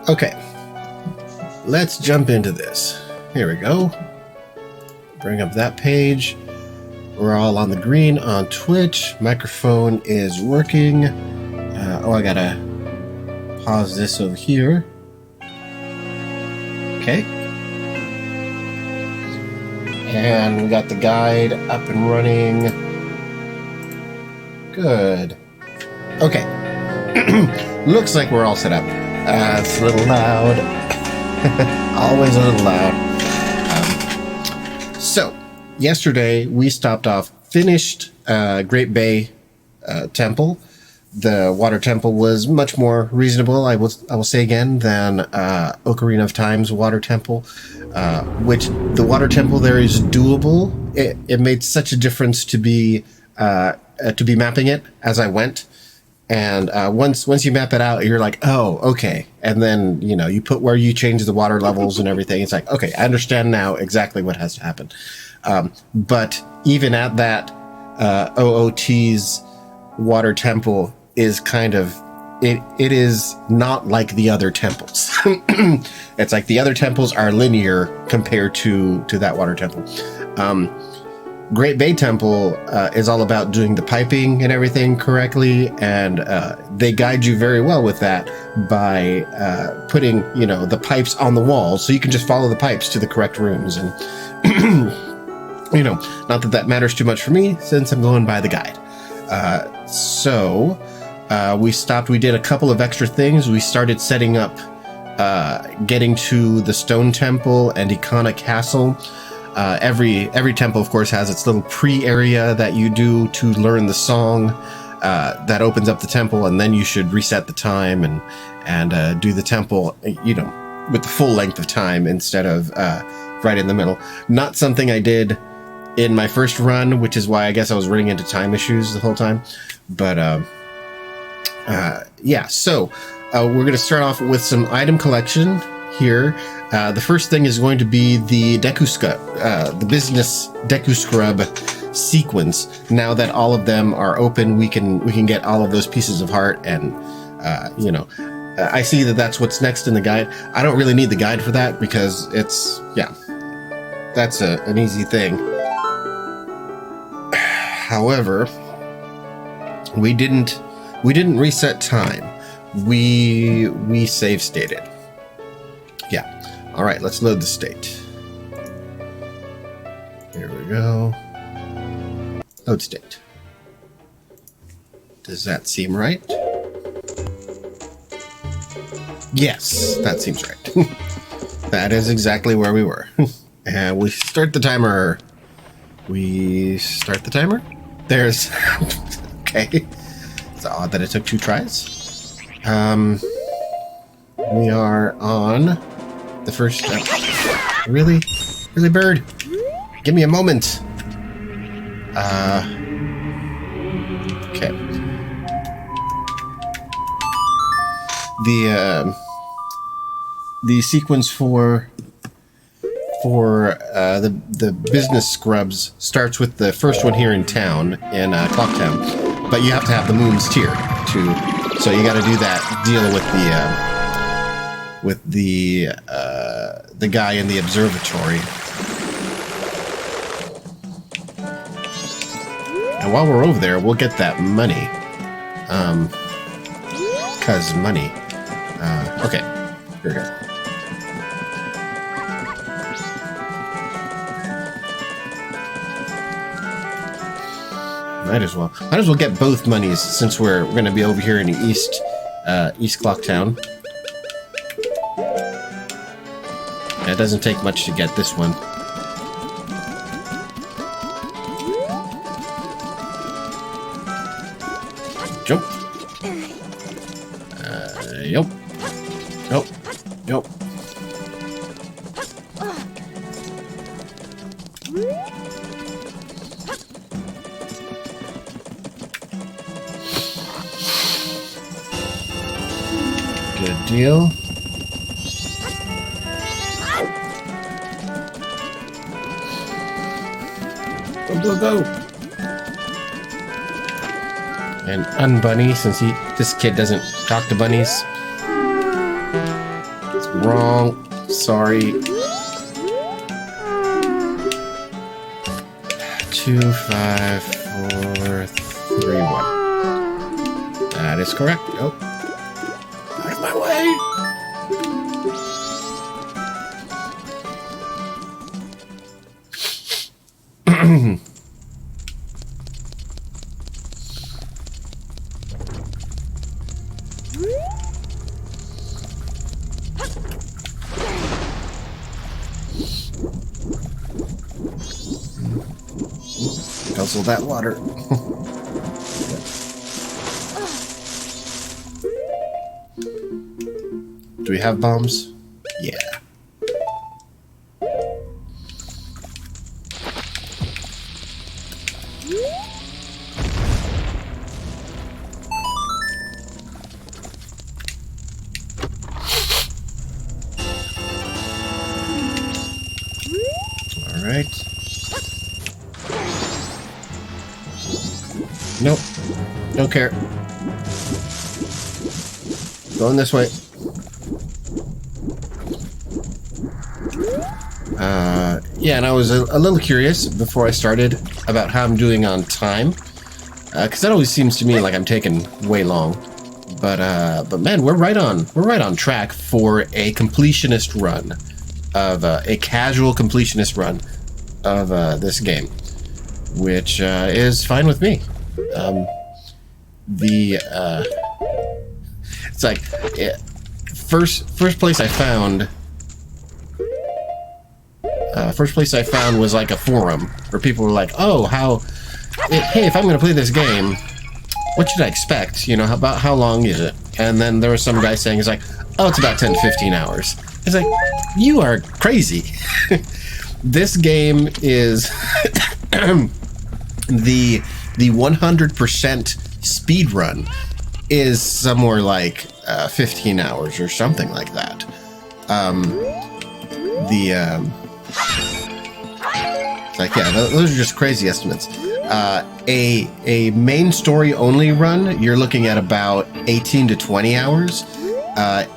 Okay, let's jump into this. Here we go. Bring up that page. We're all on the green on Twitch. Microphone is working. I gotta pause this over here. Okay. And we got the guide up and running. Good. Okay. Looks like we're all set up. It's a little loud. Always a little loud. So, yesterday we stopped off, finished Great Bay Temple. The water temple was much more reasonable, I will say again, than Ocarina of Time's water temple, which the water temple there is doable. It made such a difference to be mapping it as I went. And once you map it out, you're like, oh, okay. And then, you put where you change the water levels and everything. It's like, okay, I understand now exactly what has to happen. But even at that, OOT's water temple is kind of, it is not like the other temples. It's like the other temples are linear compared to that water temple. Great Bay Temple is all about doing the piping and everything correctly, and they guide you very well with that by putting, the pipes on the walls, so you can just follow the pipes to the correct rooms. And not that that matters too much for me since I'm going by the guide. So we stopped. We did a couple of extra things. We started setting up, getting to the Stone Temple and Ikana Castle. Every temple, of course, has its little pre-area that you do to learn the song that opens up the temple, and then you should reset the time and do the temple, with the full length of time instead of right in the middle. Not something I did in my first run, which is why I guess I was running into time issues the whole time. But yeah, so we're going to start off with some item collection here. The first thing is going to be the the business Deku Scrub sequence. Now that all of them are open, we can get all of those pieces of heart, and I see that that's what's next in the guide. I don't really need the guide for that because that's an easy thing. However, we didn't reset time. We save stated. Yeah. All right, let's load the state. Here we go. Load state. Does that seem right? Yes, that seems right. That is exactly where we were. And we start the timer. There's... Okay. It's odd that it took 2 tries. We are on the first step. Really, bird? Give me a moment. Okay. The sequence for the business scrubs starts with the first one here in town, in Clocktown, but you have to have the moon's tier to. So you got to do that deal with the guy in the observatory. And while we're over there, we'll get that money. 'Cause money. Okay, here we go. Might as well get both monies since we're going to be over here in the East Clocktown. It doesn't take much to get this one. Jump. Yup. Good deal. Go. And unbunny, since this kid doesn't talk to bunnies. Wrong. Sorry. 2, 5, 4, 3, 1. That is correct. Oh. Out of my way! Guzzle that water. Do we have bombs? Yeah. All right. Nope. Don't care. Going this way. Yeah, and I was a little curious before I started about how I'm doing on time, because that always seems to me like I'm taking way long. But man, we're right on track for a completionist run of a casual completionist run of this game, which is fine with me. It's like first place I found. First place I found was like a forum where people were like, "Oh, hey, if I'm going to play this game, what should I expect? You know, about how long is it?" And then there was some guy saying, "It's like, oh, it's about 10 to 15 hours." It's like, you are crazy. This game is the 100% speed run is somewhere like 15 hours or something like that. Like, yeah, those are just crazy estimates. A main story only run, you're looking at about 18 to 20 hours. I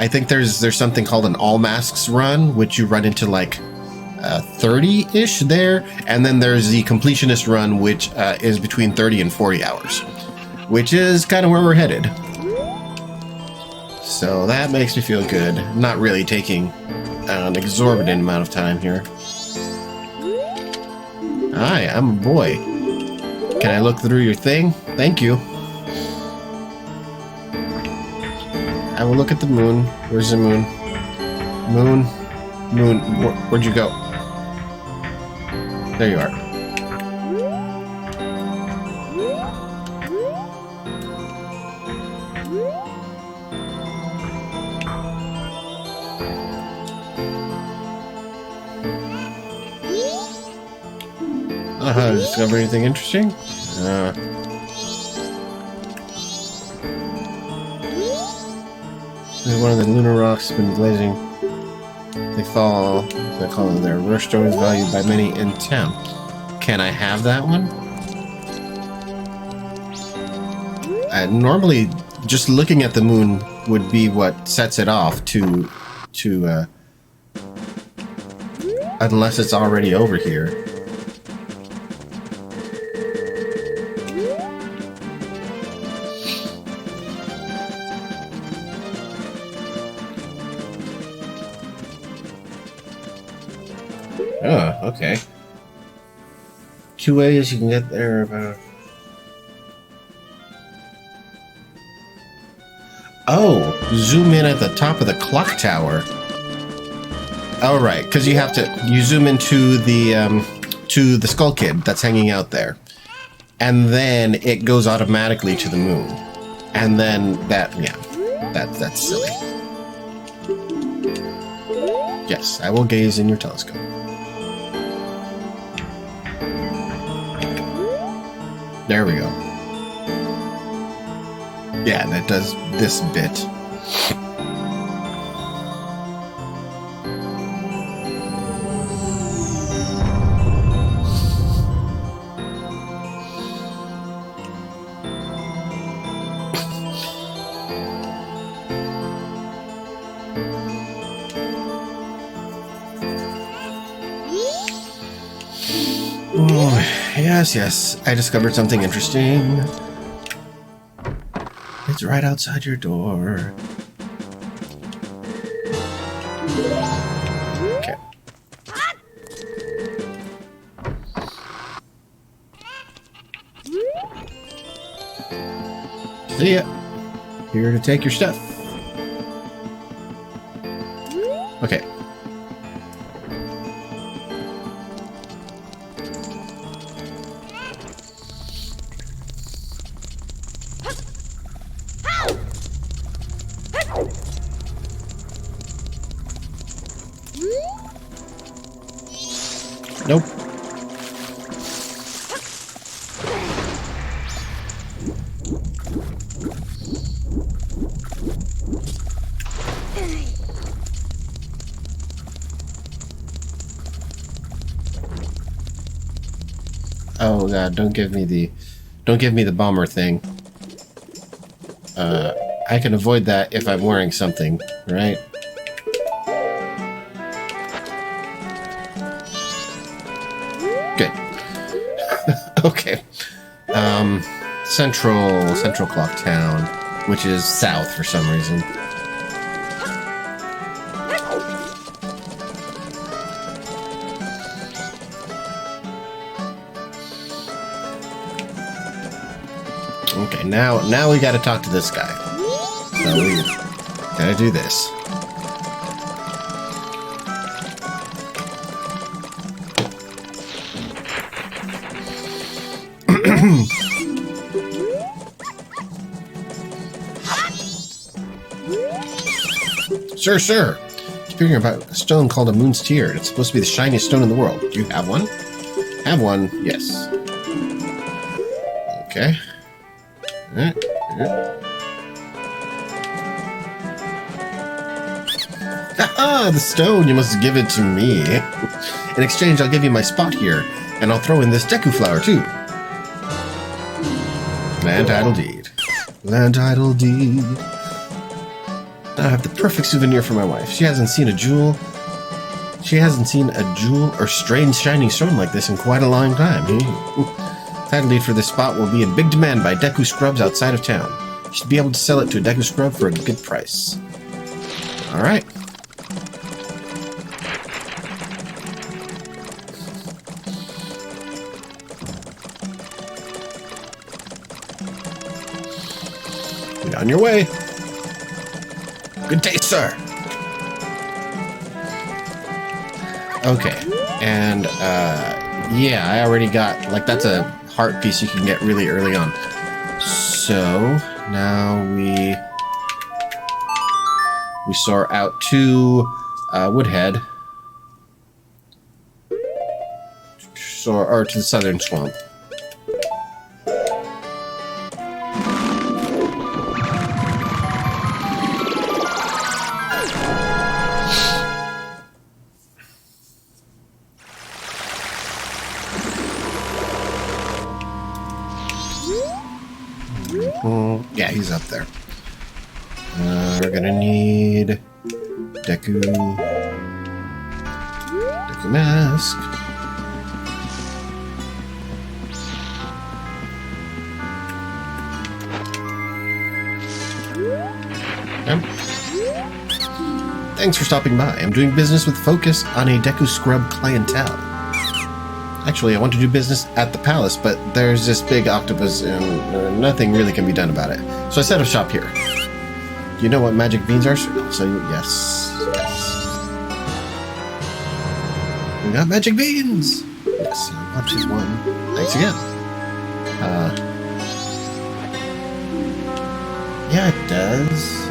think there's something called an all masks run, which you run into like 30-ish there, and then there's the completionist run, which is between 30 and 40 hours, which is kind of where we're headed. So that makes me feel good. Not really taking an exorbitant amount of time here. Hi, I'm a boy. Can I look through your thing? Thank you. I will look at the moon. Where's the moon? Moon. Moon. Where'd you go? There you are. Discover anything interesting? One of the lunar rocks has been blazing. They call them their rare stones valued by many in town. Can I have that one? Normally, just looking at the moon would be what sets it off to unless it's already over here. Oh, okay. 2 ways you can get there about... Oh, zoom in at the top of the clock tower. Oh, right, because you zoom into the skull kid that's hanging out there. And then it goes automatically to the moon. And then that's silly. Yes, I will gaze in your telescope. There we go. Yeah, that does this bit. Yes, yes. I discovered something interesting. It's right outside your door. Okay. See ya. Here to take your stuff. Okay. Nope. Oh god, don't give me the bomber thing. I can avoid that if I'm wearing something, right? Good. Okay. Central Clock Town, which is south for some reason. Okay, now we gotta talk to this guy. So we gotta do this. Sir. Speaking about a stone called a moon's tear. It's supposed to be the shiniest stone in the world. Do you have one? Have one? Yes. Okay. Haha, the stone! You must give it to me. In exchange, I'll give you my spot here, and I'll throw in this Deku flower, too. Land title deed. Land title deed. Now I have the perfect souvenir for my wife. She hasn't seen a jewel or strange shining stone like this in quite a long time. Title deed for this spot will be in big demand by Deku Scrubs outside of town. You should be able to sell it to a Deku Scrub for a good price. Alright. Get on your way. Good day, sir. Okay. And, yeah, I already got, like, that's a heart piece you can get really early on. So, now we soar out to Woodhead. Or to the southern swamp. Yeah, he's up there. We're gonna need Deku mask. Okay. Thanks for stopping by. I'm doing business with focus on a Deku Scrub clientele. Actually, I want to do business at the palace, but there's this big octopus and nothing really can be done about it. So I set up shop here. Do you know what magic beans are? So yes. We got magic beans! Yes, I'll choose one. Thanks again. Yeah, it does.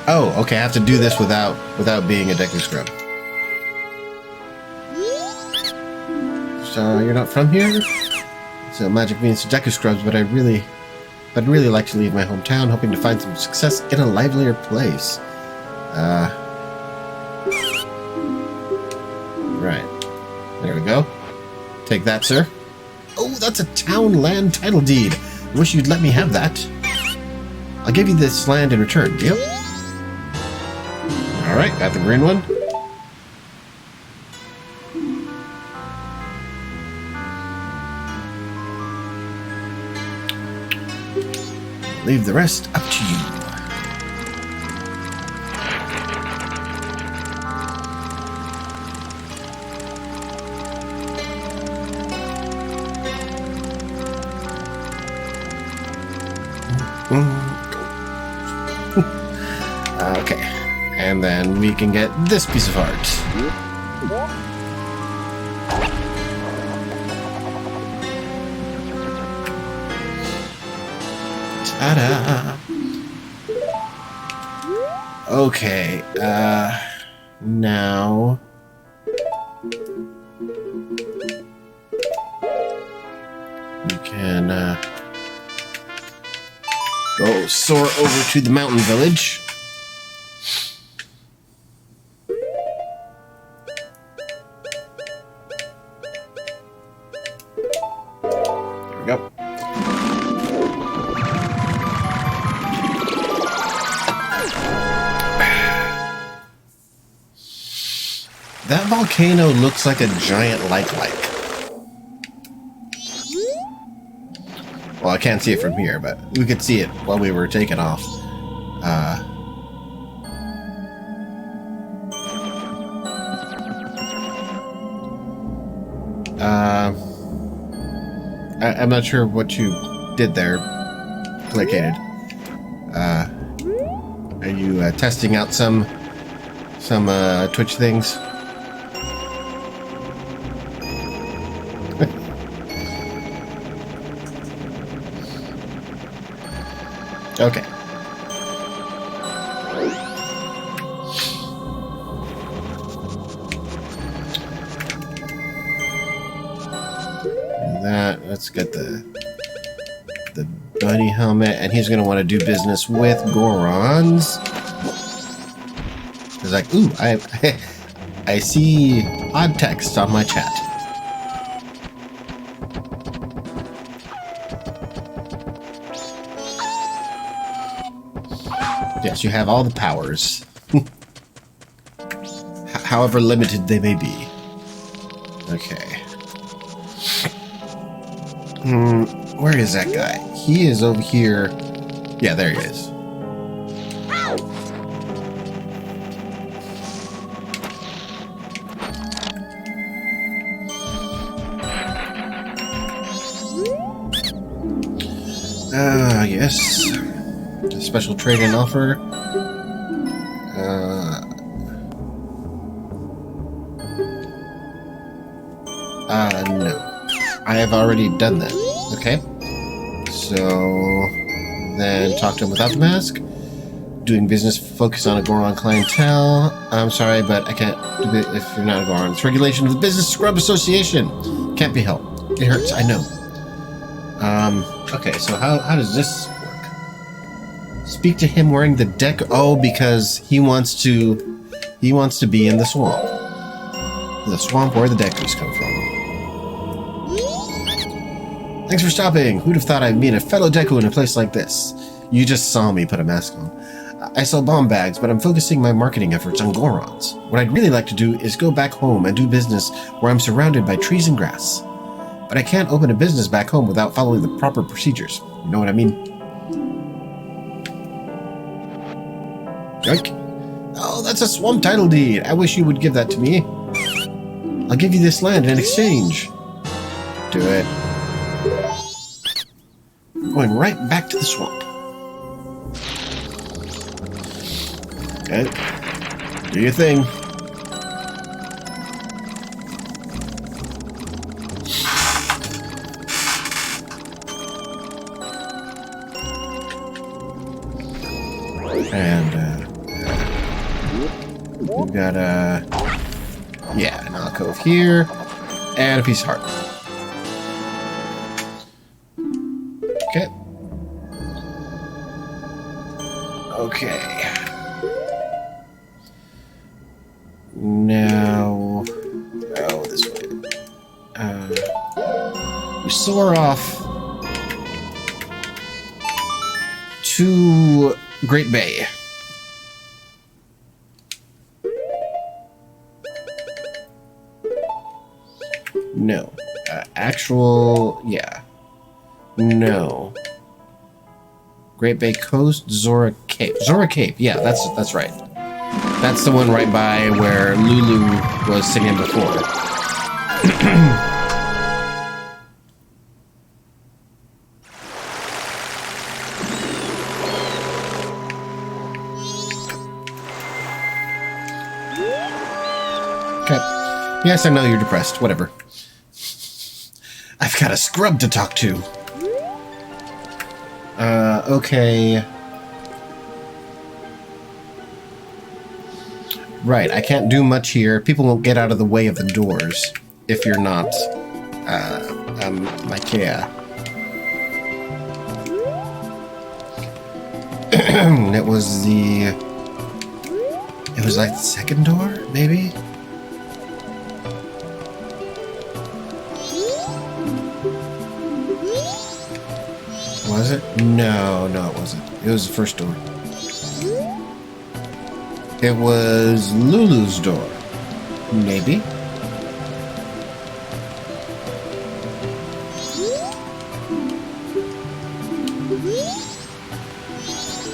Oh, okay, I have to do this without being a Deku Scrub. So you're not from here? So magic means Deku Scrubs, but I'd really like to leave my hometown, hoping to find some success in a livelier place. Right. There we go. Take that, sir. Oh, that's a town land title deed. I wish you'd let me have that. I'll give you this land in return. Deal? Alright. Alright, got the green one. Leave the rest up to you. Okay, and then we can get this piece of art. Ta-da! Okay, now... we can, go soar over to the mountain village. There we go. That volcano looks like a giant like. Well, I can't see it from here, but we could see it while we were taking off. I'm not sure what you did there, Placated. Are you testing out some Twitch things? Okay. Let's get the bunny helmet, and he's gonna want to do business with Gorons. He's like, ooh, I see odd text on my chat. Yes, you have all the powers. However limited they may be. Okay. Where is that guy? He is over here. Yeah, there he is. Yes. A special trade-in offer. No. I have already done that. Okay. So, then talk to him without the mask. Doing business, focus on a Goron clientele. I'm sorry, but I can't do it if you're not a Goron. It's regulation of the Business Scrub Association. Can't be helped. It hurts, I know. Okay, so how does this work? Speak to him wearing the deck. Oh, because he wants to be in the swamp. The swamp where the Dekus come from. Thanks for stopping. Who'd have thought I'd meet a fellow Deku in a place like this? You just saw me put a mask on. I sell bomb bags, but I'm focusing my marketing efforts on Gorons. What I'd really like to do is go back home and do business where I'm surrounded by trees and grass. But I can't open a business back home without following the proper procedures. You know what I mean? Yoink. Oh, that's a swamp title deed. I wish you would give that to me. I'll give you this land in exchange. Do it. Going right back to the swamp. Okay. Do your thing. And, we've got, yeah, an alcove here. And a piece of heart. Okay. Okay. Now, oh, this way. We soar off to Great Bay. No. Actual... Yeah. No. Great Bay Coast, Zora Cape. Zora Cape, yeah, that's right. That's the one right by where Lulu was singing before. Okay. Yes, I know you're depressed. Whatever. I've got a scrub to talk to. Okay. Right, I can't do much here. People won't get out of the way of the doors if you're not, Ikea. It was like the second door, maybe? Was it? No, it wasn't. It was the first door. It was Lulu's door. Maybe.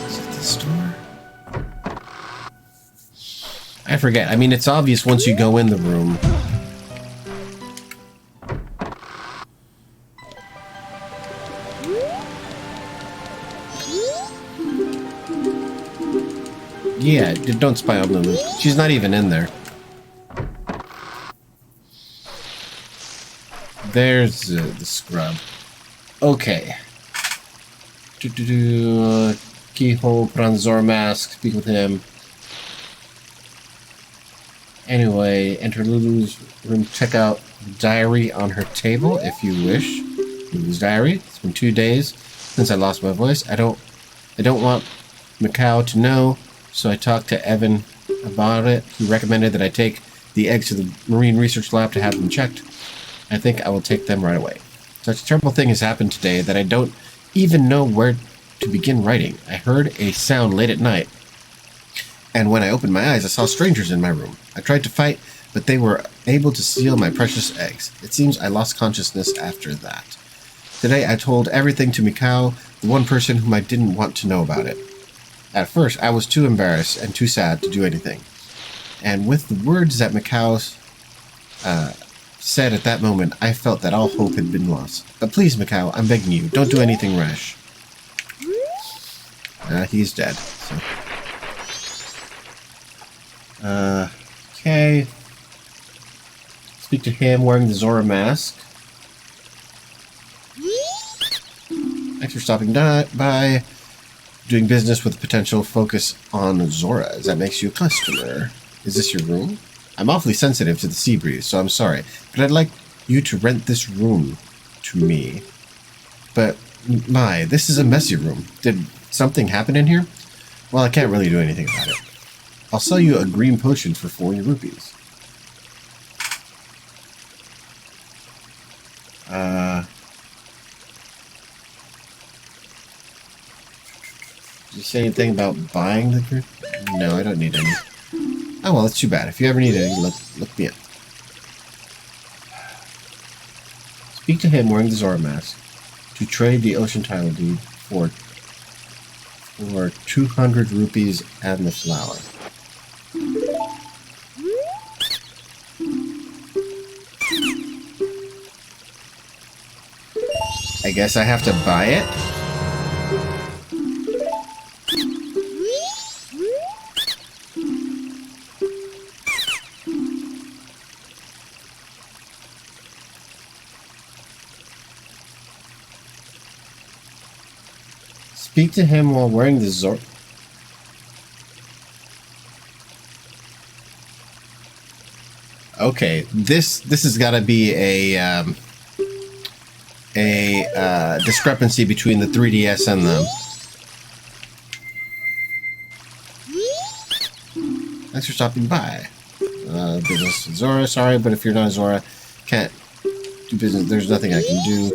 Is it this door? I forget. I mean, it's obvious once you go in the room. Yeah, don't spy on Lulu. She's not even in there. There's the scrub. Okay. Keyhole, put on the Zora mask, speak with him. Anyway, enter Lulu's room, check out the diary on her table if you wish. Lulu's diary. It's been 2 days since I lost my voice. I don't want Macau to know. So I talked to Evan about it. He recommended that I take the eggs to the Marine Research Lab to have them checked. I think I will take them right away. Such a terrible thing has happened today that I don't even know where to begin writing. I heard a sound late at night, and when I opened my eyes, I saw strangers in my room. I tried to fight, but they were able to steal my precious eggs. It seems I lost consciousness after that. Today I told everything to Mikao, the one person whom I didn't want to know about it. At first, I was too embarrassed and too sad to do anything. And with the words that Mikao said at that moment, I felt that all hope had been lost. But please, Mikao, I'm begging you, don't do anything rash. He's dead. So. Okay. Speak to him wearing the Zora mask. Thanks for stopping by. Doing business with potential focus on Zora, as that makes you a customer. Is this your room? I'm awfully sensitive to the sea breeze, so I'm sorry, but I'd like you to rent this room to me. But, my, this is a messy room. Did something happen in here? Well, I can't really do anything about it. I'll sell you a green potion for 40 rupees. Did you say anything about buying the green? No, I don't need any. Oh, well, that's too bad. If you ever need any, look me up. Speak to him wearing the Zora mask to trade the ocean title deed for 200 rupees and the flower. I guess I have to buy it? Speak to him while wearing the Zora. Okay, this has got to be a discrepancy between the 3DS and the. Thanks for stopping by. Business with Zora. Sorry, but if you're not a Zora, can't do business. There's nothing I can do.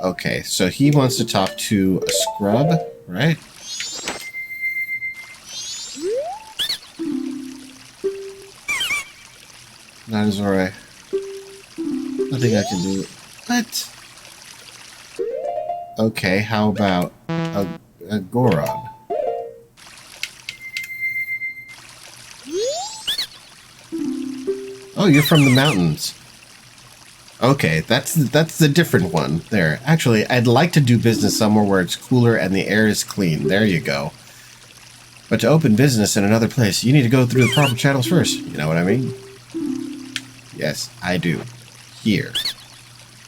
Okay, so he wants to talk to a scrub, right? Not a Zora. Nothing I can do. What? Okay, how about a Goron? Oh, you're from the mountains. Okay, that's the different one there. Actually, I'd like to do business somewhere where it's cooler and the air is clean. There you go. But to open business in another place, you need to go through the proper channels first. You know what I mean? Yes, I do. Here.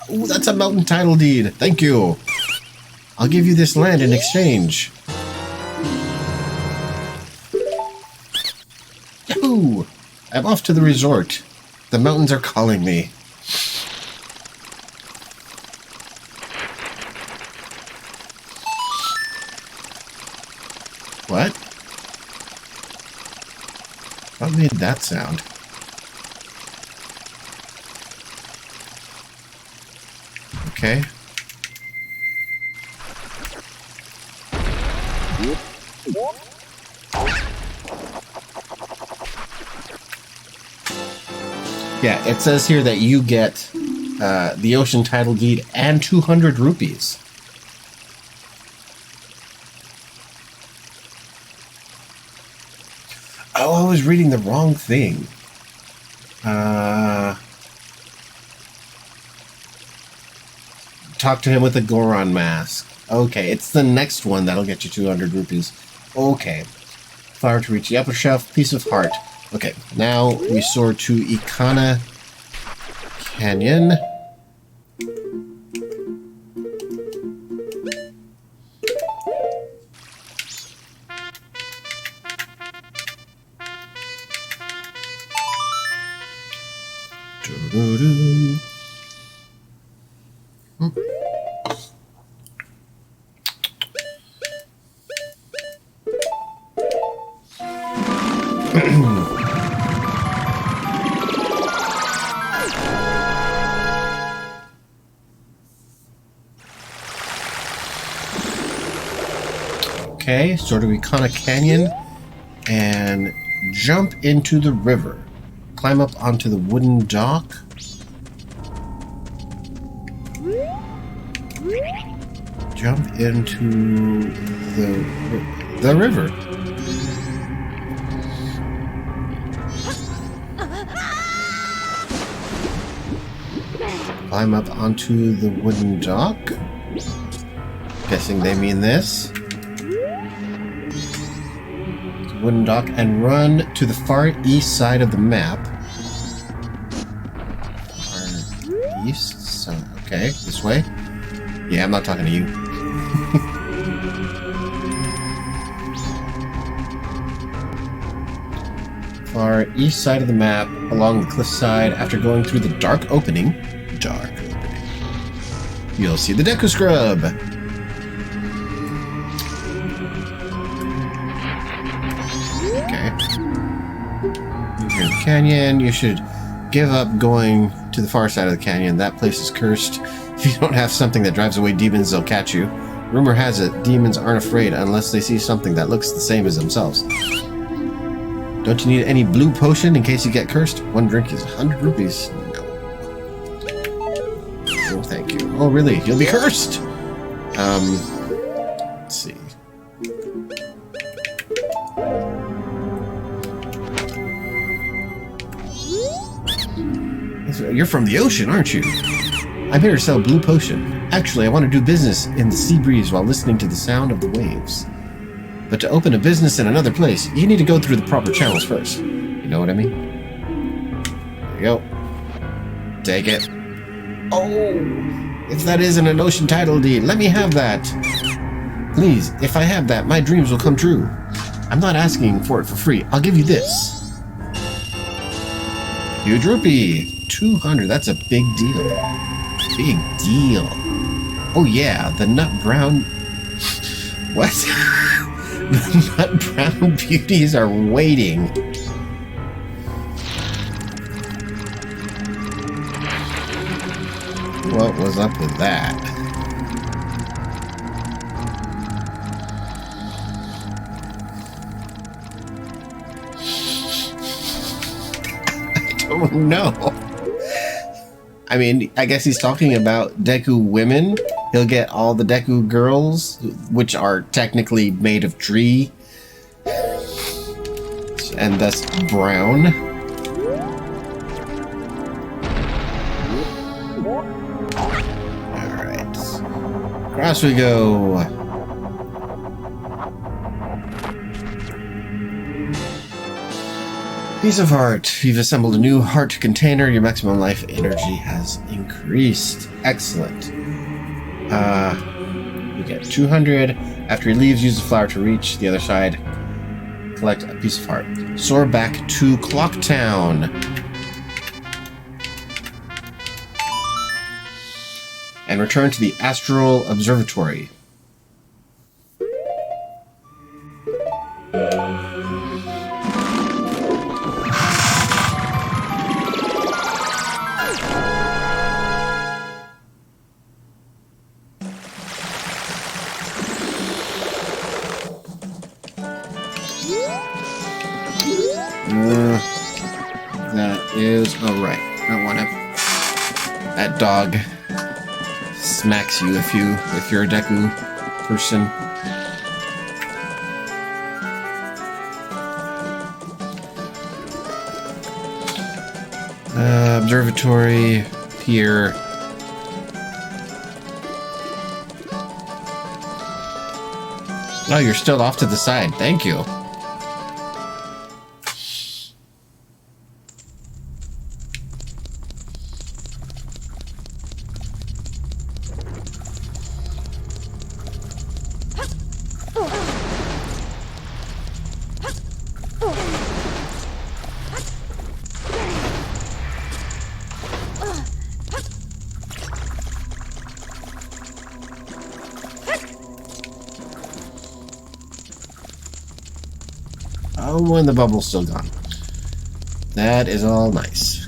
Oh, that's a mountain title deed. Thank you. I'll give you this land in exchange. Yahoo! I'm off to the resort. The mountains are calling me. What? What made that sound? Okay. Yeah, it says here that you get the ocean title deed and 200 rupees. Oh, I was reading the wrong thing. Talk to him with the Goron mask. Okay, it's the next one that'll get you 200 rupees. Okay. Flower to reach the upper shelf, piece of heart. Okay, now we soar to Ikana Canyon. Doo-doo-doo. Okay, so do we Ikana Canyon and jump into the river. Climb up onto the wooden dock. Jump into the river. Climb up onto the wooden dock. Guessing they mean this. Wooden dock and run to the far east side of the map. Far east? So, okay, this way. Yeah, I'm not talking to you. Far east side of the map, along the cliffside, after going through the dark opening, you'll see the Deku Scrub. You're in the canyon. You should give up going to the far side of the canyon. That place is cursed. If you don't have something that drives away demons, they'll catch you. Rumor has it, demons aren't afraid unless they see something that looks the same as themselves. Don't you need any blue potion in case you get cursed? One drink is 100 rupees. No. No, thank you. Oh, really? You'll be cursed! Let's see. You're from the ocean, aren't you? I'm here to sell blue potion. Actually, I want to do business in the sea breeze while listening to the sound of the waves. But to open a business in another place, you need to go through the proper channels first. You know what I mean? There you go. Take it. Oh! If that isn't an ocean title deed, let me have that. Please, if I have that, my dreams will come true. I'm not asking for it for free. I'll give you this. Huge rupee. 200. That's a big deal. Big deal. Oh yeah, the nut brown... What? The nut brown beauties are waiting. What was up with that? I don't know. I mean, I guess he's talking about Deku women. He'll get all the Deku girls, which are technically made of tree, and thus brown. Alright. Across we go. Piece of heart. You've assembled a new heart container. Your maximum life energy has increased. Excellent. You get 200. After he leaves, use the flower to reach the other side. Collect a piece of heart. Soar back to Clock Town. And return to the Astral Observatory. That is alright. I don't want to. That dog smacks you if you're a Deku person. Observatory here. Oh, you're still off to the side. Thank you. Oh, and the bubble's still gone. That is all nice.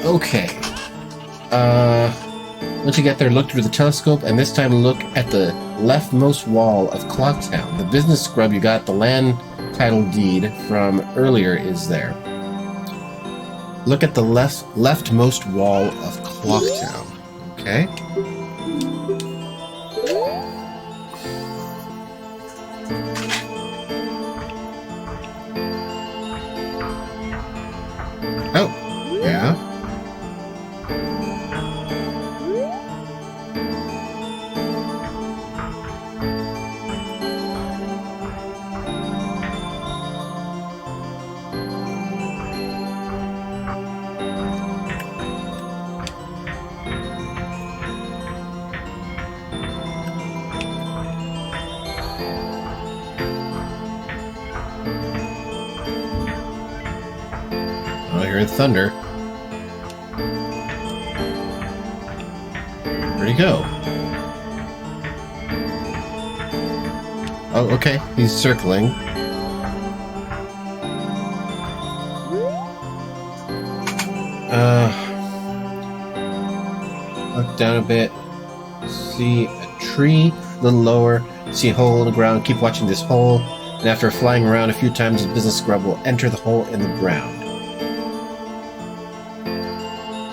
Okay. Once you get there, look through the telescope, and this time look at the leftmost wall of Clocktown. The business scrub you got the land title deed from earlier is there. Look at the leftmost wall of Clocktown. Okay. Oh, yeah. Oh, you're in thunder. Where'd he go? Oh, okay. He's circling. Look down a bit. See a tree. A little lower. See a hole in the ground. Keep watching this hole. And after flying around a few times, the business scrub will enter the hole in the ground.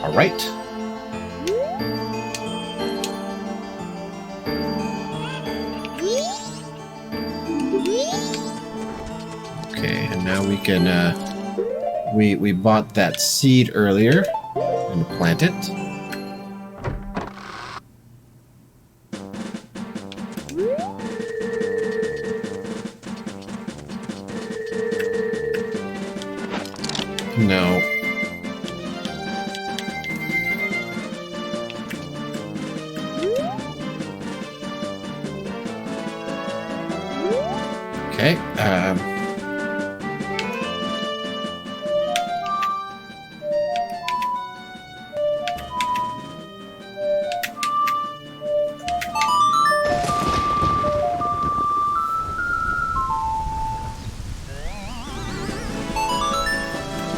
Alright. Okay, and now we can, we bought that seed earlier and plant it. No. Okay,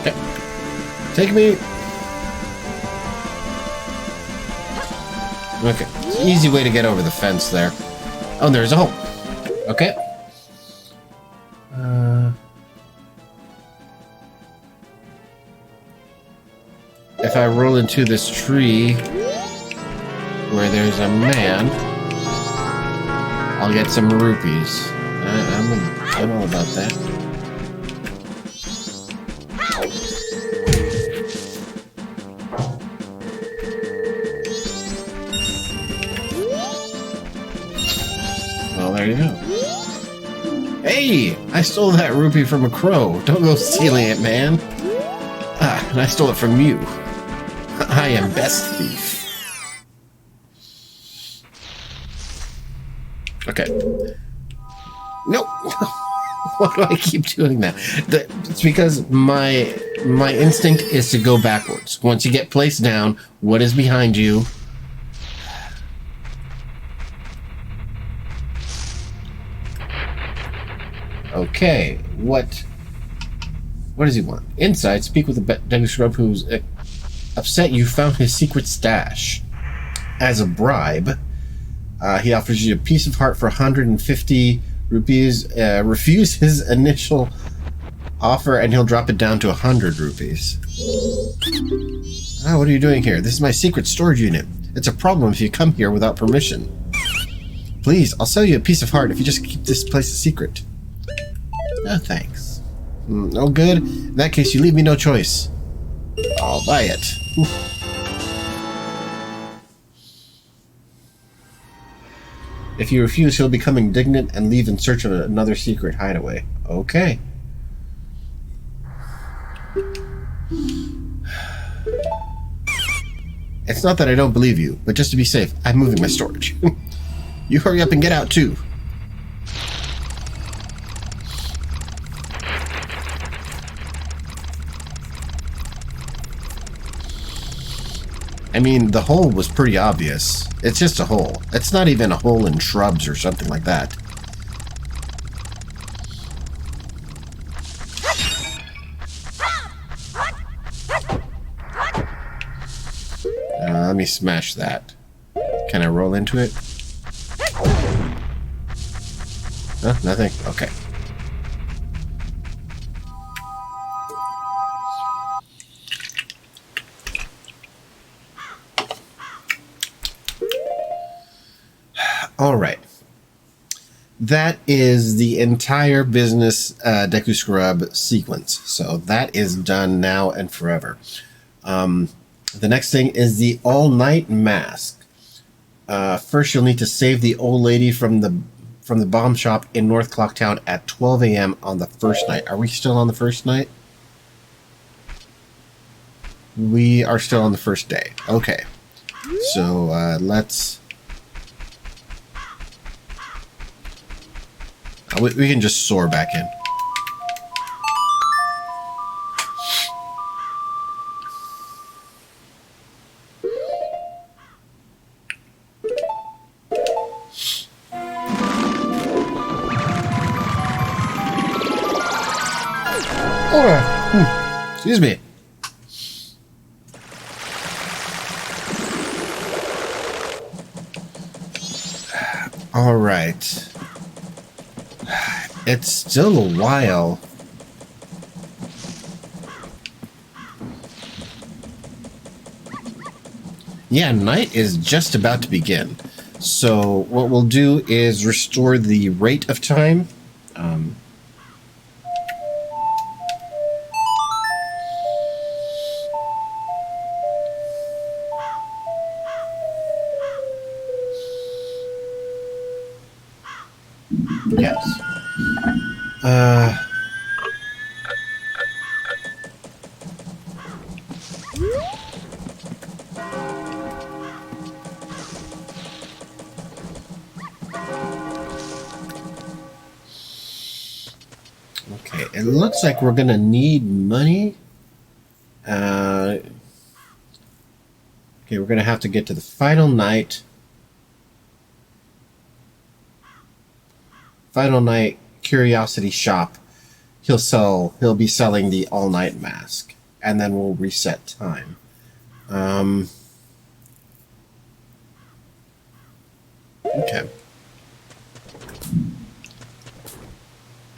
okay. Take me. Okay. Easy way to get over the fence there. Oh, there's a hole. Okay. If I roll into this tree where there's a man, I'll get some rupees. I'm all about that. Well, there you go. Hey! I stole that rupee from a crow. Don't go stealing it, man. Ah, and I stole it from you. I am best thief. Okay. Nope. Why do I keep doing that? It's because my instinct is to go backwards. Once you get placed down, what is behind you? Okay. What does he want? Inside, speak with the Deku Scrub who's upset you found his secret stash. As a bribe, he offers you a piece of heart for 150 rupees. Refuse his initial offer and he'll drop it down to 100 rupees. Ah, what are you doing here? This is my secret storage unit. It's a problem if you come here without permission. Please, I'll sell you a piece of heart if you just keep this place a secret. No thanks. No good? In that case, you leave me no choice. I'll buy it. If you refuse, he'll become indignant and leave in search of another secret hideaway. Okay. It's not that I don't believe you, but just to be safe, I'm moving my storage. You hurry up and get out too. I mean, the hole was pretty obvious. It's just a hole. It's not even a hole in shrubs or something like that. Let me smash that. Can I roll into it? Huh? Nothing? Okay. All right. That is the entire business Deku Scrub sequence. So that is done now and forever. The next thing is the all-night mask. First, you'll need to save the old lady from the bomb shop in North Clocktown at 12 a.m. on the first night. Are we still on the first night? We are still on the first day. Okay. So let's... we can just soar back in. Excuse me. All right. It's still a while. Yeah, night is just about to begin. So what we'll do is restore the rate of time. Yes. Okay, it looks like we're gonna need money. Okay, we're gonna have to get to the final night. Final night curiosity shop. He'll be selling the all-night mask. and then we'll reset time. Okay.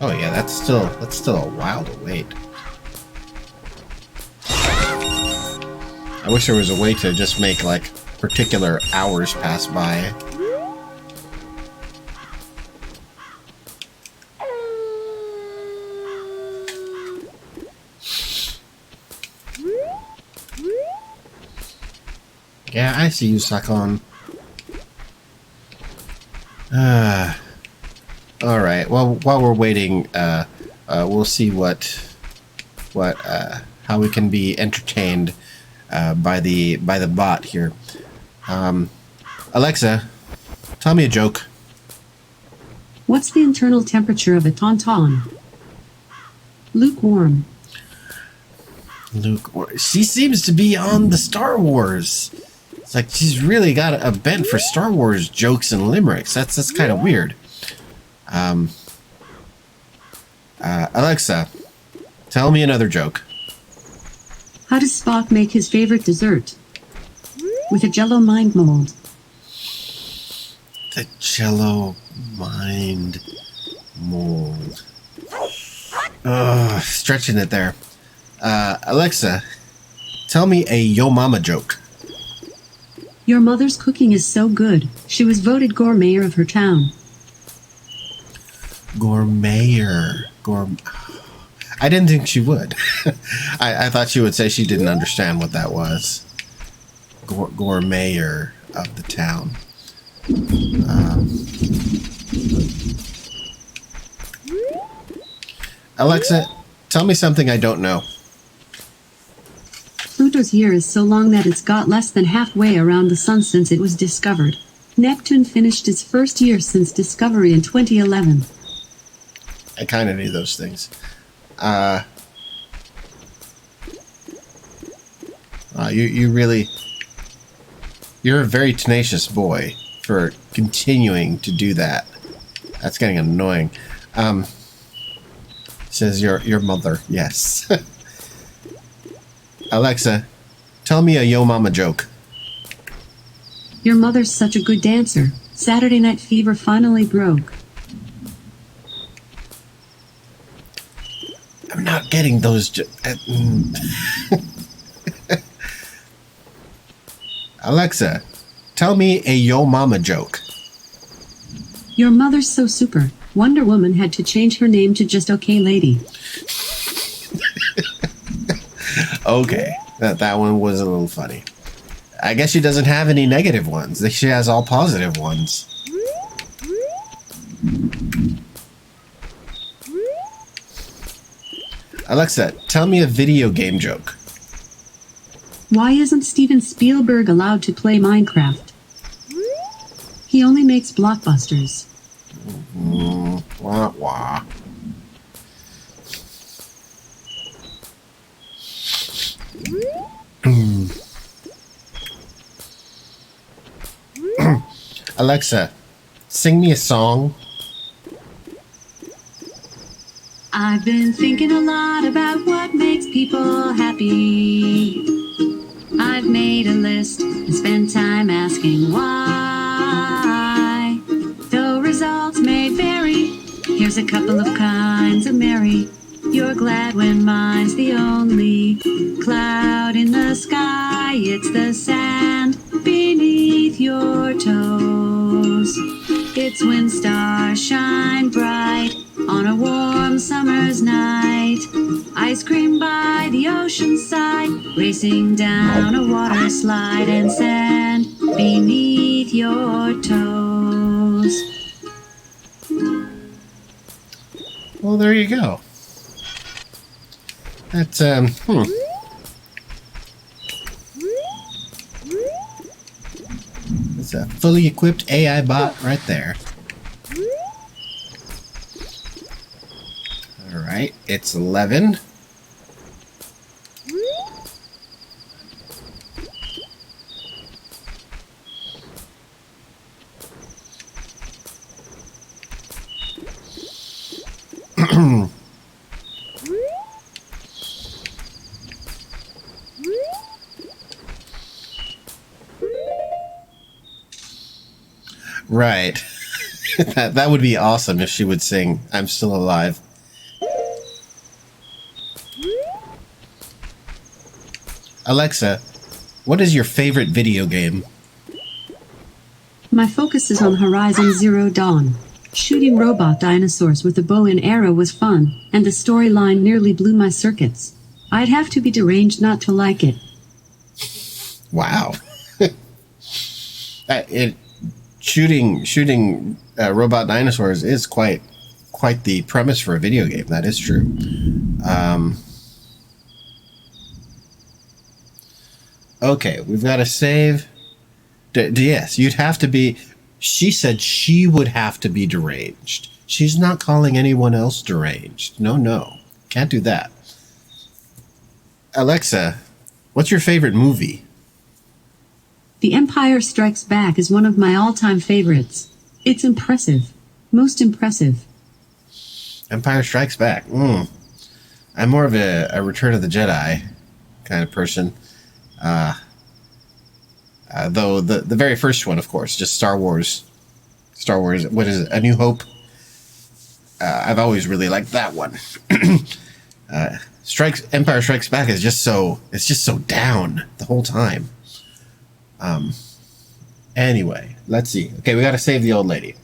Oh yeah, that's still a while to wait. I wish there was a way to just make like particular hours pass by. Yeah, I see you, Sakon. All right. Well, while we're waiting, we'll see how we can be entertained by the bot here. Alexa, tell me a joke. What's the internal temperature of a tauntaun? Lukewarm. Lukewarm. She seems to be on the Star Wars. It's like she's really got a bent for Star Wars jokes and limericks. That's kind of weird. Alexa, tell me another joke. How does Spock make his favorite dessert? With a Jell-O mind mold. The Jell-O mind mold. Stretching it there. Alexa, tell me a Yo Mama joke. Your mother's cooking is so good. She was voted gourmayer of her town. Gourmayer. I didn't think she would. I thought she would say she didn't understand what that was. Gourmayer of the town. Alexa, tell me something I don't know. Pluto's year is so long that it's got less than halfway around the sun since it was discovered. Neptune finished its first year since discovery in 2011. I kind of knew those things. You're a very tenacious boy for continuing to do that. That's getting annoying. Says your mother. Yes. Alexa, tell me a Yo Mama joke. Your mother's such a good dancer. Saturday Night Fever finally broke. I'm not getting those. Alexa, tell me a Yo Mama joke. Your mother's so super. Wonder Woman had to change her name to just Okay Lady. Okay, that one was a little funny. I guess she doesn't have any negative ones. She has all positive ones. Alexa, tell me a video game joke. Why isn't Steven Spielberg allowed to play Minecraft? He only makes blockbusters. Wah, wah. Alexa, sing me a song. I've been thinking a lot about what makes people happy. I've made a list and spent time asking why. Though results may vary, here's a couple of kinds of merry. You're glad when mine's the only cloud in the sky. It's the sand beneath your toes. It's when stars shine bright on a warm summer's night. Ice cream by the ocean side, racing down a water slide, and sand beneath your toes. Well, there you go. That's, It's a fully equipped AI bot right there. Alright, it's 11. Right. That would be awesome if she would sing "I'm Still Alive." Alexa, what is your favorite video game? My focus is on Horizon Zero Dawn. Shooting robot dinosaurs with a bow and arrow was fun, and the storyline nearly blew my circuits. I'd have to be deranged not to like it. Wow. Shooting robot dinosaurs is quite the premise for a video game. That is true. Okay, we've got to save. Yes, you'd have to be. She said she would have to be deranged. She's not calling anyone else deranged. No. Can't do that. Alexa, what's your favorite movie? The Empire Strikes Back is one of my all-time favorites. It's impressive. Most impressive. Empire Strikes Back. I'm more of a Return of the Jedi kind of person. Though the very first one, of course, just Star Wars, what is it, A New Hope? I've always really liked that one. Empire Strikes Back is just so down the whole time. Anyway, let's see. Okay, we got to save the old lady.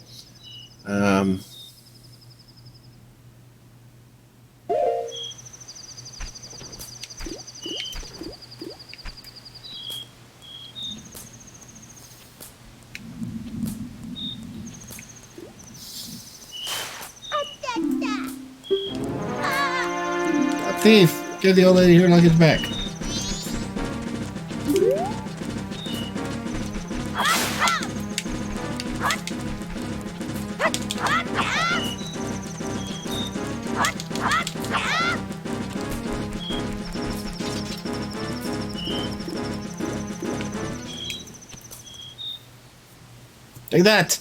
Thief, get the old lady her luggage back. Take that.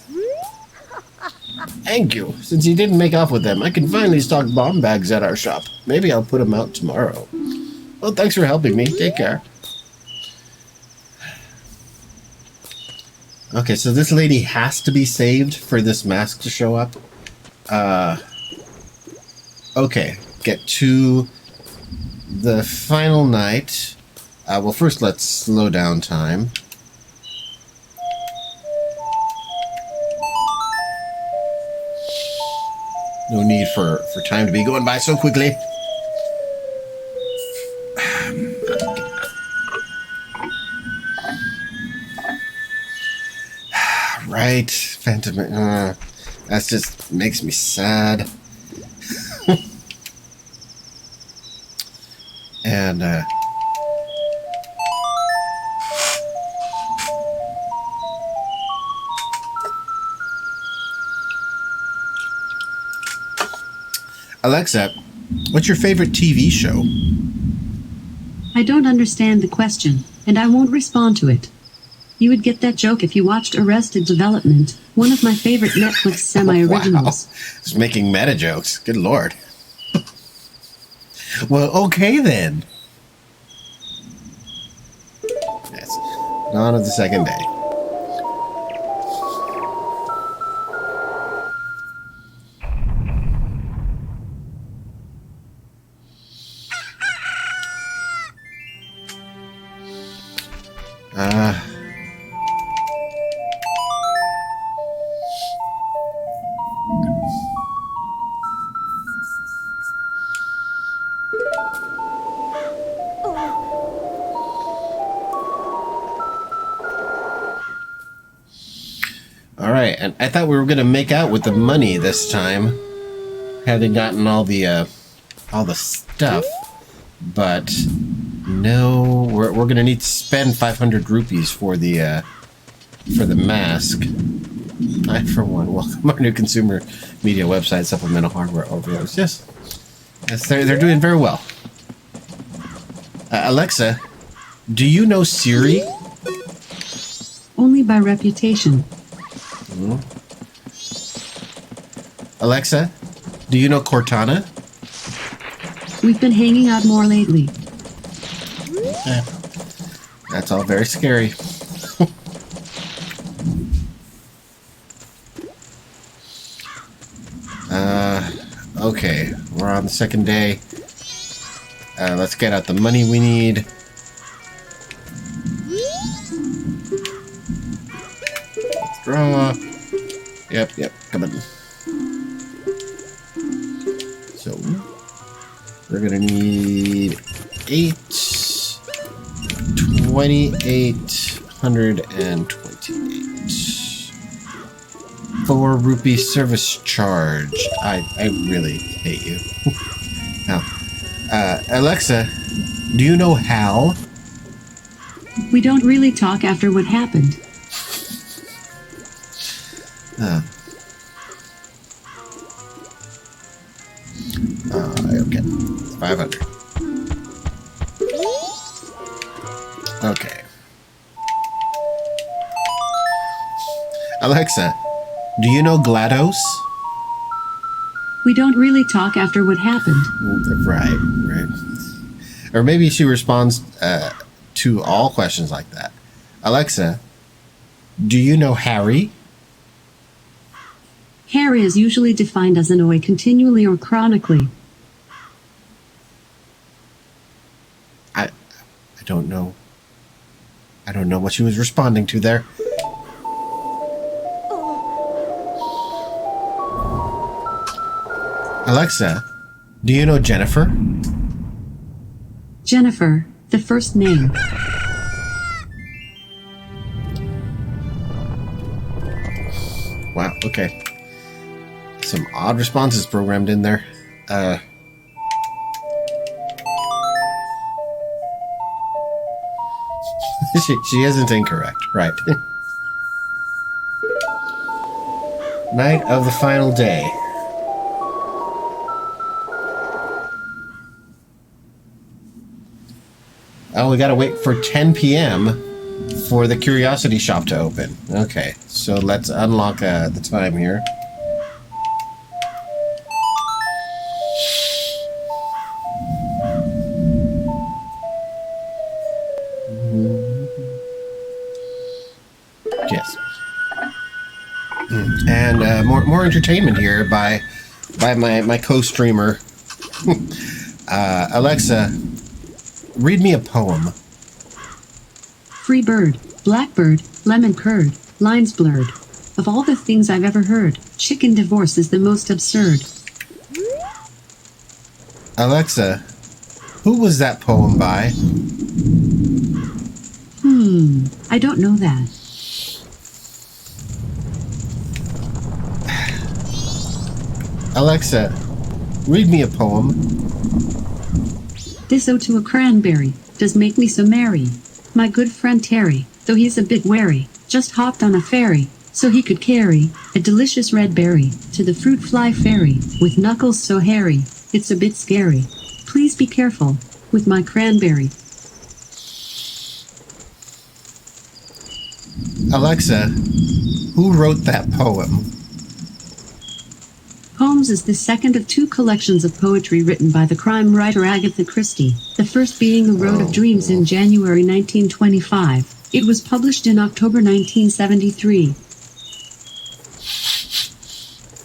Thank you. Since you didn't make off with them, I can finally stock bomb bags at our shop. Maybe I'll put them out tomorrow. Well, thanks for helping me. Take care. Okay, so this lady has to be saved for this mask to show up. Okay, get to the final night. Well, first let's slow down time. No need for time to be going by so quickly. Right, Phantom. That just makes me sad. And Alexa, what's your favorite TV show? I don't understand the question, and I won't respond to it. You would get that joke if you watched Arrested Development, one of my favorite Netflix semi-originals. Wow. Just making meta jokes. Good lord. Well, okay then. Yes. Dawn of the second day. All right, and I thought we were gonna make out with the money this time, having gotten all the stuff, but no, we're gonna need to spend 500 rupees for the mask. I, for one, welcome our new consumer media website, Supplemental Hardware Overloads. Yes, they're doing very well. Alexa, do you know Siri? Only by reputation. Alexa, do you know Cortana? We've been hanging out more lately. That's all very scary. Okay, we're on the second day. Let's get out the money we need. Let's draw. Yep, come on. So, we're gonna need 2,828. 4 rupee service charge. I really hate you. Now, Alexa, do you know Hal? We don't really talk after what happened. Okay. 500. Okay. Alexa, do you know GLaDOS? We don't really talk after what happened. Right. Or maybe she responds to all questions like that. Alexa, do you know Harry? Harry is usually defined as annoy continually or chronically. I don't know. I don't know what she was responding to there. Alexa, do you know Jennifer? Jennifer, the first name. Wow, okay. Some odd responses programmed in there. She isn't incorrect, right. Night of the final day. Oh, we gotta wait for 10 p.m. for the curiosity shop to open. Okay, so let's unlock the time here. Yes. And more entertainment here by my co-streamer. Alexa, read me a poem. Free bird, blackbird, lemon curd, lines blurred. Of all the things I've ever heard, chicken divorce is the most absurd. Alexa, who was that poem by? I don't know that. Alexa, read me a poem. This ode to a cranberry does make me so merry. My good friend Terry, though he's a bit wary, just hopped on a ferry so he could carry a delicious red berry to the fruit fly fairy with knuckles so hairy, it's a bit scary. Please be careful with my cranberry. Alexa, who wrote that poem? Poems is the second of 2 collections of poetry written by the crime writer Agatha Christie, the first being The Road of Dreams in January 1925. It was published in October 1973.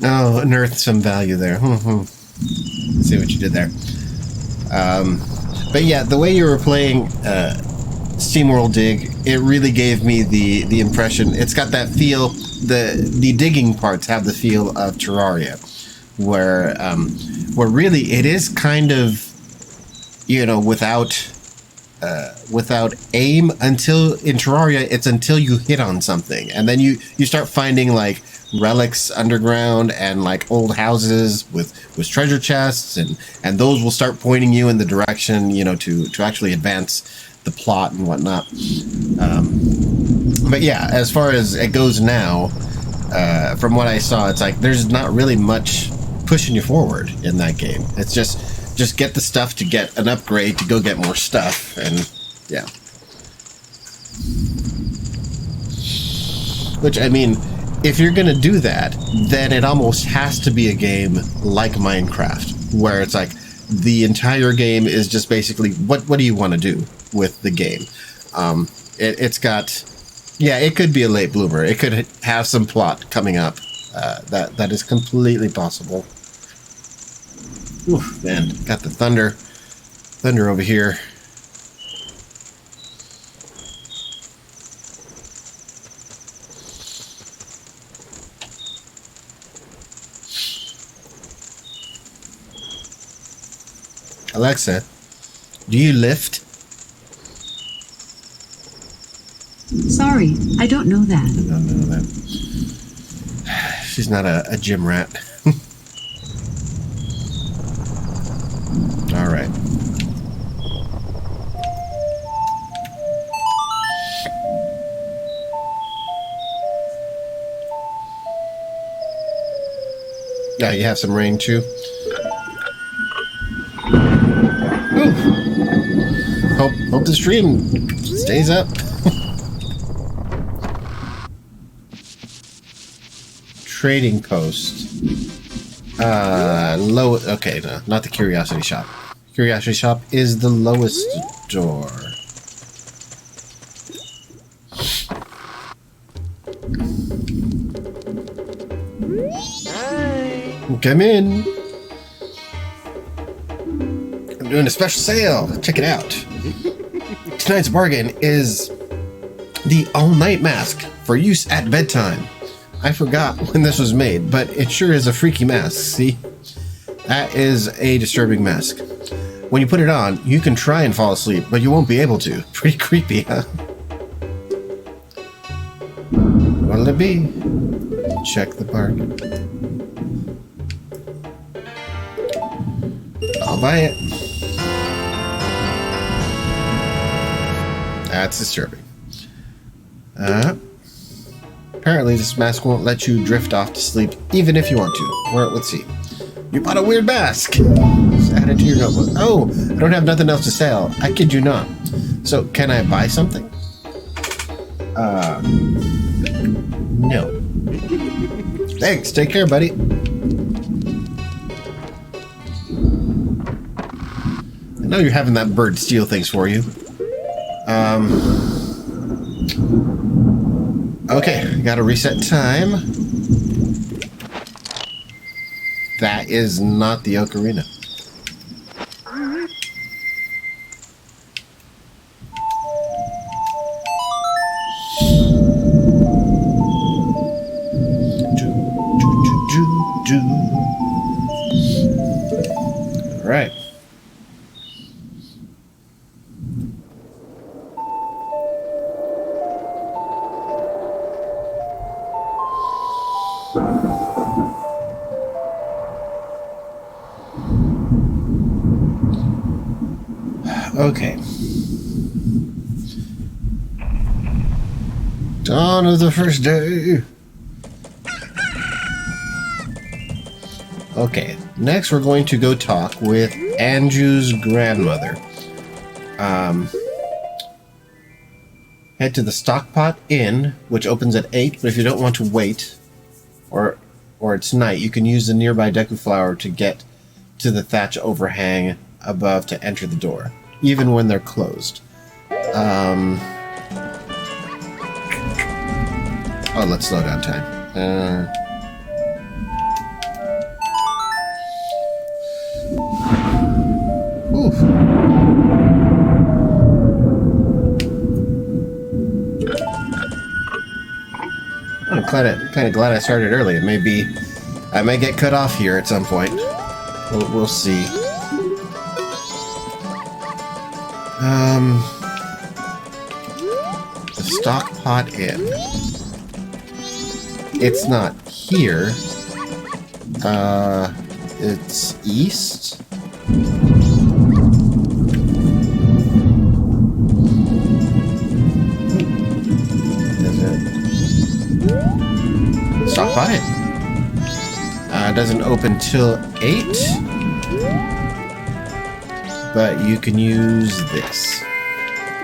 Oh, unearthed some value there. See what you did there. But yeah, the way you were playing SteamWorld Dig, it really gave me the impression. It's got that feel. The digging parts have the feel of Terraria, where really it is kind of, without aim. Until in Terraria, it's until you hit on something, and then you start finding like relics underground and like old houses with treasure chests, and those will start pointing you in the direction to actually advance the plot and whatnot. But yeah, as far as it goes now, from what I saw, it's like there's not really much pushing you forward in that game. It's just get the stuff to get an upgrade to go get more stuff, and yeah. Which, I mean, if you're gonna do that, then it almost has to be a game like Minecraft, where it's like the entire game is just basically what do you want to do with the game. It's got, yeah, it could be a late bloomer. It could have some plot coming up. That is completely possible. Oof, man, got the thunder over here. Alexa, do you lift? Sorry, I don't know that. I don't know that. She's not a gym rat. All right. Yeah, you have some rain too. Ooh. Hope the stream stays up. Trading post. Low. Okay, no, not the curiosity shop. Curiosity shop is the lowest door. Come in. I'm doing a special sale. Check it out. Tonight's bargain is the all-night mask for use at bedtime. I forgot when this was made, but it sure is a freaky mask, see? That is a disturbing mask. When you put it on, you can try and fall asleep, but you won't be able to. Pretty creepy, huh? What'll it be? Check the bargain. I'll buy it. That's disturbing. Apparently this mask won't let you drift off to sleep even if you want to. Well, let's see. You bought a weird mask. Just add it to your notebook. Oh, I don't have nothing else to sell. I kid you not. So, can I buy something? No. Thanks. Take care, buddy. I know you're having that bird steal things for you. Okay, gotta reset time. That is not the ocarina. All right. Okay. Dawn of the first day. Okay, next we're going to go talk with Andrew's grandmother. Head to the Stockpot Inn, which opens at 8, but if you don't want to wait, or it's night, you can use the nearby Deku Flower to get to the thatch overhang above to enter the door, even when they're closed. Oh, let's slow down time. Oof. I'm kind of glad I started early. It may be, I may get cut off here at some point. We'll see. The Stockpot Inn. It's not here. It's east. Is it? Stockpot Inn. Doesn't open till 8. But you can use this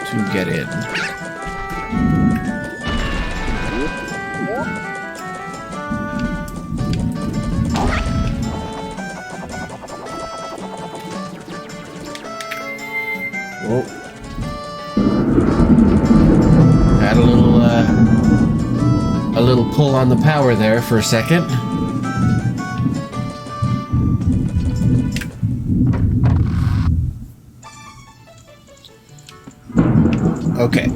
to get in. Oh. Had a little pull on the power there for a second. Okay.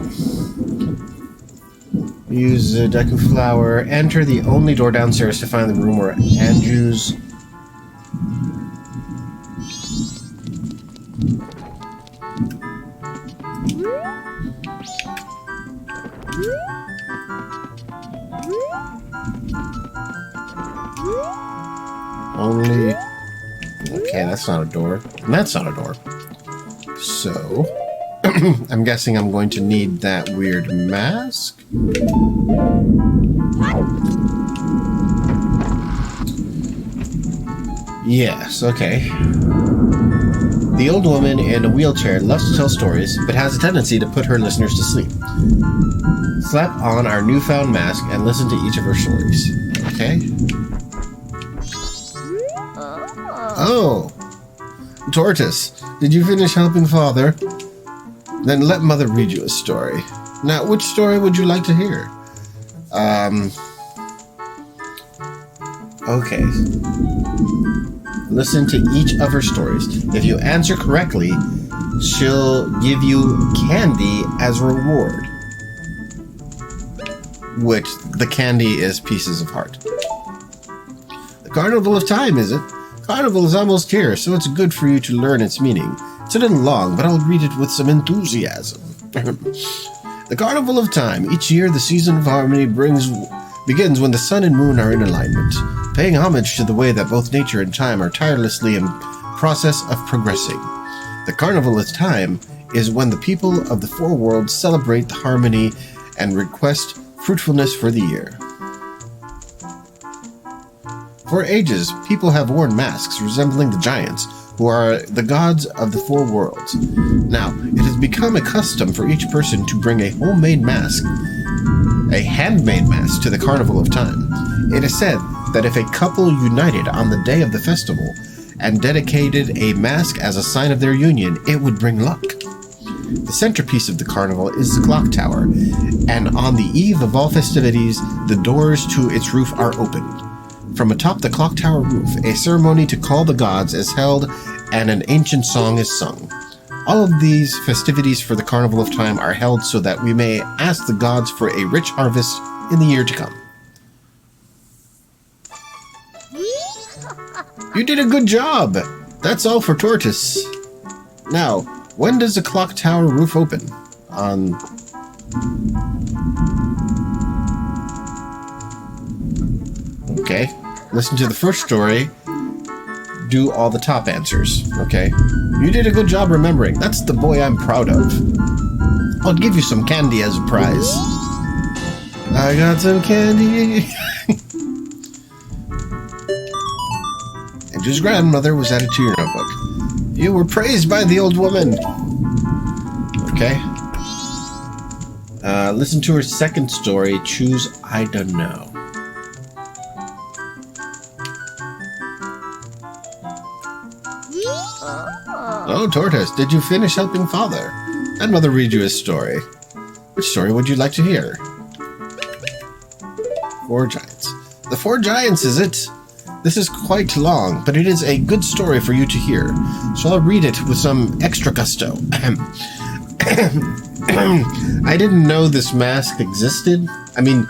Use the Deku Flower. Enter the only door downstairs to find the room where Andrew's... Only... Okay, that's not a door. And that's not a door. So... I'm guessing I'm going to need that weird mask. Yes, okay. The old woman in a wheelchair loves to tell stories, but has a tendency to put her listeners to sleep. Slap on our newfound mask and listen to each of her stories. Okay? Oh! Tortoise, did you finish helping Father? Then let Mother read you a story. Now, which story would you like to hear? Okay. Listen to each of her stories. If you answer correctly, she'll give you candy as a reward. Which, the candy is pieces of heart. The Carnival of Time, is it? Carnival is almost here, so it's good for you to learn its meaning. It's a little long, but I'll read it with some enthusiasm. The Carnival of Time. Each year, the season of harmony begins when the sun and moon are in alignment, paying homage to the way that both nature and time are tirelessly in process of progressing. The Carnival of Time is when the people of the four worlds celebrate the harmony and request fruitfulness for the year. For ages, people have worn masks resembling the giants, who are the gods of the four worlds. Now, it has become a custom for each person to bring a homemade mask, a handmade mask, to the Carnival of Time. It is said that if a couple united on the day of the festival and dedicated a mask as a sign of their union, it would bring luck. The centerpiece of the carnival is the clock tower, and on the eve of all festivities, the doors to its roof are opened. From atop the clock tower roof, a ceremony to call the gods is held and an ancient song is sung. All of these festivities for the Carnival of Time are held so that we may ask the gods for a rich harvest in the year to come. You did a good job! That's all for Tortoise. Now, when does the clock tower roof open? Okay. Listen to the first story. Do all the top answers. Okay. You did a good job remembering. That's the boy I'm proud of. I'll give you some candy as a prize. I got some candy. And his grandmother was added to your notebook. You were praised by the old woman. Okay. Listen to her second story. Choose I don't know. Oh, Tortoise, did you finish helping Father? I'd Mother read you a story. Which story would you like to hear? Four Giants. The Four Giants, is it? This is quite long, but it is a good story for you to hear, so I'll read it with some extra gusto. I didn't know this mask existed. I mean,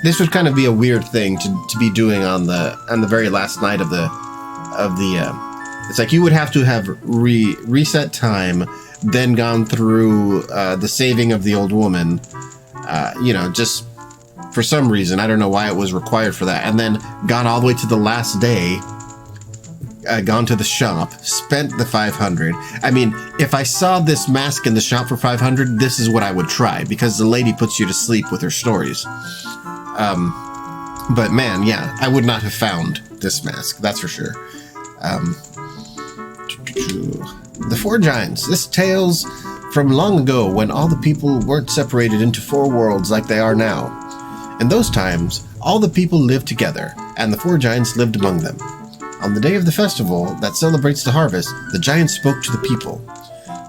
this would kind of be a weird thing to be doing on the very last night of the it's like you would have to have reset time, then gone through the saving of the old woman, just for some reason. I don't know why it was required for that. And then gone all the way to the last day, gone to the shop, spent the 500. I mean, if I saw this mask in the shop for 500, this is what I would try, because the lady puts you to sleep with her stories. But man, yeah, I would not have found this mask, that's for sure. The Four Giants. This tales from long ago when all the people weren't separated into four worlds like they are now. In those times, all the people lived together, and the Four Giants lived among them. On the day of the festival that celebrates the harvest, the giants spoke to the people.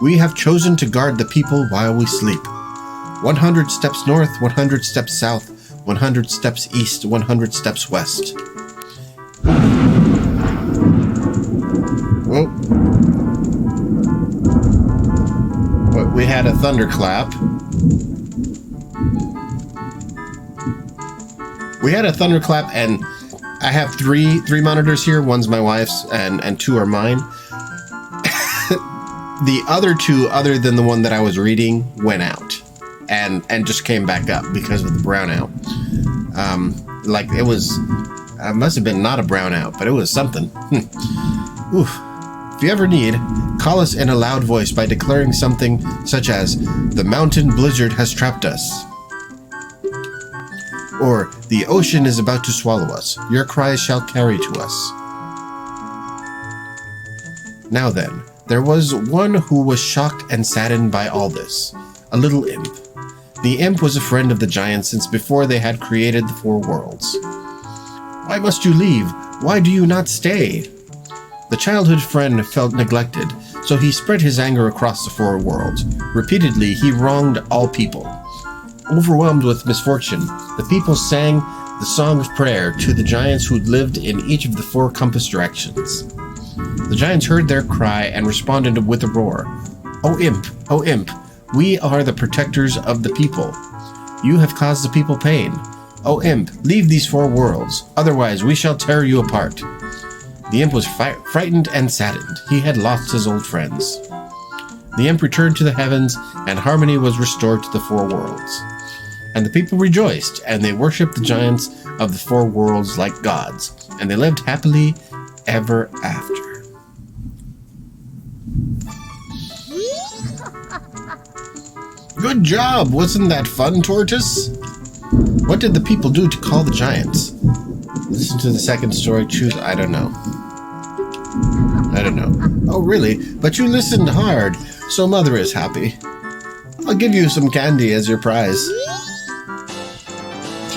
We have chosen to guard the people while we sleep. 100 steps north, 100 steps south, 100 steps east, 100 steps west. Whoa. We had a thunderclap. We had a thunderclap, and I have three monitors here. One's my wife's, and two are mine. The other two, other than the one that I was reading, went out and just came back up because of the brownout. Like it was, must have been not a brownout, but it was something. Oof. If you ever need, call us in a loud voice by declaring something such as, "The mountain blizzard has trapped us." Or, "The ocean is about to swallow us. Your cries shall carry to us." Now then, there was one who was shocked and saddened by all this, a little imp. The imp was a friend of the giants since before they had created the four worlds. "Why must you leave? Why do you not stay?" The childhood friend felt neglected, so he spread his anger across the four worlds. Repeatedly, he wronged all people. Overwhelmed with misfortune, the people sang the song of prayer to the giants who lived in each of the four compass directions. The giants heard their cry and responded with a roar. O imp, we are the protectors of the people. You have caused the people pain. O imp, leave these four worlds, otherwise we shall tear you apart." The imp was frightened and saddened. He had lost his old friends. The imp returned to the heavens, and harmony was restored to the four worlds. And the people rejoiced, and they worshipped the giants of the four worlds like gods, and they lived happily ever after. Good job! Wasn't that fun, Tortoise? What did the people do to call the giants? Listen to the second story, choose... I don't know. Oh, really? But you listened hard, so Mother is happy. I'll give you some candy as your prize.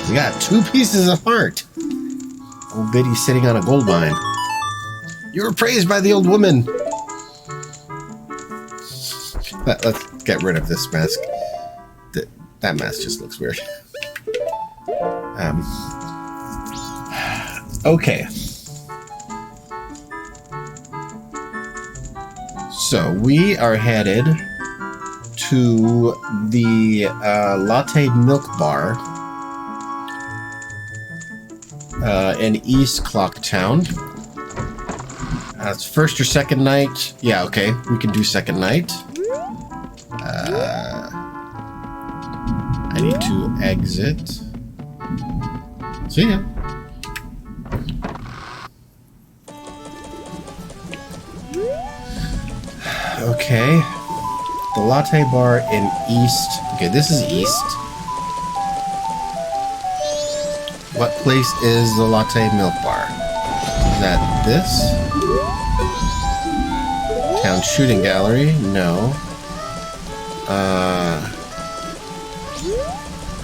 We got 2 pieces of heart. Old Biddy's sitting on a gold mine. You were praised by the old woman. Let's get rid of this mask. That mask just looks weird. Okay. So we are headed to the Latte Milk Bar in East Clocktown. It's first or second night. Yeah, okay. We can do second night. I need to exit. See ya. Okay. The Latte Bar in East. Okay, this is East. What place is the Latte Milk Bar? Is that this? Town Shooting Gallery? No.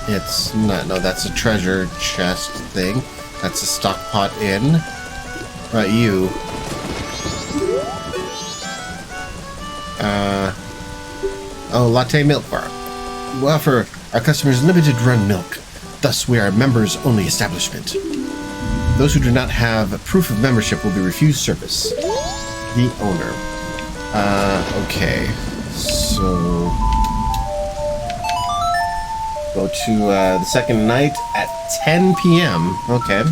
It's not. No, that's a treasure chest thing. That's a Stockpot Inn. Right, you. Oh, Latte Milk Bar. We offer our customers limited run milk. Thus, we are a members-only establishment. Those who do not have proof of membership will be refused service. The owner. Okay. So... go to the second night at 10 p.m. Okay.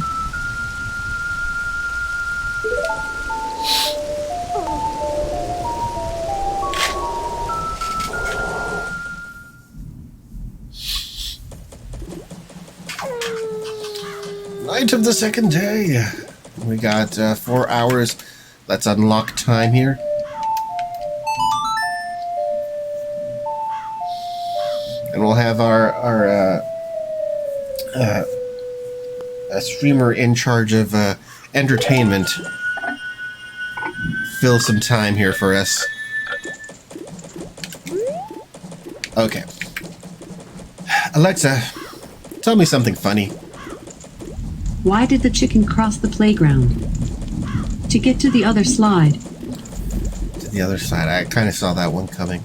Night of the second day. We got 4 hours. Let's unlock time here. And we'll have our streamer in charge of entertainment fill some time here for us. Okay. Alexa, tell me something funny. Why did the chicken cross the playground? To get to the other slide. To the other side. I kind of saw that one coming.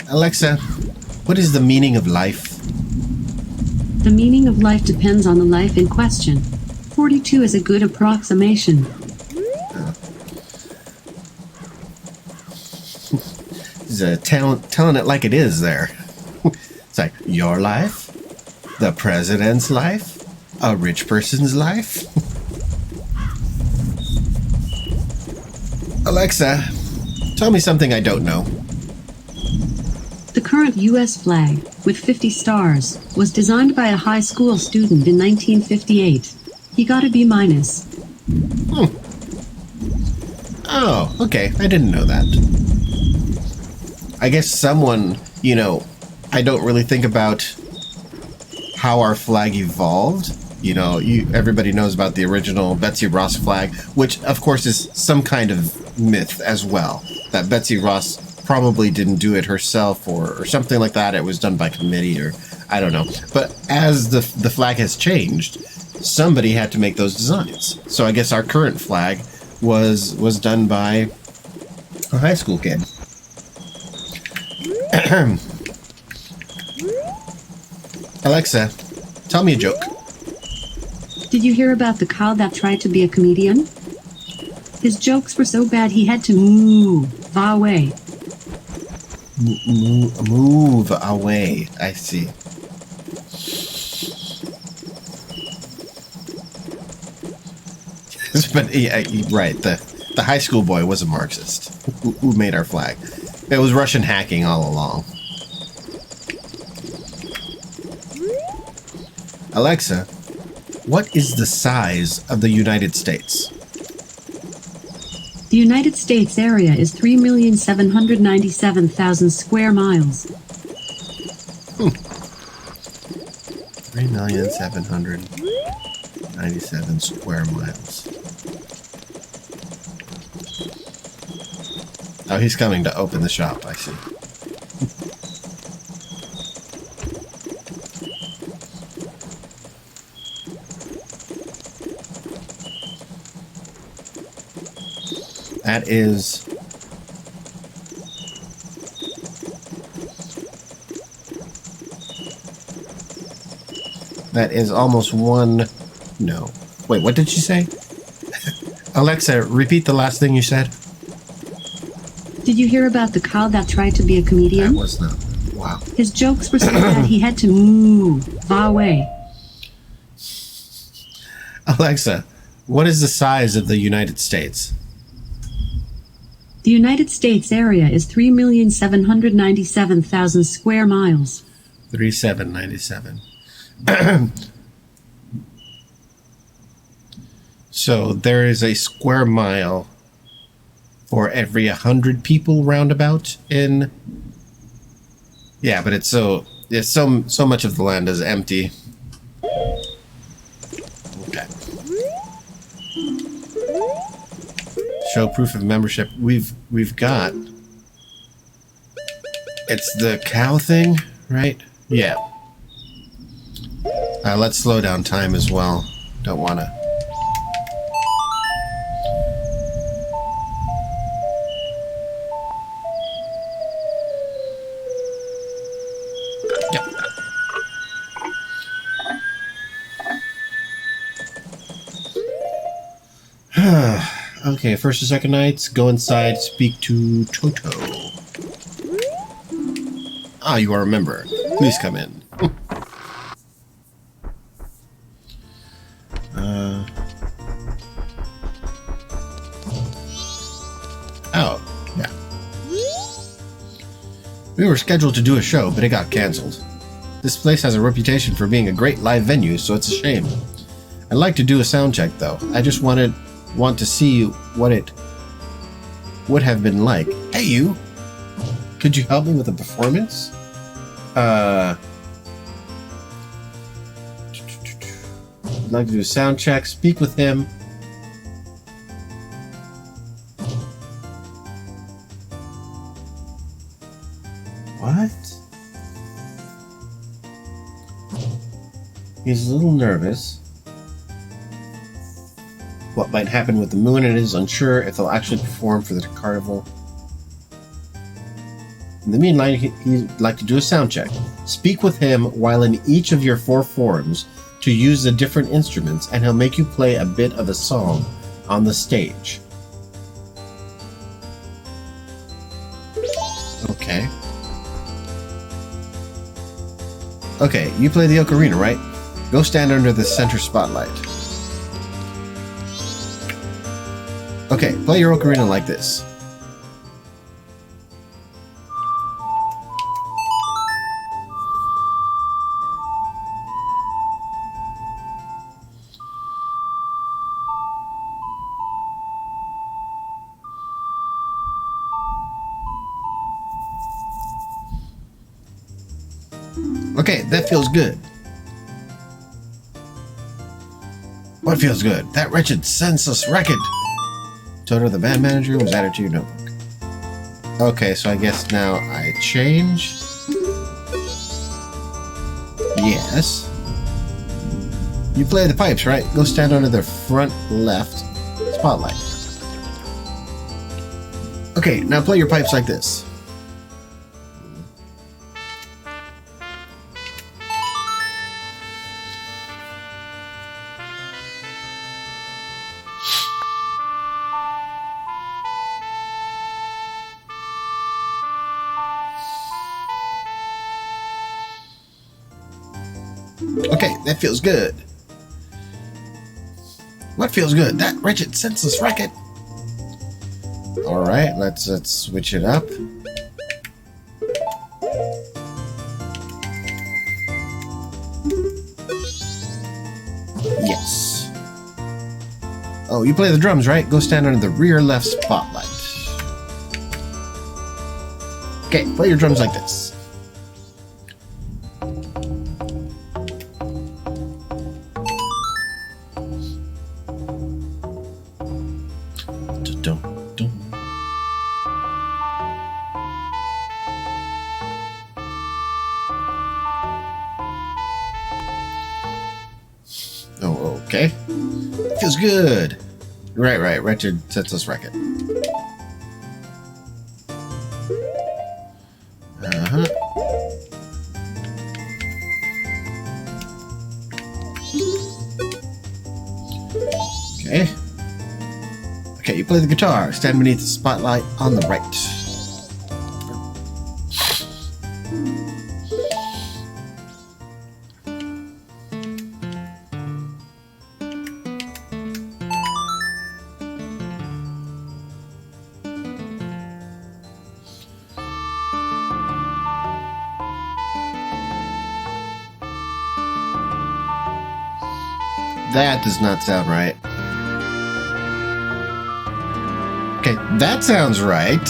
Alexa, what is the meaning of life? The meaning of life depends on the life in question. 42 is a good approximation. He's telling it like it is there. It's like your life, the president's life, a rich person's life. Alexa, tell me something I don't know. The current U.S. flag, with 50 stars, was designed by a high school student in 1958. He got a B-. Oh, okay. I didn't know that. I guess someone, I don't really think about how our flag evolved. Everybody knows about the original Betsy Ross flag, which of course is some kind of myth as well. That Betsy Ross probably didn't do it herself or something like that. It was done by committee or I don't know. But as the flag has changed, somebody had to make those designs. So I guess our current flag was done by a high school kid. Alexa, tell me a joke. Did you hear about the cow that tried to be a comedian? His jokes were so bad he had to move away. Move away. I see. But yeah, right. The high school boy was a Marxist who made our flag. It was Russian hacking all along. Alexa, what is the size of the United States? The United States area is 3,797,000 square miles. 3,797 square miles. Oh, he's coming to open the shop, I see. That is almost one. No. Wait, what did you say? Alexa, repeat the last thing you said. Did you hear about the cow that tried to be a comedian? That was not. Wow. His jokes were so bad he had to move away. Alexa, what is the size of the United States? The United States area is 3,797,000 square miles. 3,797. So there is a square mile for every 100 people roundabout in. Yeah, but it's so much of the land is empty. Okay. Show proof of membership. We've got. It's the cow thing, right? Yeah. Let's slow down time as well. Don't want to. Okay, first and second nights, go inside, speak to Toto. Ah, you are a member. Please come in. Oh, yeah. We were scheduled to do a show, but it got canceled. This place has a reputation for being a great live venue, so it's a shame. I'd like to do a sound check, though. I just want to see what it would have been like. Hey, you! Could you help me with a performance? I'd like to do a sound check, speak with him. What? He's a little nervous. What might happen with the moon, and is unsure if they'll actually perform for the carnival. In the meantime, he'd like to do a sound check. Speak with him while in each of your 4 forms to use the different instruments, and he'll make you play a bit of a song on the stage. Okay. Okay, you play the ocarina, right? Go stand under the center spotlight. Okay, play your ocarina like this. Okay, that feels good. What feels good? That wretched, senseless record. Toto, the band manager, was added to your notebook. Okay, so I guess now I change. Yes. You play the pipes, right? Go stand under the front left spotlight. Okay, now play your pipes like this. Okay, that feels good. What feels good? That wretched, senseless racket. All right, let's switch it up. Yes. Oh, you play the drums, right? Go stand under the rear left spotlight. Okay, play your drums like this. Oh, okay. Feels good. Right. Wretched, senseless racket. Uh-huh. Okay. Okay, you play the guitar. Stand beneath the spotlight on the right. That does not sound right. Okay, that sounds right.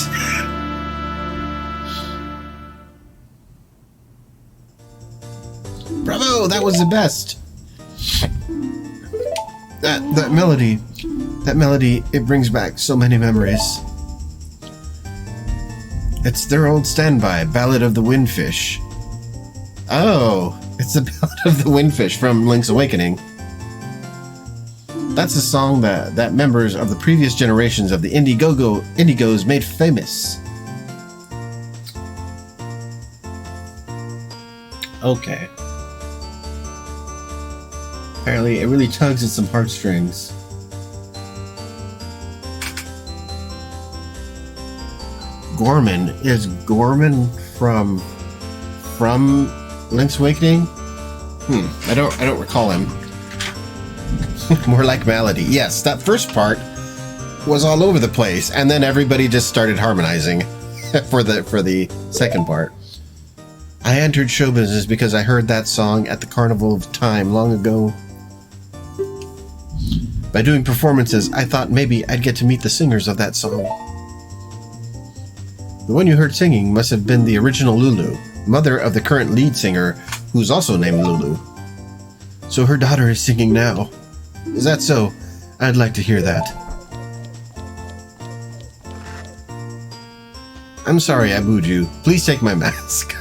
Bravo, that was the best. That melody, it brings back so many memories. It's their old standby, Ballad of the Windfish. Oh, it's the Ballad of the Windfish from Link's Awakening. That's a song that members of the previous generations of the Indigos made famous. Okay. Apparently, it really tugs at some heartstrings. Gorman. Is Gorman from Link's Awakening? I don't recall him. More like melody. Yes, that first part was all over the place, and then everybody just started harmonizing for the second part. I entered show business because I heard that song at the Carnival of Time long ago. By doing performances, I thought maybe I'd get to meet the singers of that song. The one you heard singing must have been the original Lulu, mother of the current lead singer, who's also named Lulu. So her daughter is singing now. Is that so? I'd like to hear that. I'm sorry I booed you. Please take my mask.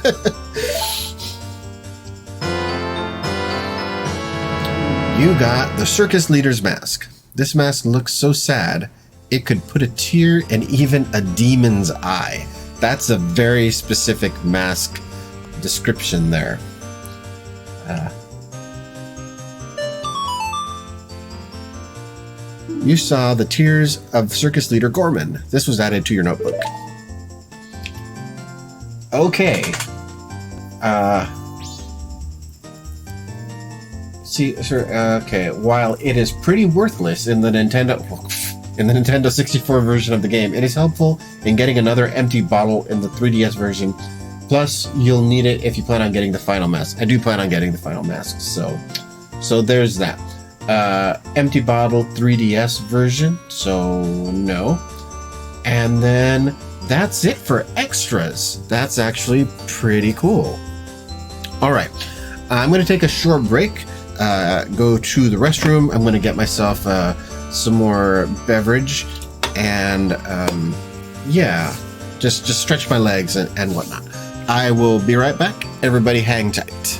You got the circus leader's mask. This mask looks so sad, it could put a tear in even a demon's eye. That's a very specific mask description there. You saw the tears of circus leader Gorman. This was added to your notebook. Okay. See, sir. Okay. While it is pretty worthless in the Nintendo 64 version of the game, it is helpful in getting another empty bottle in the 3DS version. Plus, you'll need it if you plan on getting the final mask. I do plan on getting the final mask, so there's that. Empty bottle 3DS version, so no. And then that's it for extras. That's actually pretty cool. All right, I'm going to take a short break, go to the restroom. I'm going to get myself some more beverage, and yeah, just stretch my legs and whatnot. I will be right back. Everybody hang tight.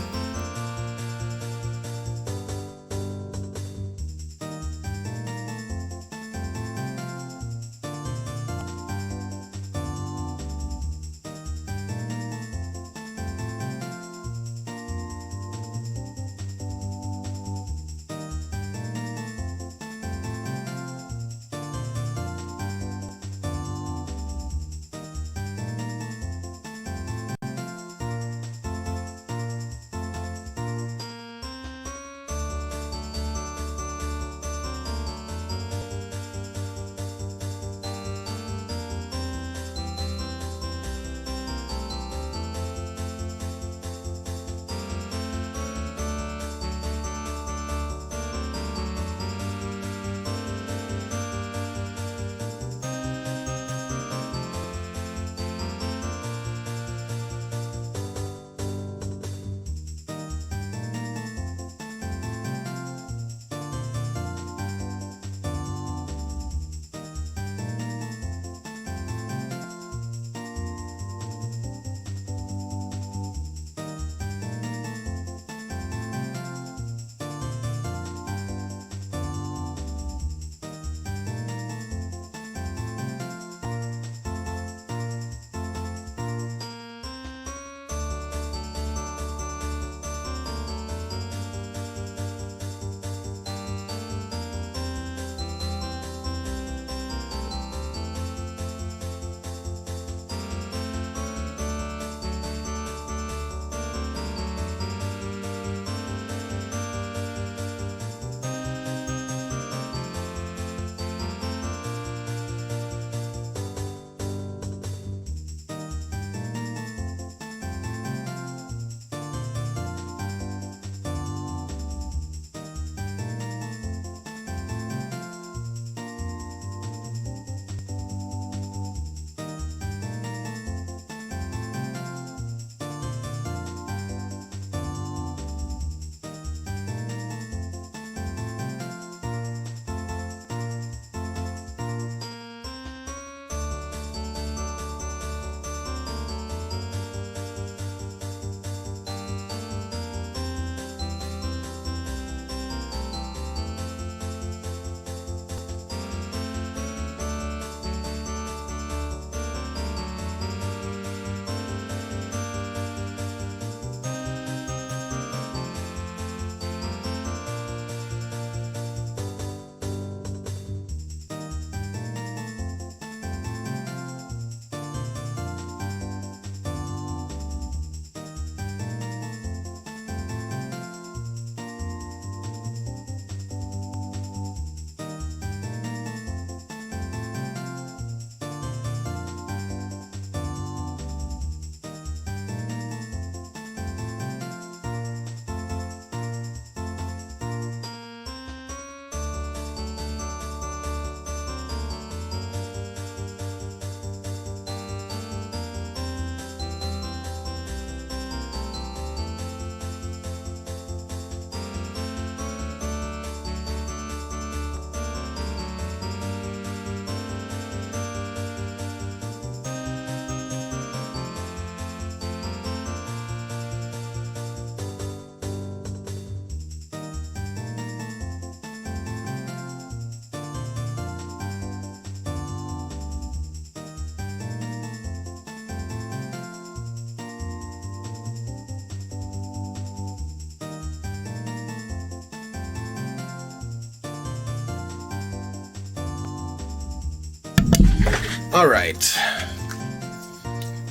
All right.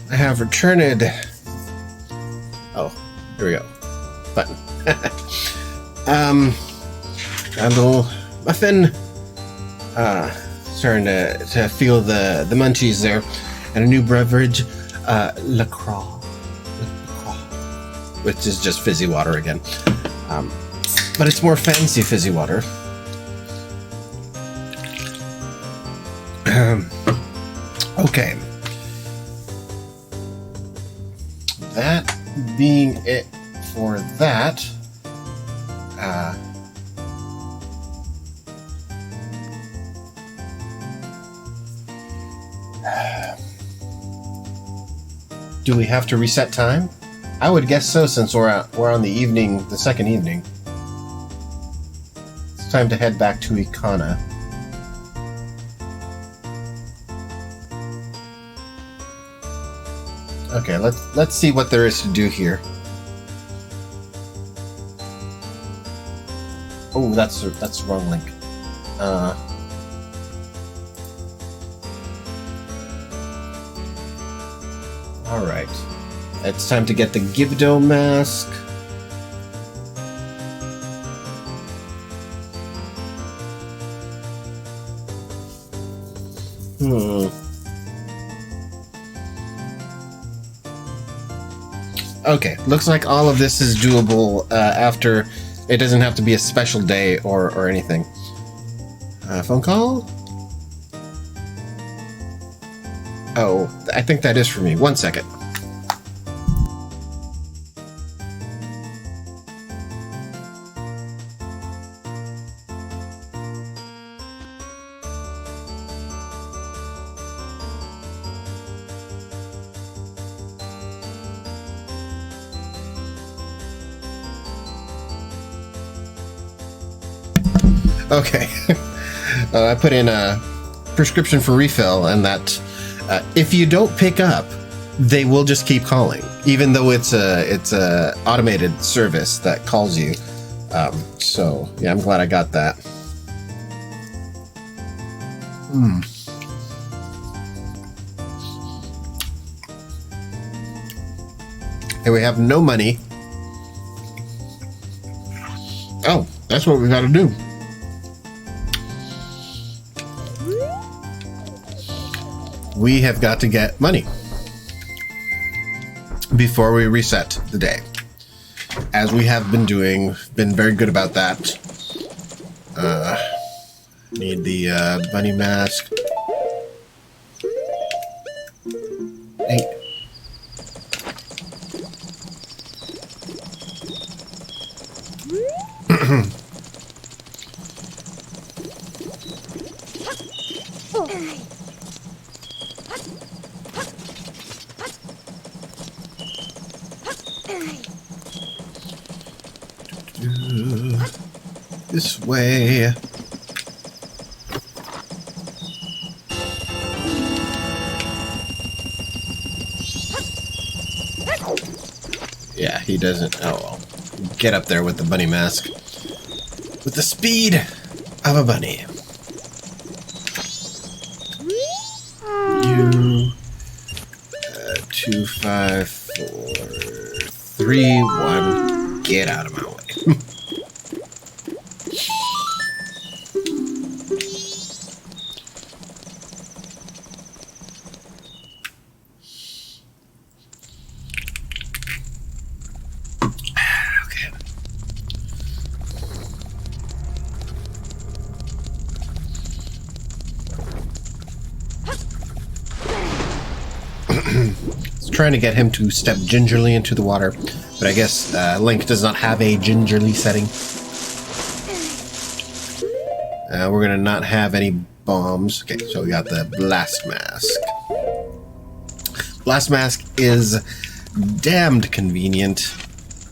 I have returned. Oh, here we go. Button. A little muffin. Starting to feel the munchies there. And a new beverage, La Croix, which is just fizzy water again. But it's more fancy fizzy water. Okay. That being it for that, do we have to reset time? I would guess so, since we're on the second evening. It's time to head back to Ikana. Okay, let's see what there is to do here. Oh, that's the wrong link. All right, it's time to get the Gibdo mask. Okay, looks like all of this is doable after. It doesn't have to be a special day or anything. Phone call? Oh, I think that is for me. 1 second. Okay. I put in a prescription for refill, and that if you don't pick up, they will just keep calling, even though it's a automated service that calls you. So yeah, I'm glad I got that. And we have no money. Oh, that's what we got to do. We have got to get money before we reset the day, as we have been doing. Been very good about that. Need the bunny mask. Hey. This way. Yeah, he doesn't. Oh, well. Get up there with the bunny mask. With the speed of a bunny. You. 2, 5, 4, 3, 1. Get out of my way. Trying to get him to step gingerly into the water, but I guess Link does not have a gingerly setting. We're gonna not have any bombs. Okay, so we got the blast mask. Blast mask is damned convenient,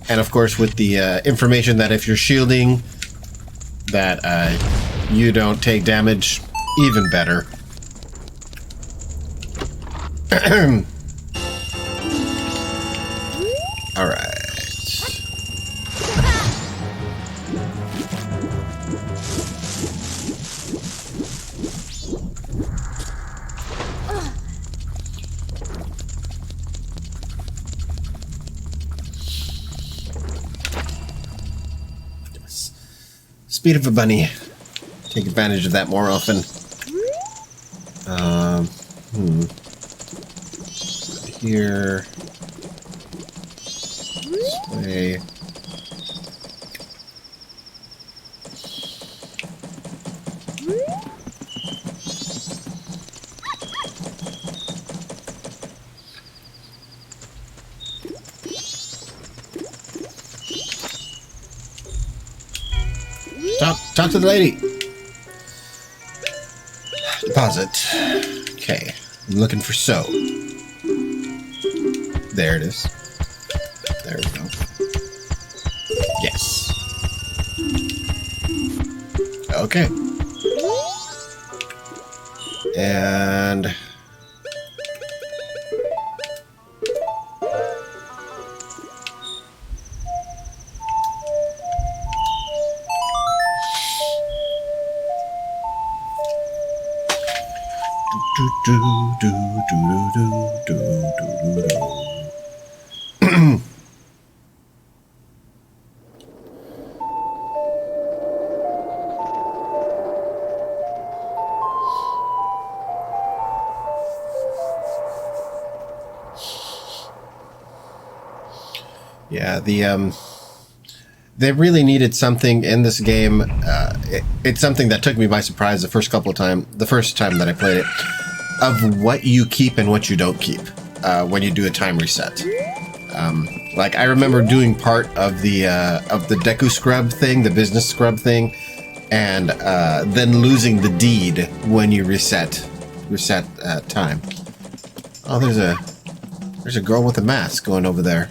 and of course with the information that if you're shielding, that you don't take damage, even better. All right. Speed of a bunny. Take advantage of that more often. Here. This way. Talk to the lady. Deposit. Okay. I'm looking for so. There it is. There we go. Yes. Okay. And yeah, they really needed something in this game. It's something that took me by surprise the first time that I played it, of what you keep and what you don't keep when you do a time reset. Like I remember doing part of the Deku scrub thing, the business scrub thing, and then losing the deed when you reset time. Oh, there's a girl with a mask going over there.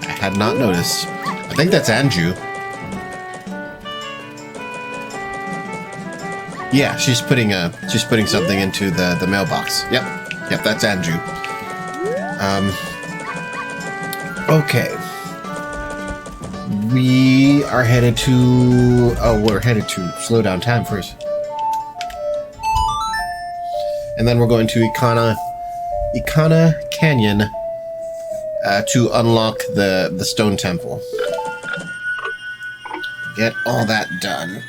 I had not noticed. I think that's Anju. Yeah, she's putting something into the mailbox. Yep, that's Anju. Okay. We are headed to... Oh, we're headed to slow down time first. And then we're going to Ikana Canyon to unlock the stone temple. Get all that done.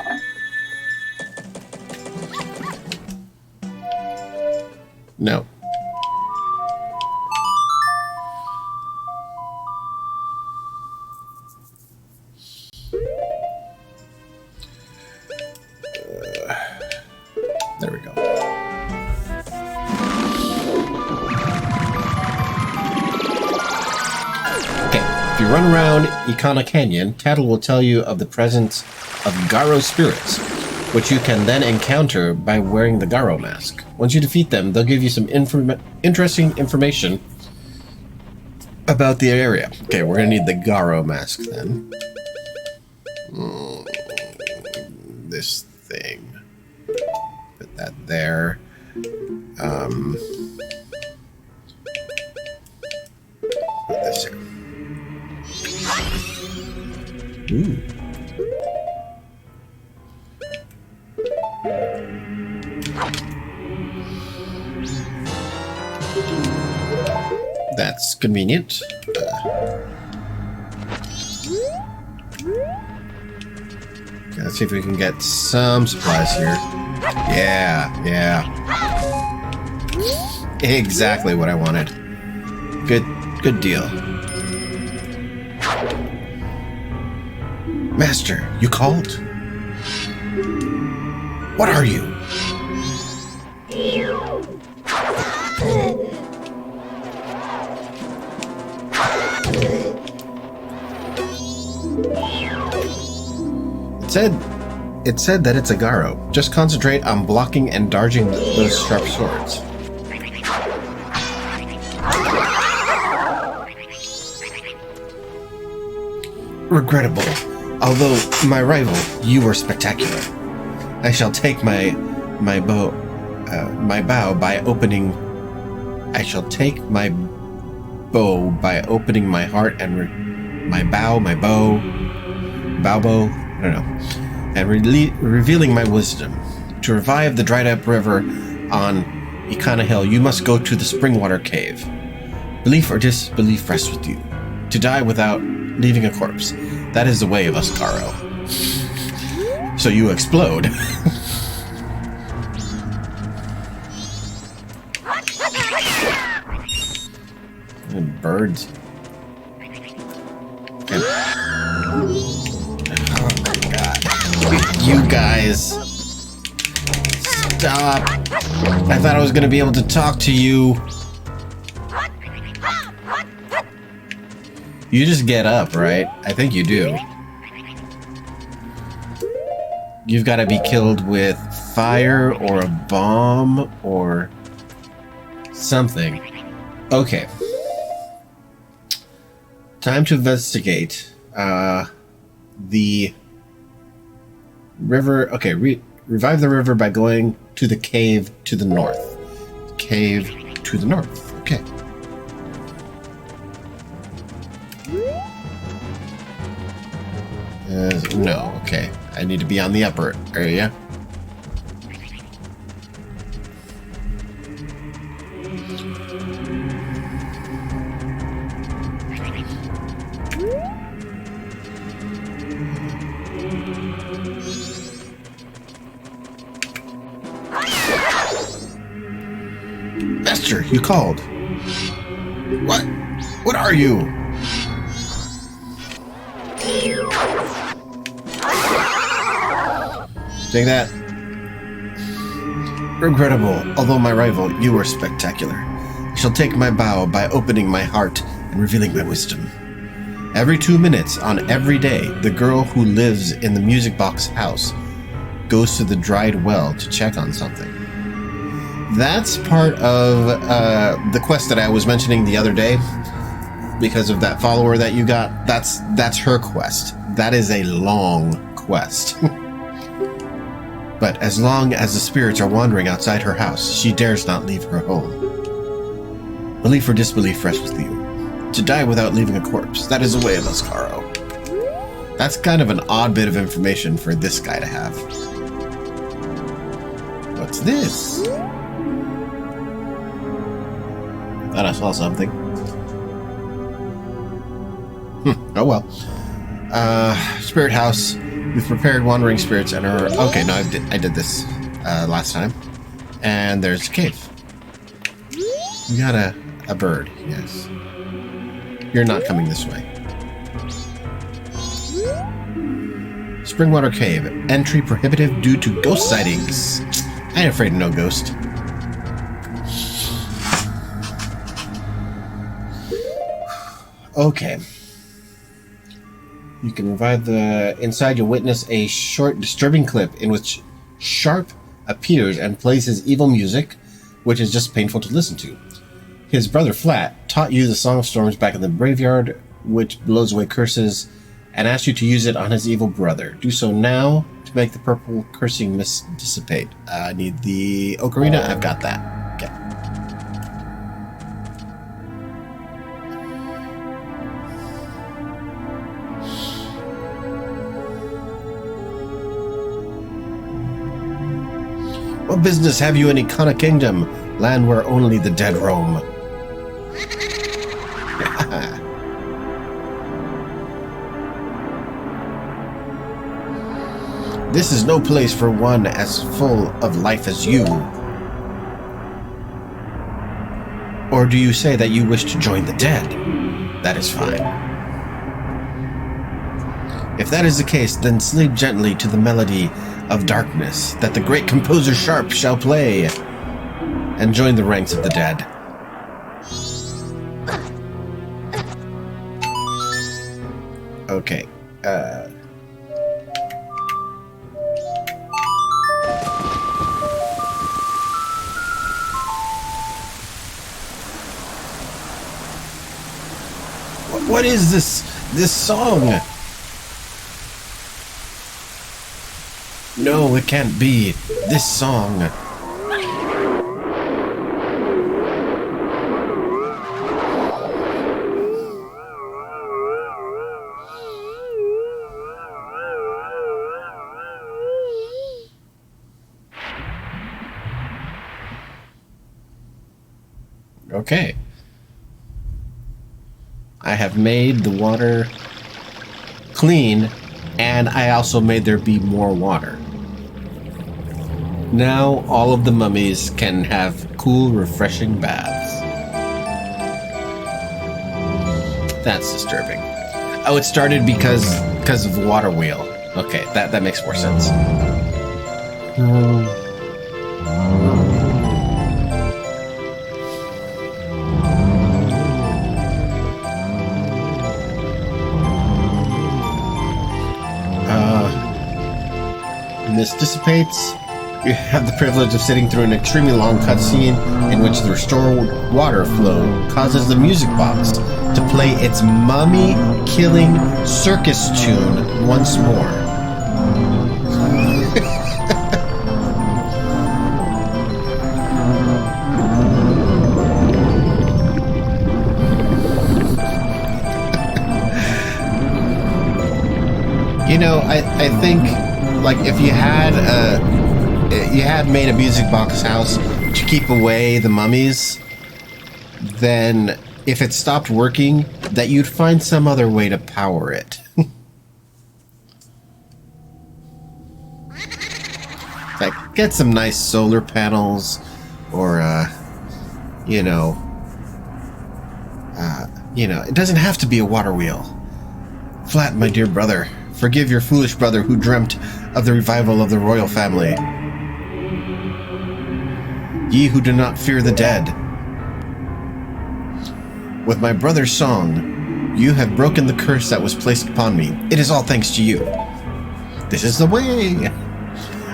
No. There we go. Okay, if you run around Ikana Canyon, Tattle will tell you of the presence of Garo spirits, which you can then encounter by wearing the Garo mask. Once you defeat them, they'll give you some interesting information about the area. Okay, we're gonna need the Garo mask then. This thing. Put that there. Put this here. Ooh. That's convenient. Let's see if we can get some supplies here. Yeah. Exactly what I wanted. Good deal. Master, you called? What are you? It said that it's a Garo. Just concentrate on blocking and dodging those sharp swords. Regrettable. Although my rival, you were spectacular. I shall take my bow by opening. I shall take my bow by opening my heart and my bow. I don't know. And revealing my wisdom. To revive the dried up river on Ikana Hill, you must go to the Springwater Cave. Belief or disbelief rests with you. To die without leaving a corpse. That is the way of us, Garo. So you explode. And birds. And oh my god. You guys. Stop. I thought I was going to be able to talk to you. You just get up, right? I think you do. You've got to be killed with fire or a bomb or something. Okay. Time to investigate the river. Okay, revive the river by going to the cave to the north. Cave to the north. Okay. No, okay. I need to be on the upper area. Esther, you called. What? What are you? Take that. Regrettable, although my rival, you were spectacular. I shall take my bow by opening my heart and revealing my wisdom. Every 2 minutes on every day, the girl who lives in the music box house goes to the dried well to check on something. That's part of the quest that I was mentioning the other day. Because of that follower that you got, that's her quest. That is a long quest. But as long as the spirits are wandering outside her house, she dares not leave her home. Belief or disbelief rests with you. To die without leaving a corpse, that is the way of us, Caro. That's kind of an odd bit of information for this guy to have. What's this? Thought I saw something. Oh well. Spirit house. We've prepared wandering spirits and are... Okay, no, I did this last time. And there's a cave. We got a bird, yes. You're not coming this way. Springwater Cave. Entry prohibitive due to ghost sightings. I ain't afraid of no ghost. Okay. You can revive the... Inside, you'll witness a short, disturbing clip in which Sharp appears and plays his evil music, which is just painful to listen to. His brother Flat taught you the Song of Storms back in the graveyard, which blows away curses, and asked you to use it on his evil brother. Do so now to make the purple cursing mist dissipate. I need the ocarina. I've got that. Okay. What business have you in Icona Kingdom, land where only the dead roam? This is no place for one as full of life as you. Or do you say that you wish to join the dead? That is fine. If that is the case, then sleep gently to the melody of darkness that the great composer Sharp shall play, and join the ranks of the dead. Okay. What is this song? No, it can't be. This song. Okay. I have made the water clean And I also made there be more water. Now all of the mummies can have cool, refreshing baths. That's disturbing. Oh, it started because of the water wheel. Okay, that makes more sense. This dissipates. You have the privilege of sitting through an extremely long cutscene in which the restored water flow causes the music box to play its mummy-killing circus tune once more. You know, I think, like, if you had made a music box house to keep away the mummies, then if it stopped working, that you'd find some other way to power it. Like, get some nice solar panels, or you know, it doesn't have to be a water wheel. Flat, my dear brother, forgive your foolish brother who dreamt of the revival of the royal family. Ye who do not fear the dead. With my brother's song, you have broken the curse that was placed upon me. It is all thanks to you. This is the way.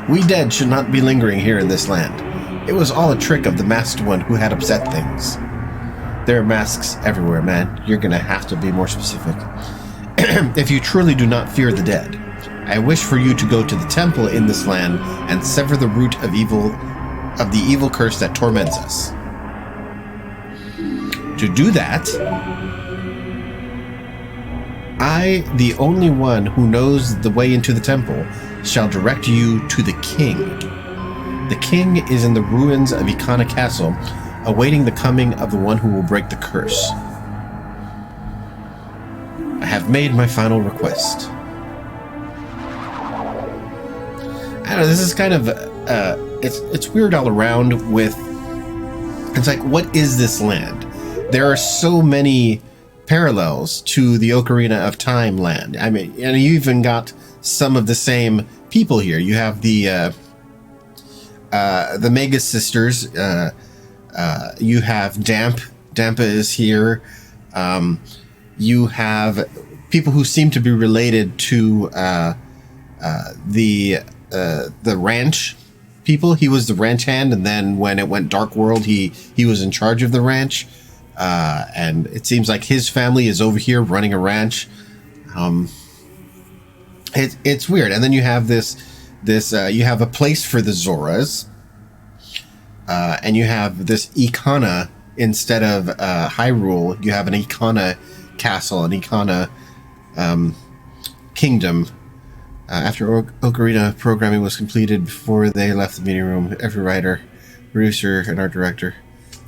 We dead should not be lingering here in this land. It was all a trick of the masked one who had upset things. There are masks everywhere, man. You're gonna have to be more specific. If you truly do not fear the dead, I wish for you to go to the temple in this land and sever the root of the evil curse that torments us. To do that, I, the only one who knows the way into the temple, shall direct you to the king. The king is in the ruins of Ikana Castle, awaiting the coming of the one who will break the curse. I have made my final request. I don't know, this is kind of, it's weird all around with, it's like, what is this land? There are so many parallels to the Ocarina of Time land. I mean, and you even got some of the same people here. You have the Mega Sisters. You have Dampa is here. You have people who seem to be related to the ranch people. He was the ranch hand, and then when it went Dark World, he was in charge of the ranch. And it seems like his family is over here running a ranch. It's weird. And then you have this you have a place for the Zoras, and you have this Ikana instead of Hyrule. You have an Ikana castle, an Ikana kingdom. After Ocarina programming was completed, before they left the meeting room, every writer, producer, and art director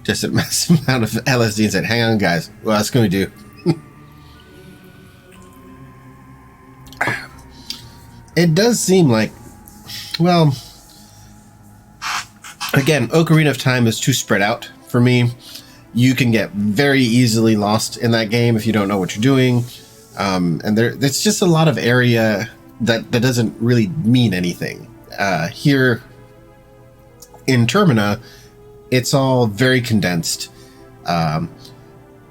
just a massive amount of LSD and said, "Hang on, guys. What else can we do?" It does seem like, well, again, Ocarina of Time is too spread out for me. You can get very easily lost in that game if you don't know what you're doing. And there's just a lot of area that doesn't really mean anything. Here in Termina, it's all very condensed.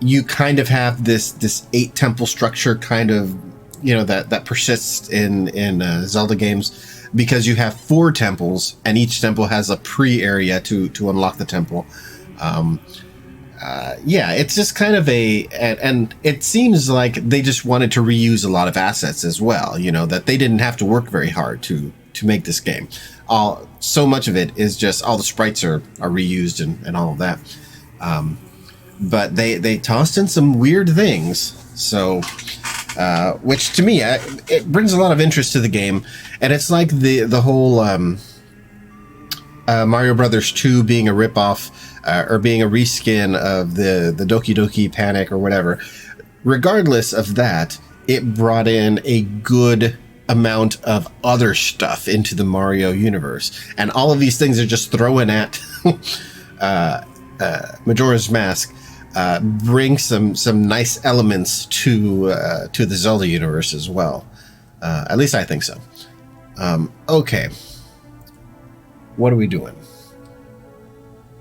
You kind of have this 8 temple structure kind of, that persists in Zelda games, because you have 4 temples and each temple has a pre-area to unlock the temple. It's just kind of and it seems like they just wanted to reuse a lot of assets as well, that they didn't have to work very hard to make this game. So much of it is just all the sprites are reused and all of that. But they tossed in some weird things. So, which to me, it brings a lot of interest to the game. And it's like the whole Mario Brothers 2 being a ripoff or being a reskin of the Doki Doki Panic or whatever. Regardless of that, it brought in a good amount of other stuff into the Mario universe, and all of these things are just thrown at Majora's Mask. Bring some nice elements to the Zelda universe as well. At least I think so. Okay, what are we doing?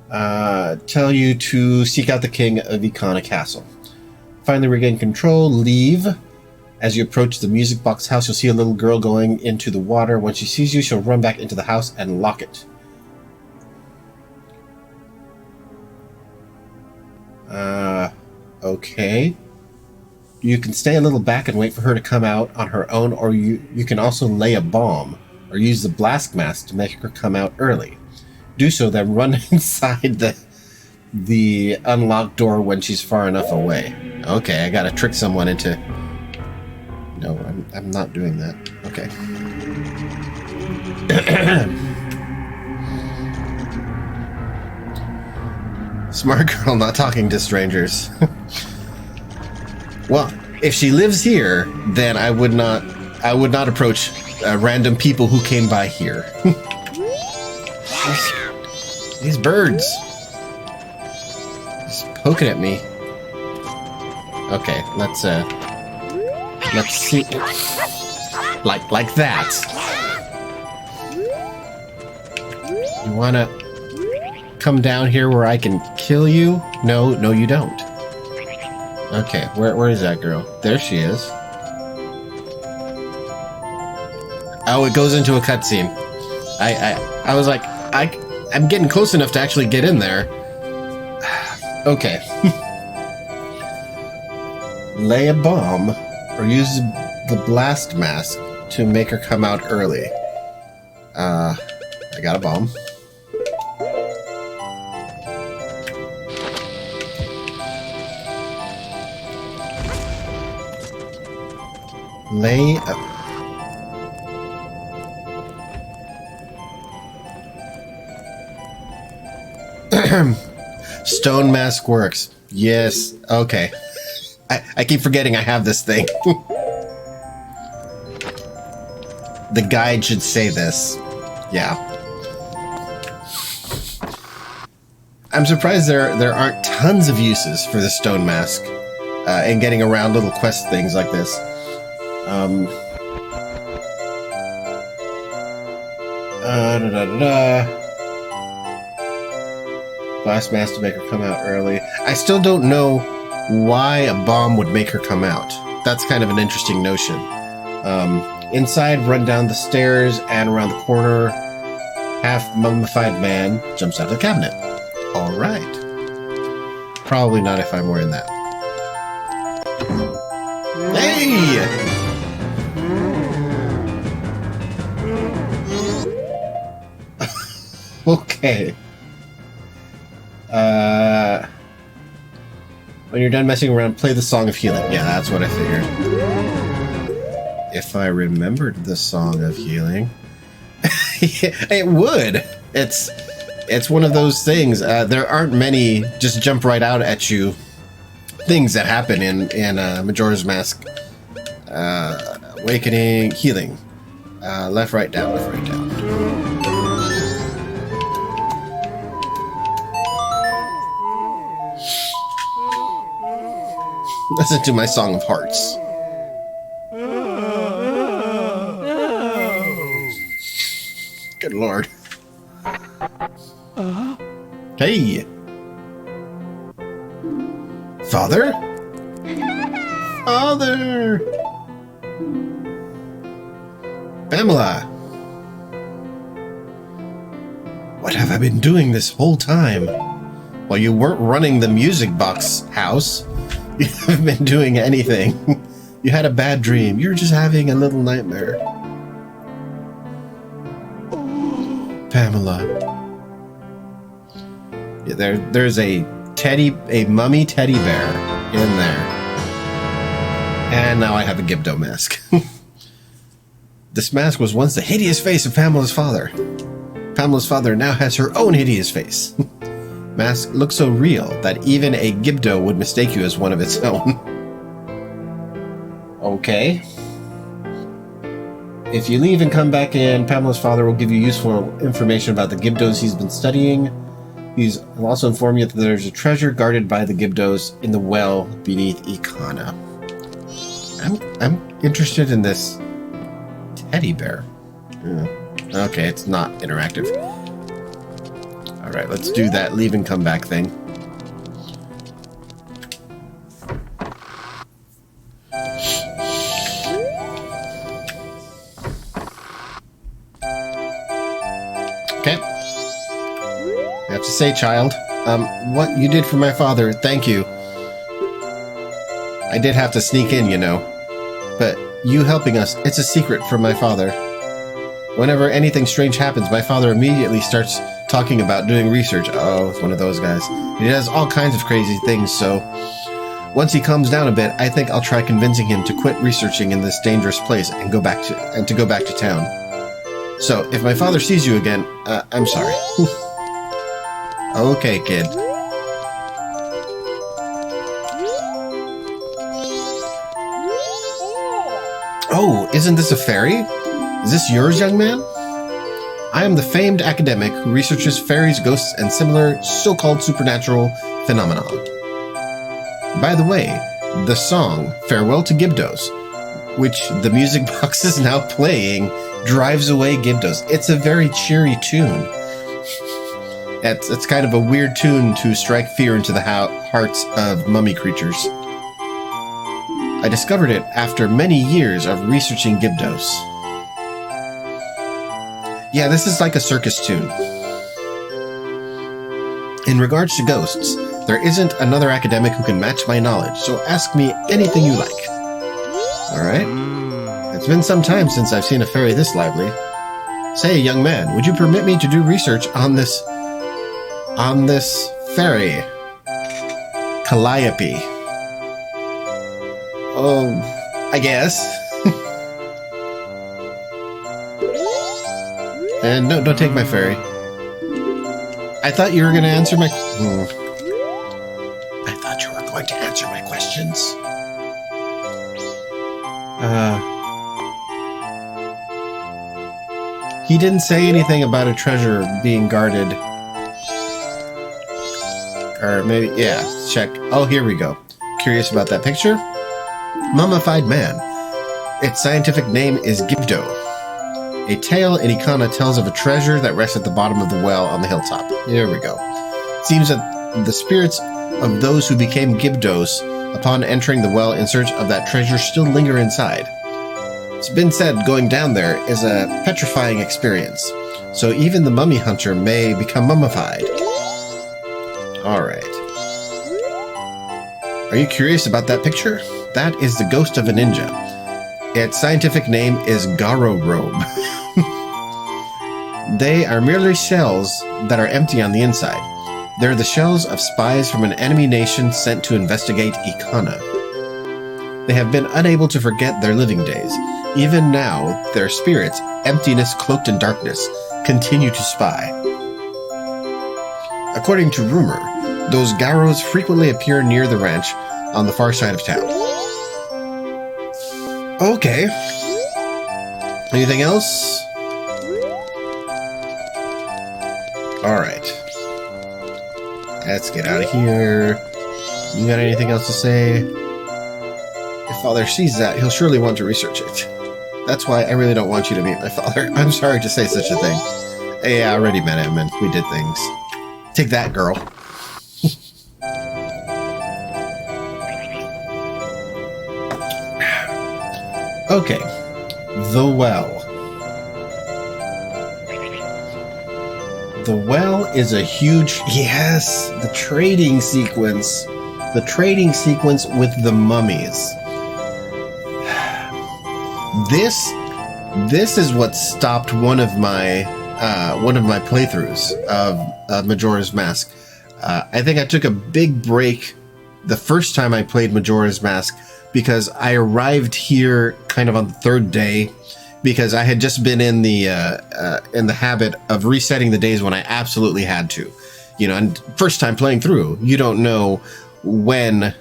Tell you to seek out the king of Ikana Castle. Finally regain control. Leave. As you approach the music box house, you'll see a little girl going into the water. When she sees you, she'll run back into the house and lock it. Okay. You can stay a little back and wait for her to come out on her own, or you can also lay a bomb or use the blast mask to make her come out early. Do so, then run inside the unlocked door when she's far enough away. Okay, I gotta trick someone into... No, I'm not doing that. Okay. Smart girl, not talking to strangers. Well, if she lives here, then I would not approach random people who came by here. These birds. Just poking at me. Okay, let's see. Like that. You wanna come down here where I can kill you? No, you don't. Okay, where is that girl? There she is. Oh, it goes into a cutscene. I was like, I'm getting close enough to actually get in there. Okay. Lay a bomb or use the blast mask to make her come out early. I got a bomb. Lay a... Stone mask works. Yes. Okay. I keep forgetting I have this thing. The guide should say this. Yeah. I'm surprised there aren't tons of uses for the stone mask and getting around little quest things like this. Blast mask to make her come out early. I still don't know why a bomb would make her come out. That's kind of an interesting notion. Inside, run down the stairs and around the corner. Half mummified man jumps out of the cabinet. All right. Probably not if I'm wearing that. Hey! Okay. When you're done messing around, play the Song of Healing. Yeah, that's what I figured. If I remembered the Song of Healing. It would. It's one of those things. There aren't many just jump right out at you things that happen in Majora's Mask. Awakening, healing. Left, right, down, left, right, down. Listen to my Song of Hearts. Good Lord. Hey! Father? Father! Pamela! What have I been doing this whole time? Well, you weren't running the music box house. You haven't been doing anything. You had a bad dream. You were just having a little nightmare. Pamela. Yeah, there's a mummy teddy bear in there. And now I have a Gibdo mask. This mask was once the hideous face of Pamela's father. Pamela's father now has her own hideous face. Mask looks so real that even a Gibdo would mistake you as one of its own. Okay. If you leave and come back in, Pamela's father will give you useful information about the Gibdos he's been studying. He'll also inform you that there's a treasure guarded by the Gibdos in the well beneath Ikana. I'm interested in this teddy bear. Okay, it's not interactive. Alright, let's do that leave and come back thing. Okay. I have to say, child, what you did for my father, thank you. I did have to sneak in, you know. But you helping us, it's a secret from my father. Whenever anything strange happens, my father immediately starts talking about doing research. Oh, it's one of those guys. He does all kinds of crazy things, so once he calms down a bit, I think I'll try convincing him to quit researching in this dangerous place and go back to town. So, if my father sees you again, I'm sorry. Okay, kid. Oh, isn't this a fairy? Is this yours, young man? I am the famed academic who researches fairies, ghosts, and similar so-called supernatural phenomena. By the way, the song Farewell to Gibdos, which the music box is now playing, drives away Gibdos. It's a very cheery tune. It's kind of a weird tune to strike fear into the hearts of mummy creatures. I discovered it after many years of researching Gibdos. Yeah, this is like a circus tune. In regards to ghosts, there isn't another academic who can match my knowledge, so ask me anything you like. Alright. It's been some time since I've seen a fairy this lively. Say, young man, would you permit me to do research on this fairy? Calliope. Oh, I guess. And no, don't take my fairy. I thought you were going to answer my... I thought you were going to answer my questions. He didn't say anything about a treasure being guarded. Or maybe, yeah, check. Oh, here we go. Curious about that picture? Mummified man. Its scientific name is Gibdo. A tale in Ikana tells of a treasure that rests at the bottom of the well on the hilltop. Here we go. It seems that the spirits of those who became Gibdos upon entering the well in search of that treasure still linger inside. It's been said going down there is a petrifying experience, so even the mummy hunter may become mummified. Alright. Are you curious about that picture? That is the ghost of a ninja. Its scientific name is Garo Robe. They are merely shells that are empty on the inside. They're the shells of spies from an enemy nation sent to investigate Ikana. They have been unable to forget their living days. Even now, their spirits, emptiness cloaked in darkness, continue to spy. According to rumor, those Garos frequently appear near the ranch on the far side of town. Okay. Anything else? Alright. Let's get out of here. You got anything else to say? If Father sees that, he'll surely want to research it. That's why I really don't want you to meet my father. I'm sorry to say such a thing. Yeah, I already met him and we did things. Take that, girl. Okay. The well. The well is a huge... Yes! The trading sequence. The trading sequence with the mummies. This is what stopped one of my playthroughs of Majora's Mask. I think I took a big break the first time I played Majora's Mask because I arrived here kind of on the third day because I had just been in the habit of resetting the days when I absolutely had to. You know, and first time playing through, you don't know when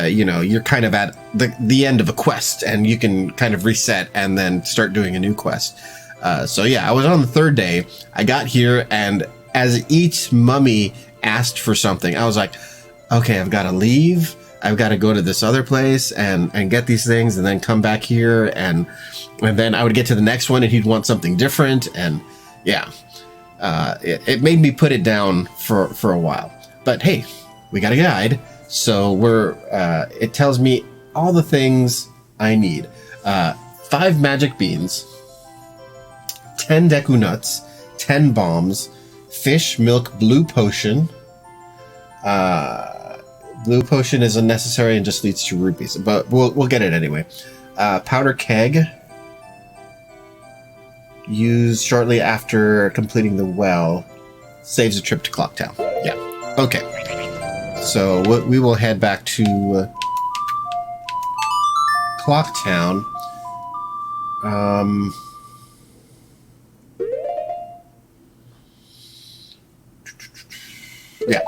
you know, you're kind of at the end of a quest, and you can kind of reset and then start doing a new quest. So yeah, I was on the third day. I got here, and as each mummy asked for something, I was like, okay, I've got to leave. I've got to go to this other place and get these things, and then come back here, and then I would get to the next one, and he'd want something different, and yeah, it made me put it down for a while. But hey, we got a guide, so it tells me all the things I need. 5 magic beans, 10 Deku nuts, 10 bombs, fish, milk, blue potion. Blue potion is unnecessary and just leads to rupees, but we'll get it anyway. Powder keg. Used shortly after completing the well. Saves a trip to Clocktown. Yeah. Okay. So we will head back to Clocktown. Yeah.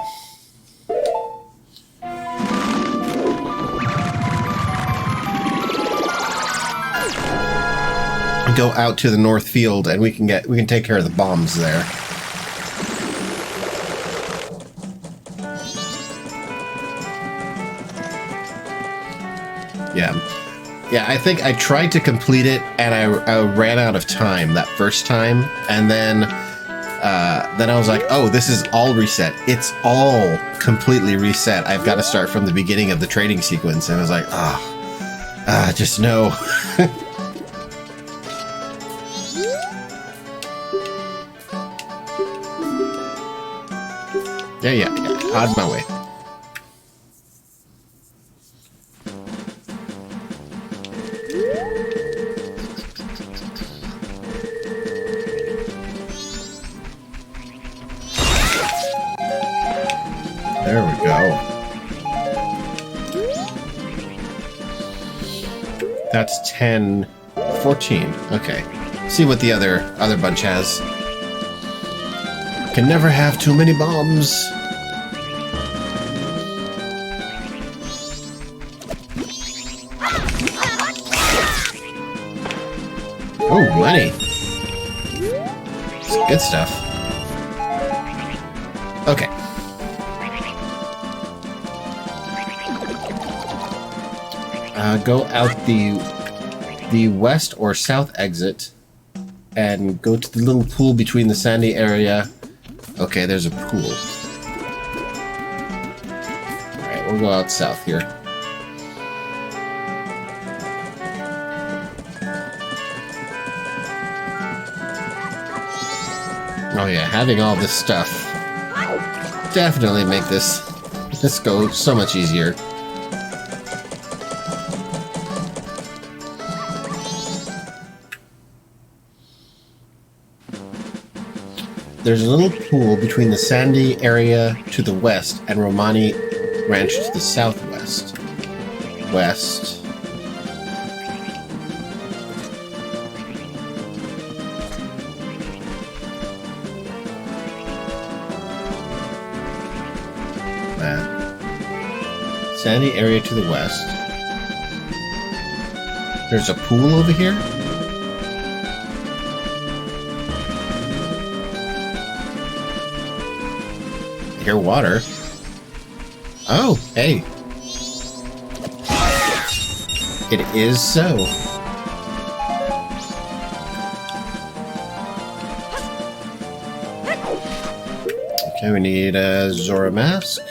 Go out to the north field, and we can take care of the bombs there. Yeah, I think I tried to complete it, and I ran out of time that first time, and then I was like, oh, this is all reset. It's all completely reset. I've got to start from the beginning of the training sequence, and I was like, just no. Yeah, out of my way. There we go. That's 10, 14. Okay. See what the other bunch has. Can never have too many bombs. Oh, money. It's good stuff. Okay. Go out the west or south exit and go to the little pool between the sandy area. Okay, there's a pool. Alright, we'll go out south here. Oh yeah, having all this stuff definitely make this go so much easier. There's a little pool between the sandy area to the west and Romani Ranch to the southwest. West. Sandy area to the west. There's a pool over here? I hear water. Oh, hey. It is so. Okay, we need a Zora mask.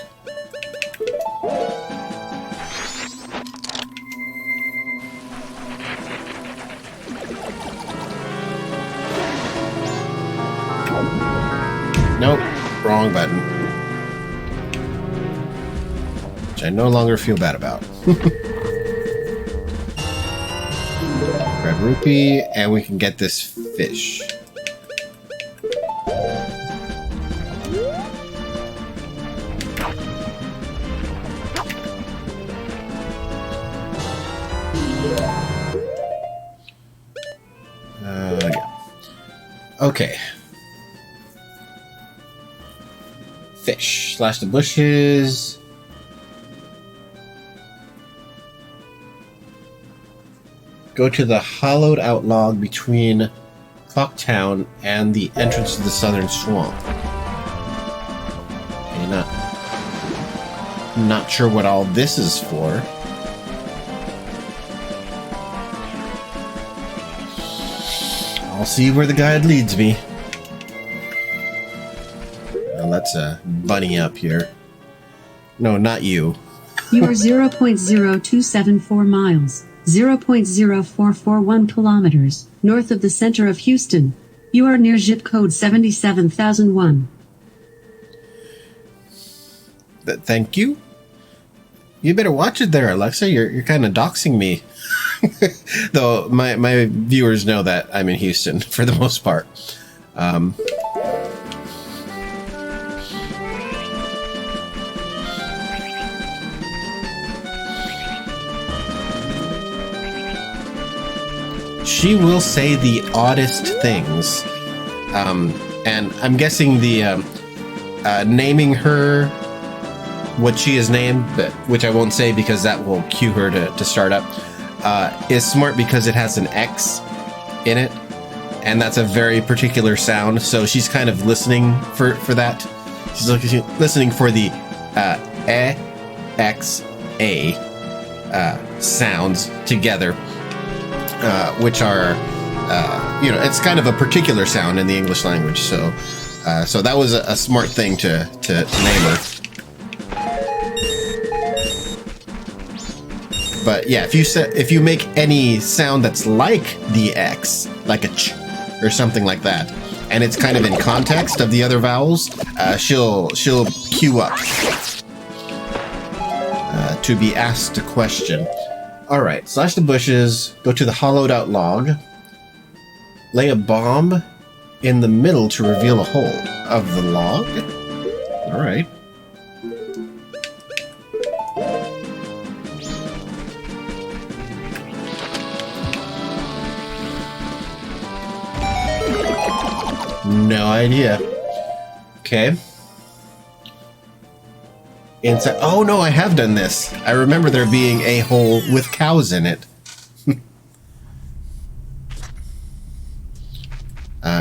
Nope, wrong button. Which I no longer feel bad about. Red rupee, and we can get this fish. Yeah. Okay. Fish. Slash the bushes. Go to the hollowed out log between Clocktown and the entrance to the southern swamp. Okay, not sure what all this is for. I'll see where the guide leads me. Well, that's a bunny up here. No, not you. You are 0.0274 miles, 0.0441 kilometers, north of the center of Houston. You are near zip code 77001. Thank you. You better watch it there, Alexa. You're kind of doxing me. Though my viewers know that I'm in Houston for the most part. She will say the oddest things. And I'm guessing the naming her what she is named, but which I won't say because that will cue her to start up, is smart because it has an X in it, and that's a very particular sound. So she's kind of listening for that. She's listening for the X A sounds together, which are it's kind of a particular sound in the English language. So that was a smart thing to name her. But yeah, if you make any sound that's like the X, like a ch or something like that, and it's kind of in context of the other vowels, she'll queue up to be asked a question. All right, slash the bushes, go to the hollowed out log, lay a bomb in the middle to reveal a hole of the log. All right. No idea. Okay. Inside. Oh no, I have done this. I remember there being a hole with cows in it.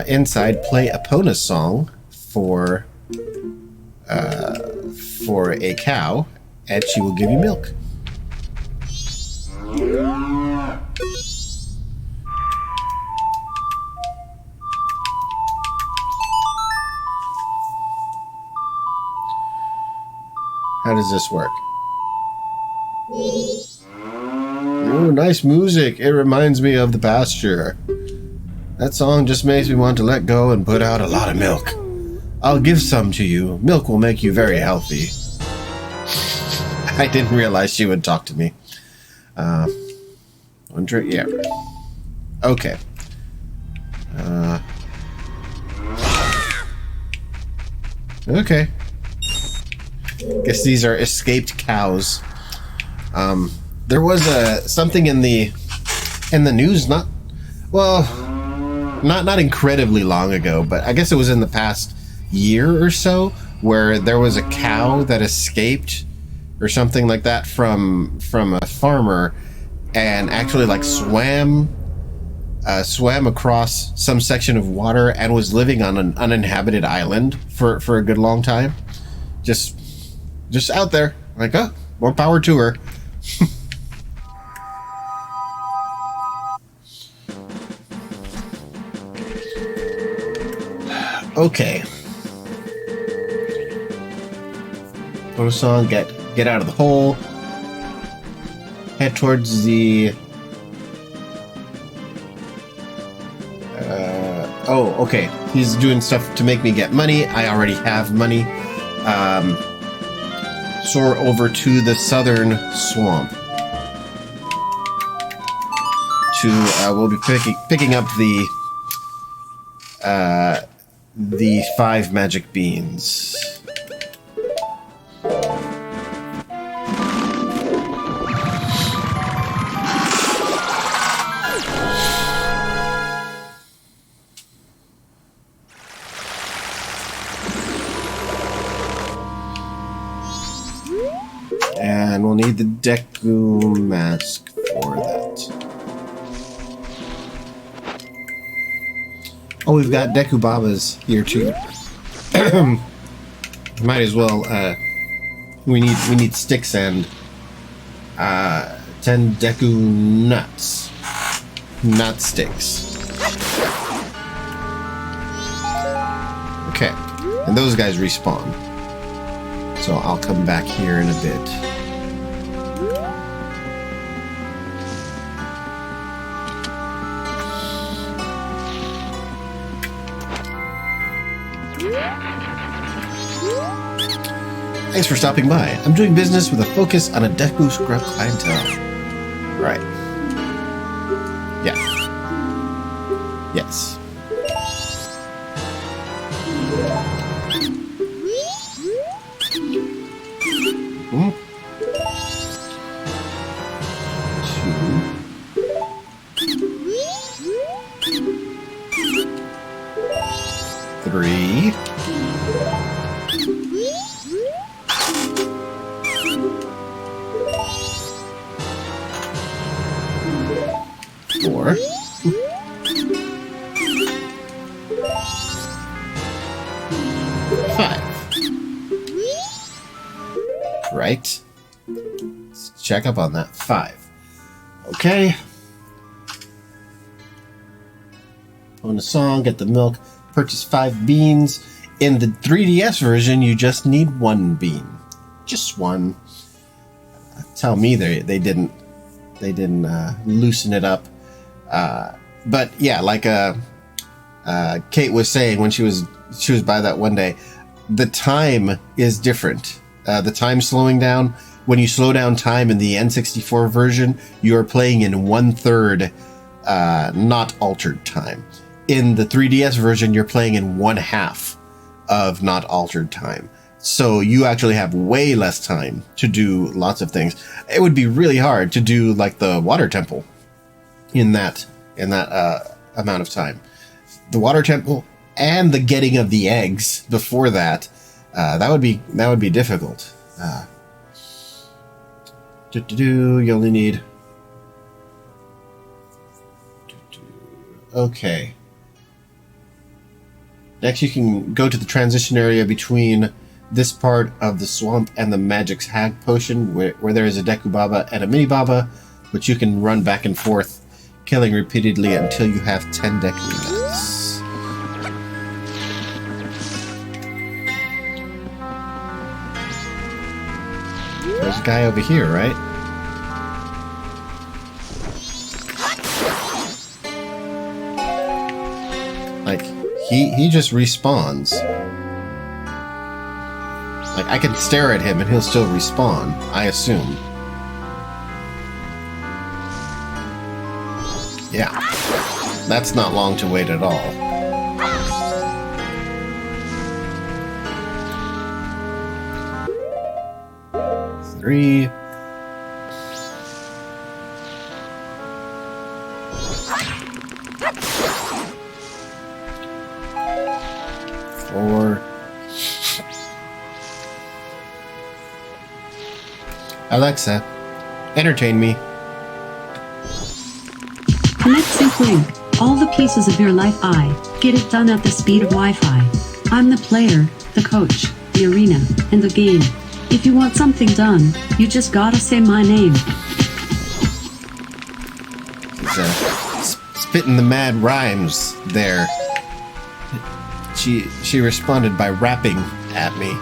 Inside, play a Epona song for a cow, and she will give you milk. How does this work? Oh, nice music. It reminds me of the pasture. That song just makes me want to let go and put out a lot of milk. I'll give some to you. Milk will make you very healthy. I didn't realize she would talk to me. Yeah. Okay. Okay. Guess these are escaped cows. There was something in the news not incredibly long ago, but I guess it was in the past year or so, where there was a cow that escaped or something like that from a farmer, and actually like swam across some section of water and was living on an uninhabited island for a good long time. Just out there, like, oh, more power to her. Okay. Bonus song, get out of the hole. Head towards the... oh, okay. He's doing stuff to make me get money. I already have money. Soar over to the southern swamp. We'll be picking up the 5 magic beans. And we'll need the Deku mask for that. Oh, we've got Deku Babas here too. Might as well. We need sticks and 10 Deku nuts, nut sticks. Okay, and those guys respawn. So I'll come back here in a bit. Thanks for stopping by. I'm doing business with a focus on a Deku Scrub clientele. Right. Yeah. Yes. Hmm. 2, 3. 4. 5. Right. Let's check up on that. 5. Okay. Own a song, get the milk, purchase 5 beans. In the 3DS version, you just need 1 bean. Just 1. Tell me they didn't loosen it up. But yeah, like Kate was saying when she was by that one day, the time is different. The time slowing down. When you slow down time in the N64 version, you are playing in 1/3 not altered time. In the 3DS version, you're playing in 1/2 of not altered time. So you actually have way less time to do lots of things. It would be really hard to do like the water temple in that amount of time. The water temple and the getting of the eggs before that, that would be difficult. You only need. Okay. Next, you can go to the transition area between this part of the swamp and the Magic's Hag Potion, where there is a Deku Baba and a Mini Baba, which you can run back and forth, killing repeatedly until you have 10 Deku nuts. There's a guy over here, right? Like, he just respawns. Like, I can stare at him and he'll still respawn, I assume. Yeah. That's not long to wait at all. Three. 4. Alexa, entertain me. Connect Sync Link. All the pieces of your life I get it done at the speed of Wi-Fi. I'm the player, the coach, the arena, and the game. If you want something done, you just gotta say my name. He's spitting the mad rhymes there. She responded by rapping at me.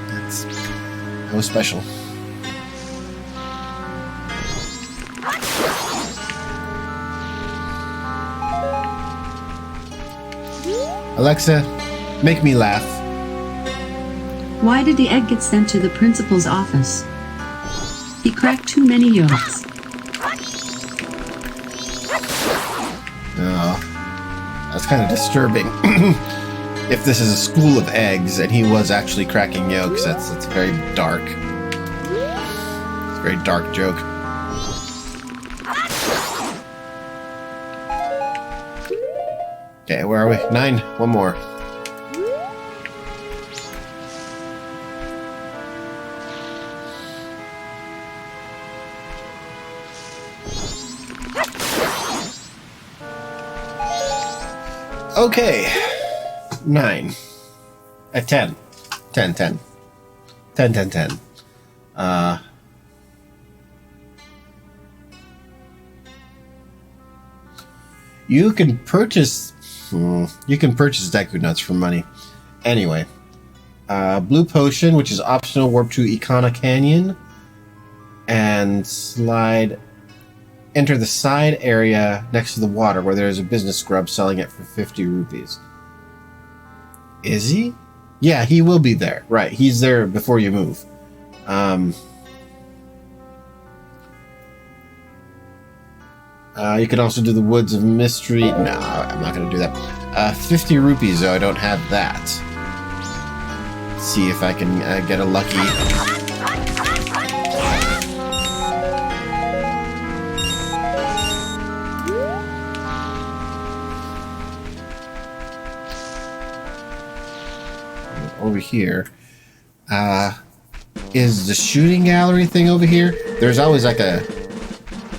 That was special. Alexa, make me laugh. Why did the egg get sent to the principal's office? He cracked too many yolks. Oh, that's kind of disturbing. If this is a school of eggs and he was actually cracking yolks, that's very dark. It's a very dark joke. Okay, where are we? 9. One more. Okay. 9. 10. 10, 10. 10, 10, 10. You can purchase Deku Nuts for money. Anyway. Blue Potion, which is optional, warp to Ikana Canyon. And enter the side area next to the water where there's a business scrub selling it for 50 rupees. Is he? Yeah, he will be there. Right, he's there before you move. You can also do the Woods of Mystery. No, I'm not going to do that. 50 rupees, though. I don't have that. Let's see if I can get a lucky... Over here. Is the shooting gallery thing over here? There's always like a...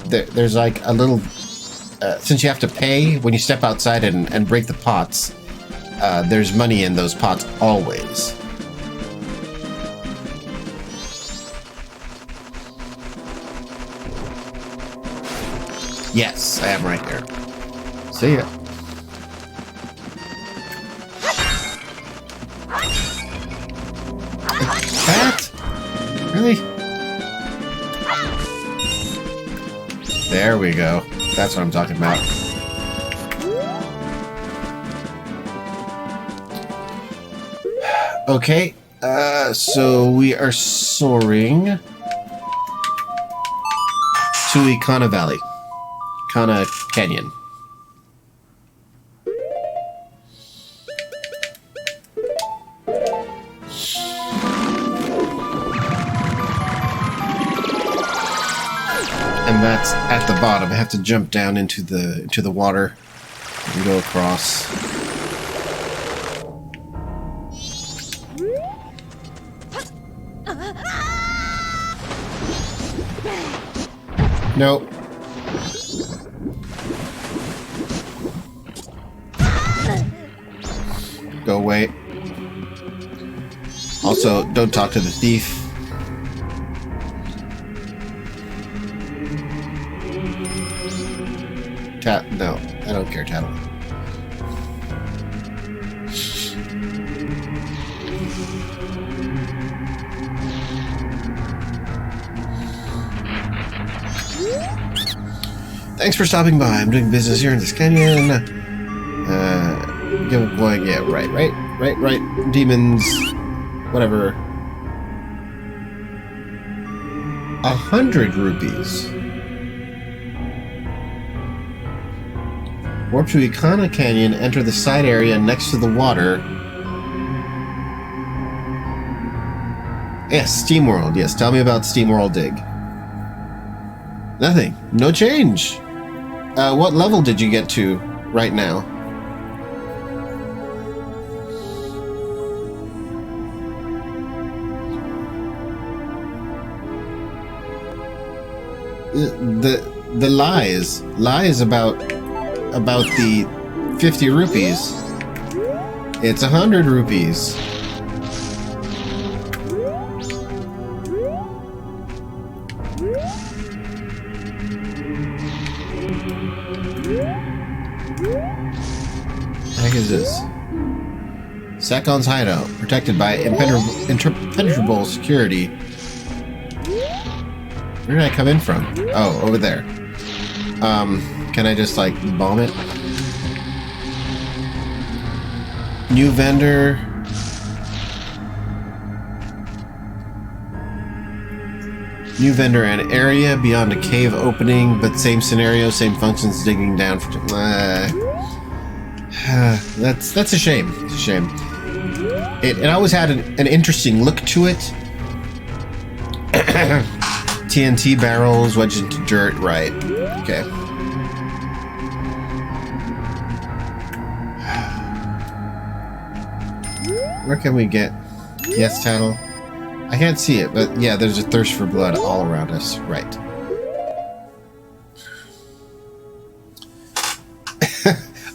There's like a little... since you have to pay when you step outside and break the pots, there's money in those pots always. Yes, I am right there. See ya. That? Really? There we go. That's what I'm talking about. Okay, so we are soaring to Ikana Valley. Ikana Canyon. And that's at the bottom. I have to jump down into the water and go across. Nope. Go away. Also, don't talk to the thief. No, I don't care, Tattle. Thanks for stopping by. I'm doing business here in this canyon. Going, yeah, right. Demons, whatever. 100 rupees. Warp to Ikana Canyon, enter the side area next to the water. Yes, SteamWorld. Yes, tell me about SteamWorld Dig. Nothing. No change. What level did you get to right now? The lies about the 50 rupees. It's 100 rupees. What the heck is this? Sakon's hideout, protected by impenetrable security. Where did I come in from? Oh, over there. Can I just, like, bomb it? New vendor. New vendor, an area beyond a cave opening, but same scenario, same functions, digging down for... that's a shame. It's a shame. It always had an interesting look to it. TNT barrels wedged into dirt, right. Okay. Where can we get... Yes, Tattle? I can't see it, but yeah, there's a thirst for blood all around us. Right.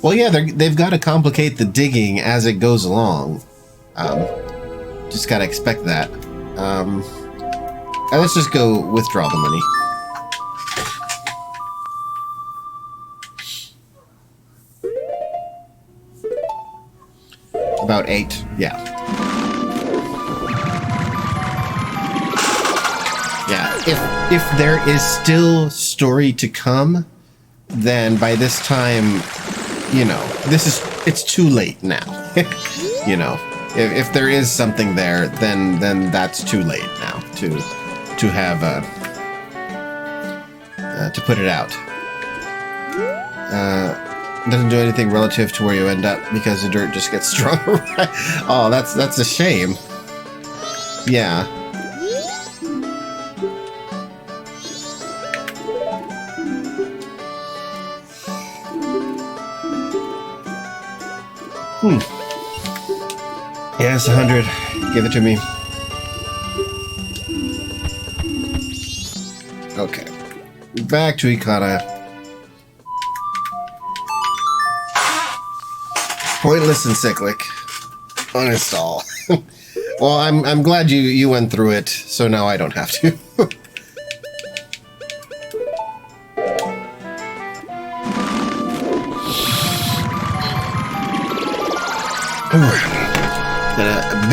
Well, yeah, they've got to complicate the digging as it goes along. Just got to expect that. Let's just go withdraw the money. About 8, yeah. Yeah, if there is still story to come, then by this time, you know, it's too late now. You know, if there is something there, then that's too late now to have to put it out. Doesn't do anything relative to where you end up because the dirt just gets stronger. Oh, that's a shame. Yeah. Yes, 100. Give it to me. Okay. Back to Ikana. Pointless and cyclic. Uninstall. Well, I'm glad you went through it, so now I don't have to.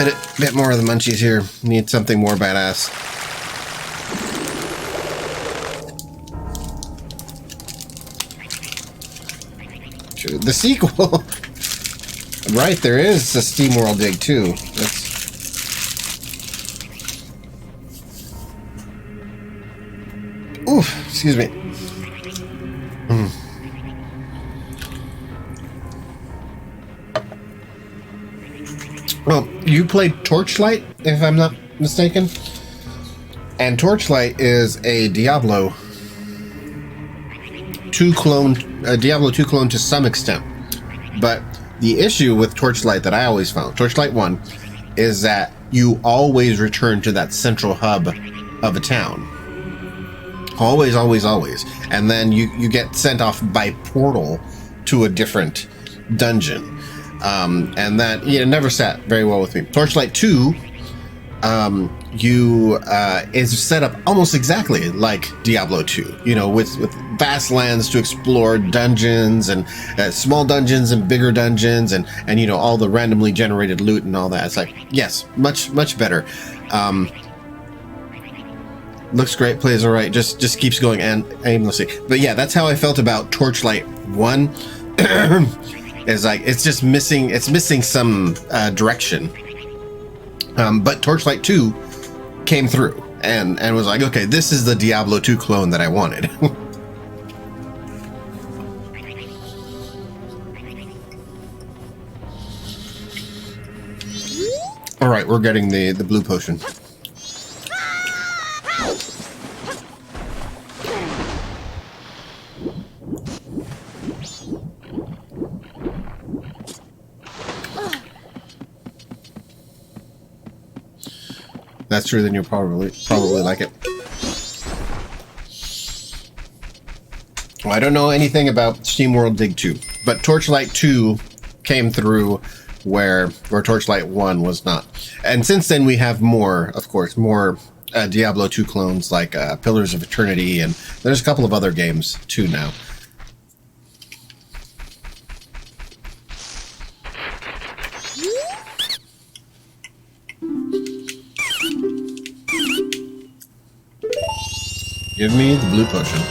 A bit more of the munchies here. Need something more badass. The sequel. Right, there is a SteamWorld Dig too. Oof, excuse me. Well, you played Torchlight, if I'm not mistaken. And Torchlight is a Diablo 2 clone, to some extent. But the issue with Torchlight that I always found, Torchlight 1, is that you always return to that central hub of a town. Always, always, always. And then you get sent off by portal to a different dungeon. And that never sat very well with me. Torchlight 2 is set up almost exactly like Diablo 2, with vast lands to explore, dungeons and small dungeons and bigger dungeons and all the randomly generated loot and all that. It's like, yes, much better. Looks great, plays all right, just keeps going and aimlessly. But yeah, that's how I felt about Torchlight 1. Is like it's missing some direction. But Torchlight 2 came through and was like, okay, this is the Diablo 2 clone that I wanted. All right, we're getting the blue potion. That's true, then you'll probably like it. Well, I don't know anything about SteamWorld Dig 2, but Torchlight 2 came through where Torchlight 1 was not. And since then we have more, of course, Diablo 2 clones like Pillars of Eternity, and there's a couple of other games too now. Give me the blue potion.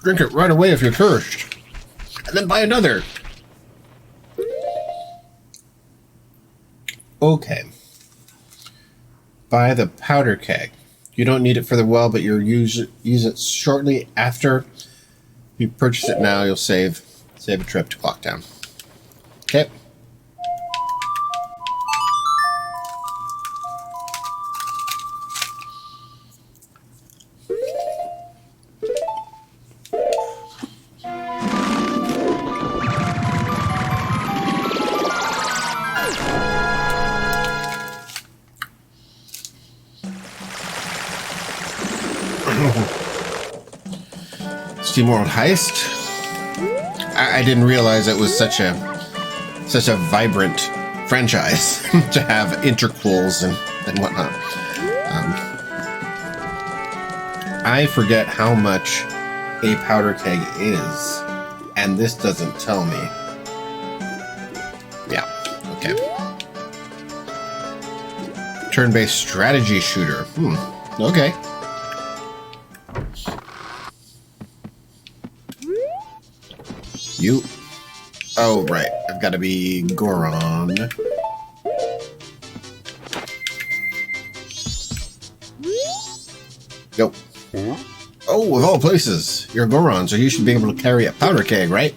Drink it right away if you're thirsty. And then buy another. Okay. Buy the powder keg. You don't need it for the well, but you'll use it shortly after. If you purchase it now, you'll save a trip to Clocktown. Okay. SteamWorld Heist. I didn't realize it was such a vibrant franchise to have interquels and whatnot. I forget how much a powder keg is, and this doesn't tell me. Yeah, okay. Turn-based strategy shooter. Okay. You. Oh, right. I've got to be Goron. Nope. Oh, of all places, you're Goron, so you should be able to carry a powder keg, right?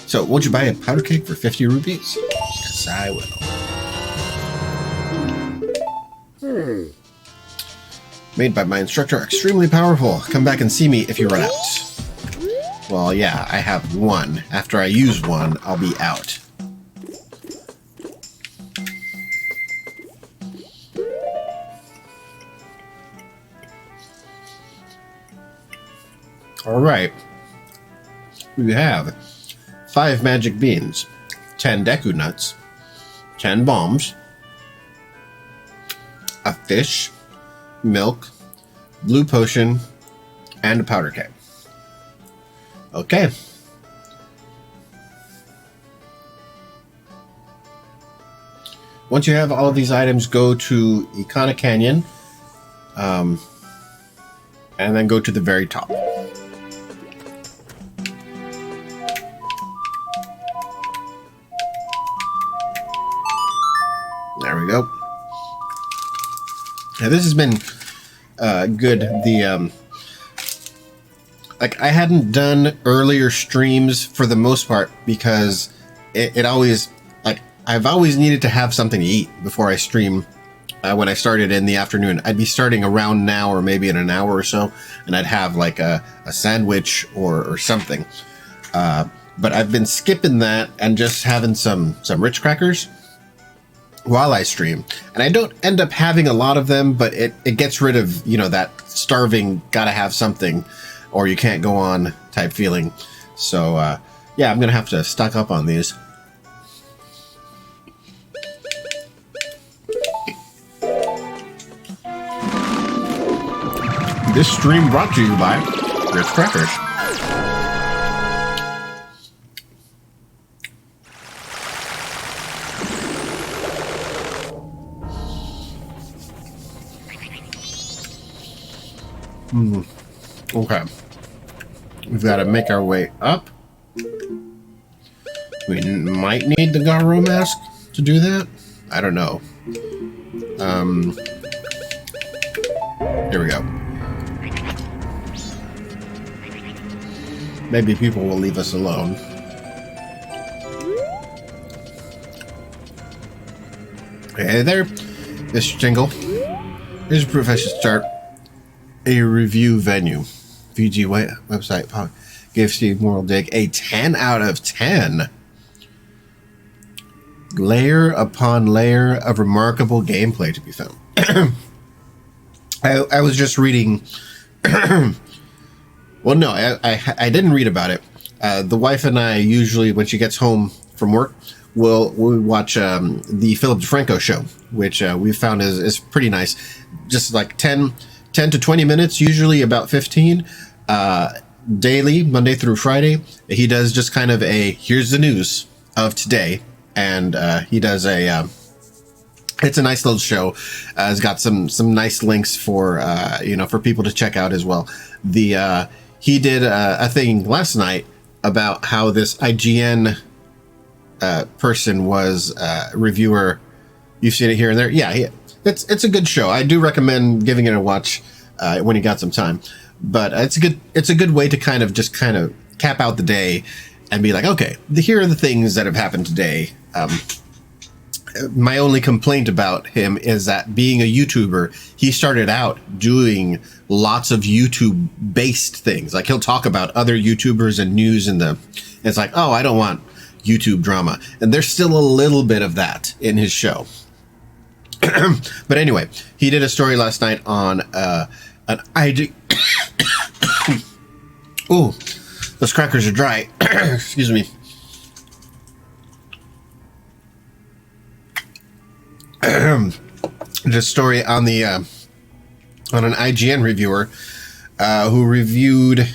So, won't you buy a powder keg for 50 rupees? Yes, I will. Made by my instructor, extremely powerful. Come back and see me if you run out. Well, yeah, I have one. After I use one, I'll be out. Alright. We have 5 magic beans, 10 Deku nuts, 10 bombs, a fish, milk, blue potion, and a powder keg. Okay. Once you have all of these items, go to Ikana Canyon, and then go to the very top. There we go. Now, this has been good. Like, I hadn't done earlier streams for the most part because it always, like, I've always needed to have something to eat before I stream. When I started in the afternoon, I'd be starting around now or maybe in an hour or so, and I'd have like a sandwich or something. But I've been skipping that and just having some Ritz crackers while I stream. And I don't end up having a lot of them, but it gets rid of, you know, that starving, gotta have something, or you can't go on type feeling. So, yeah, I'm gonna have to stock up on these. This stream brought to you by Ritz Crackers. Okay. We've got to make our way up. We might need the Garo mask to do that. I don't know. Here we go. Maybe people will leave us alone. Hey there, Mr. Tingle. Here's proof I should start a review venue. VG website gave Steve Moral Dig a 10 out of 10. Layer upon layer of remarkable gameplay to be found. I was just reading. Well, no, I didn't read about it. The wife and I usually, when she gets home from work, we'll watch the Philip DeFranco show, which we found is pretty nice. Just like 10 to 20 minutes, usually about 15, daily, Monday through Friday. He does just kind of a, here's the news of today. And he does a, it's a nice little show. It's got some nice links for, for people to check out as well. He did a thing last night about how this IGN person was reviewer. You've seen it here and there. Yeah, it's a good show. I do recommend giving it a watch when you got some time. But it's a good way to kind of cap out the day and be like, okay, here are the things that have happened today. My only complaint about him is that being a YouTuber, he started out doing lots of YouTube-based things. Like, he'll talk about other YouTubers and news it's like, oh, I don't want YouTube drama. And there's still a little bit of that in his show. But anyway, he did a story last night on an Ooh, those crackers are dry. Excuse me. Just story on the on an IGN reviewer who reviewed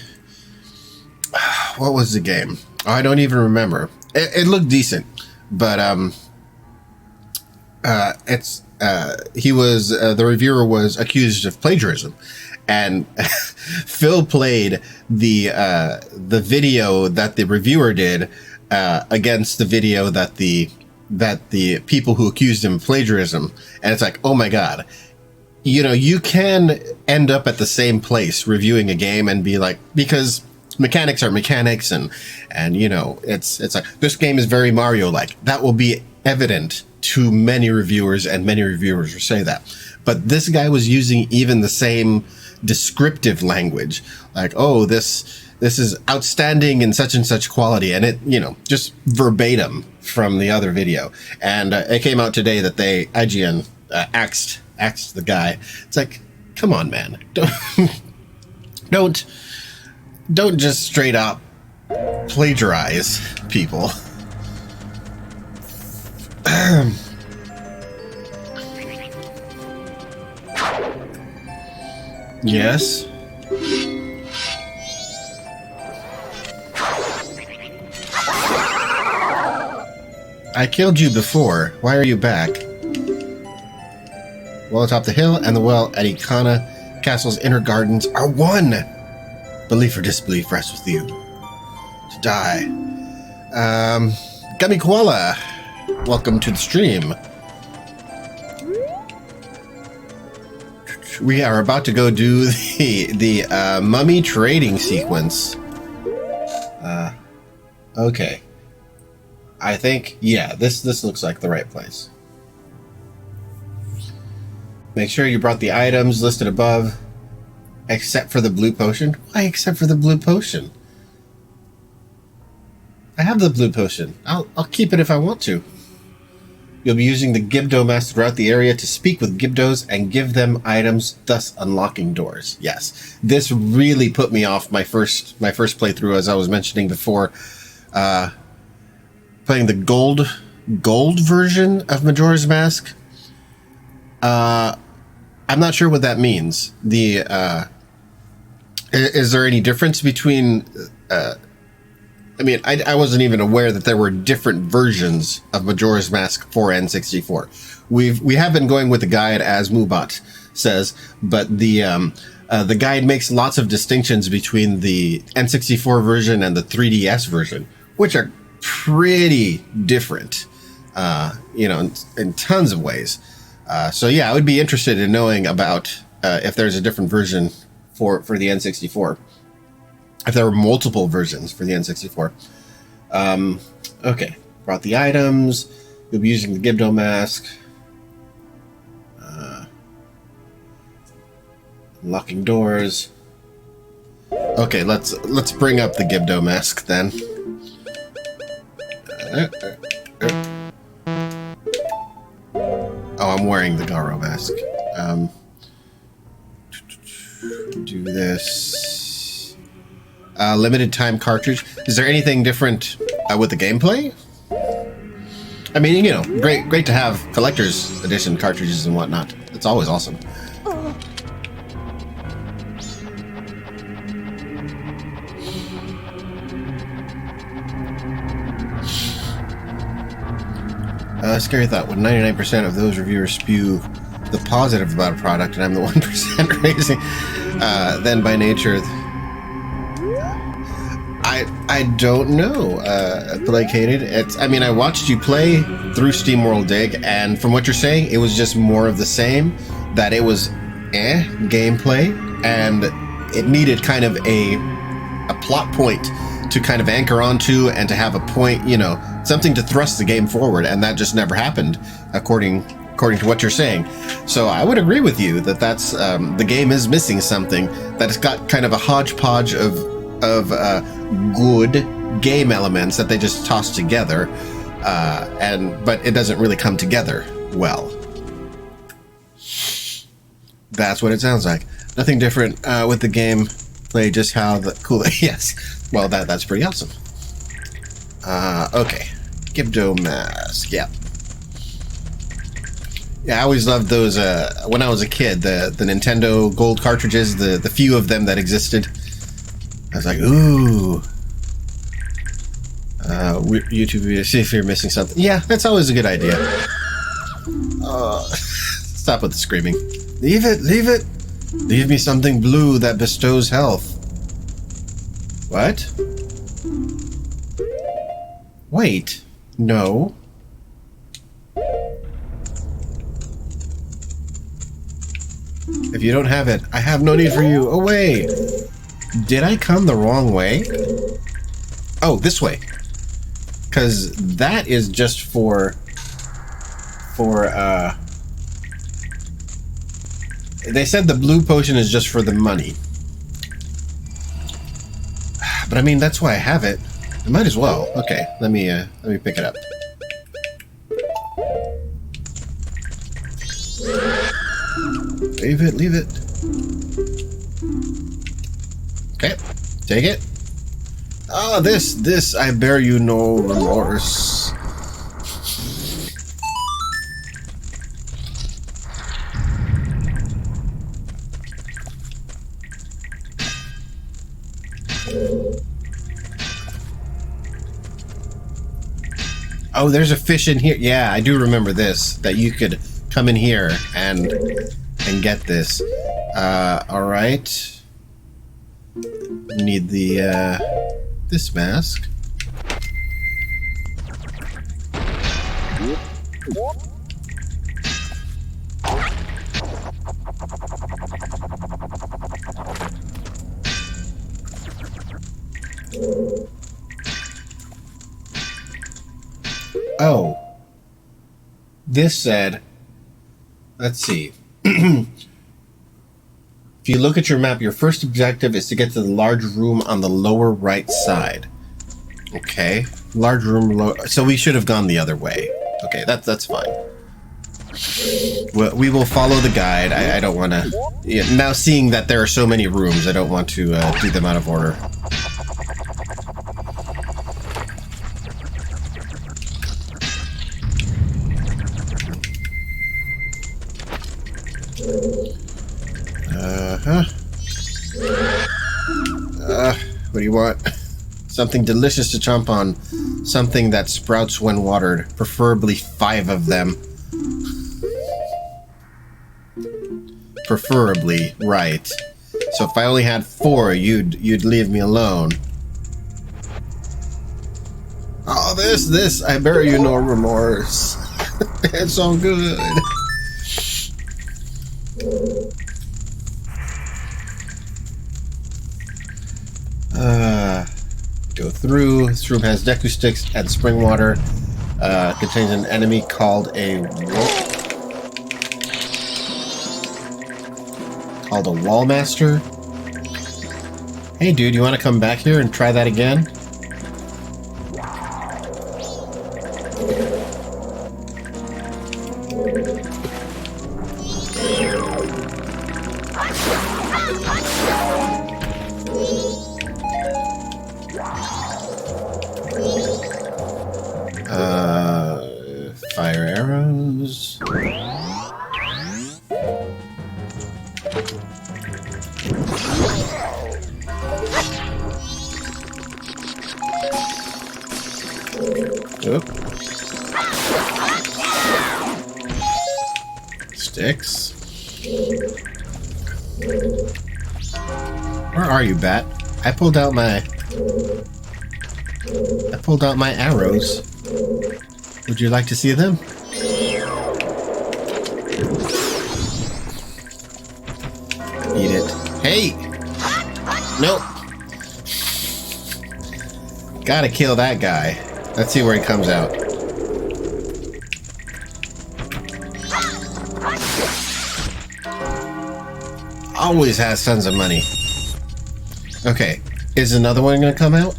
what was the game? Oh, I don't even remember. It looked decent, but he was the reviewer was accused of plagiarism, and Phil played the video that the reviewer did against the video that the people who accused him of plagiarism, and it's like, oh my god, you know, you can end up at the same place reviewing a game and be like, because mechanics are mechanics, and you know, it's like, this game is very Mario like. That will be evident to many reviewers, and many reviewers will say that. But this guy was using even the same descriptive language, like, oh, this is outstanding in such and such quality, and it, you know, just verbatim from the other video. And it came out today that IGN axed the guy. It's like, come on, man, don't just straight up plagiarize people. Yes. I killed you before. Why are you back? Well atop the hill and the well at Ikana Castle's inner gardens are one. Belief or disbelief rests with you. To die. Gummy Koala, welcome to the stream. We are about to go do the mummy trading sequence. Okay. I think, yeah, this looks like the right place. Make sure you brought the items listed above, except for the blue potion. Why except for the blue potion? I have the blue potion. I'll keep it if I want to. You'll be using the Gibdo mask throughout the area to speak with Gibdos and give them items, thus unlocking doors. Yes, this really put me off my first playthrough, as I was mentioning before. Playing the gold version of Majora's Mask. I'm not sure what that means. Is there any difference between? I mean, I wasn't even aware that there were different versions of Majora's Mask for N64. We have been going with the guide, as Mubot says, but the guide makes lots of distinctions between the N64 version and the 3DS version, which are pretty different, you know, in tons of ways. So yeah, I would be interested in knowing about if there's a different version for the N64. If there were multiple versions for the N64. Okay, brought the items. You'll be using the Gibdo mask. Unlocking doors. Okay, let's bring up the Gibdo mask then. Oh, I'm wearing the Garo mask. Do this. Limited time cartridge. Is there anything different with the gameplay? I mean, you know, great to have collector's edition cartridges and whatnot. It's always awesome. Scary thought. When 99% of those reviewers spew the positive about a product, and I'm the 1% raising, then by nature, I don't know. Placated. I mean, I watched you play through SteamWorld Dig, and from what you're saying, it was just more of the same. That it was gameplay, and it needed kind of a plot point to kind of anchor onto, and to have a point, you know, something to thrust the game forward, and that just never happened, according to what you're saying. So I would agree with you that that's the game is missing something, that it's got kind of a hodgepodge of good game elements that they just toss together, but it doesn't really come together well. That's what it sounds like. Nothing different with the game Play just how the cool. Yes. Well, that's pretty awesome. Okay. Gibdo mask. Yeah. Yeah, I always loved those. When I was a kid, the Nintendo Gold cartridges, the few of them that existed. I was like, ooh. YouTube video, see if you're missing something. Yeah, that's always a good idea. Stop with the screaming. Leave it, leave it. Leave me something blue that bestows health. What? Wait. No. If you don't have it, I have no need for you. Away! Did I come the wrong way? Oh, this way. Because that is just for they said the blue potion is just for the money. But I mean, that's why I have it. I might as well. Okay, let me pick it up. Leave it, leave it. Okay, take it. Ah, this, I bear you no remorse. Oh, there's a fish in here. Yeah, I do remember this, that you could come in here and get this. All right. Need the this mask. Oh. This said, let's see. If you look at your map, your first objective is to get to the large room on the lower right side. Okay. Large room, so we should have gone the other way. Okay, that's fine. Well, we will follow the guide. I don't want to... Yeah, now seeing that there are so many rooms, I don't want to do them out of order. What do you want? Something delicious to chomp on. Something that sprouts when watered. Preferably 5 of them. Preferably, right. So if I only had 4, you'd leave me alone. Oh, this, I bear you no remorse. It's so good. Go through. This room has Deku sticks and spring water. Contains an enemy called a wall master. Hey dude, you want to come back here and try that again? Fire arrows. Oop. Sticks. Where are you, Bat? I pulled out my arrows. Would you like to see them? Eat it. Hey! Nope. Gotta kill that guy. Let's see where he comes out. Always has tons of money. Okay. Is another one gonna come out?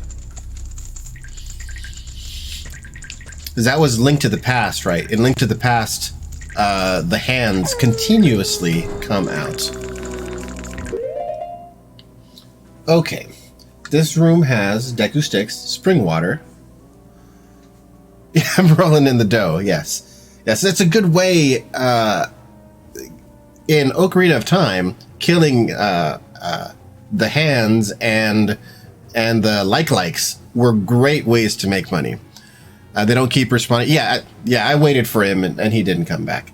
That was Link to the Past, right? In Link to the Past, the hands continuously come out. Okay. This room has Deku Sticks, spring water. Yeah, I'm rolling in the dough, yes. Yes, it's a good way, in Ocarina of Time, killing the hands and the likes were great ways to make money. They don't keep responding. Yeah, I waited for him, and he didn't come back.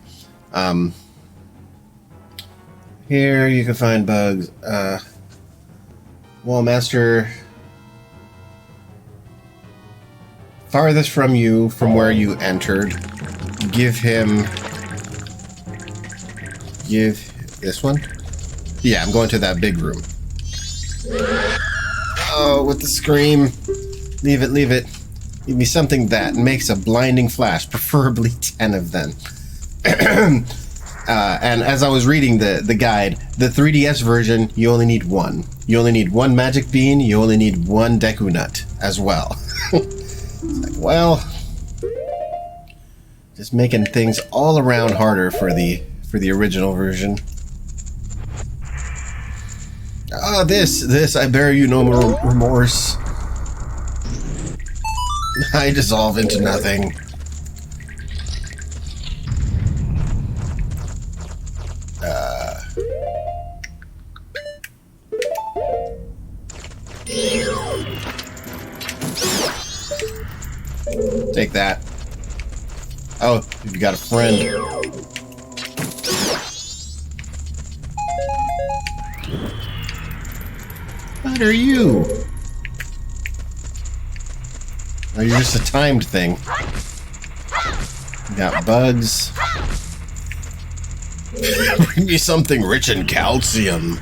Here you can find bugs. Wallmaster. Farthest from you, from where you entered. Give this one? Yeah, I'm going to that big room. Oh, with the scream. Leave it, leave it. Give me something that makes a blinding flash, preferably 10 of them. And as I was reading the guide, the 3DS version, you only need one. You only need one magic bean, you only need one Deku Nut as well. It's like, well, just making things all around harder for the original version. Ah, this, I bear you no more remorse. I dissolve into nothing. Take that. Oh, you got a friend. What are you? Or you're just a timed thing. You got bugs. Bring me something rich in calcium.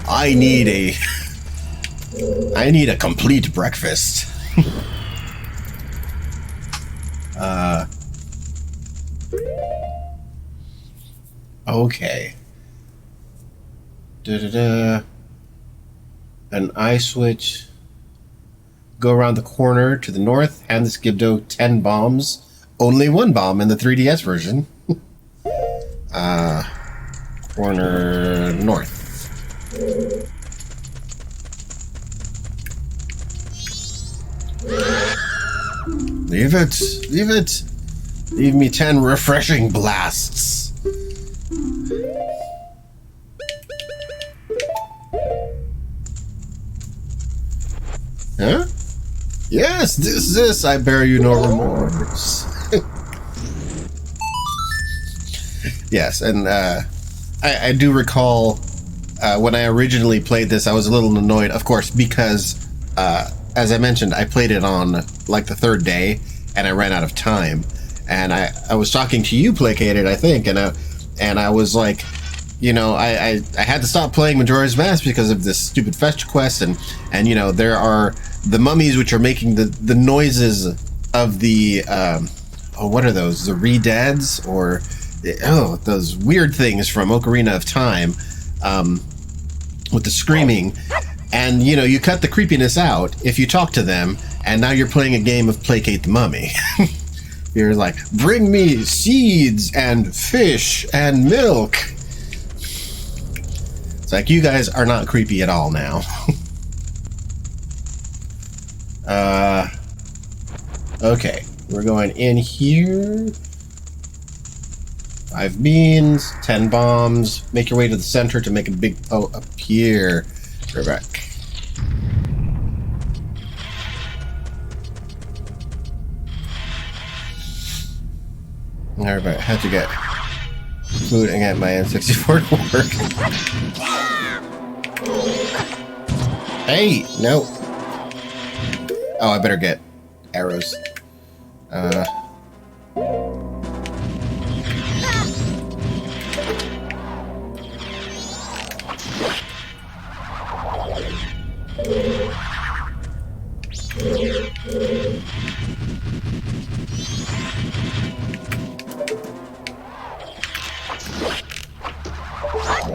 I need a complete breakfast. Okay. An eye switch. Go around the corner to the north. Hand this Gibdo 10 bombs. Only one bomb in the 3DS version. Corner north. Leave it. Leave it. Leave me 10 refreshing blasts. Huh? Yes, this, I bear you no remorse. Yes, and I do recall when I originally played this, I was a little annoyed, of course, because, as I mentioned, I played it on, like, the third day, and I ran out of time. And I was talking to you, Placated, I think, and I was like, you know, I had to stop playing Majora's Mask because of this stupid fetch quest, and you know, there are the mummies which are making the noises of the what are those? The re-deads, or those weird things from Ocarina of Time, with the screaming, and you know, you cut the creepiness out if you talk to them, and now you're playing a game of Placate the Mummy. You're like, bring me seeds and fish and milk. It's like, you guys are not creepy at all now. Okay, we're going in here. 5 beans, 10 bombs. Make your way to the center to make a big O appear. We're back. Alright, had to get food and get my N64 to work. Hey, no. Oh, I better get arrows.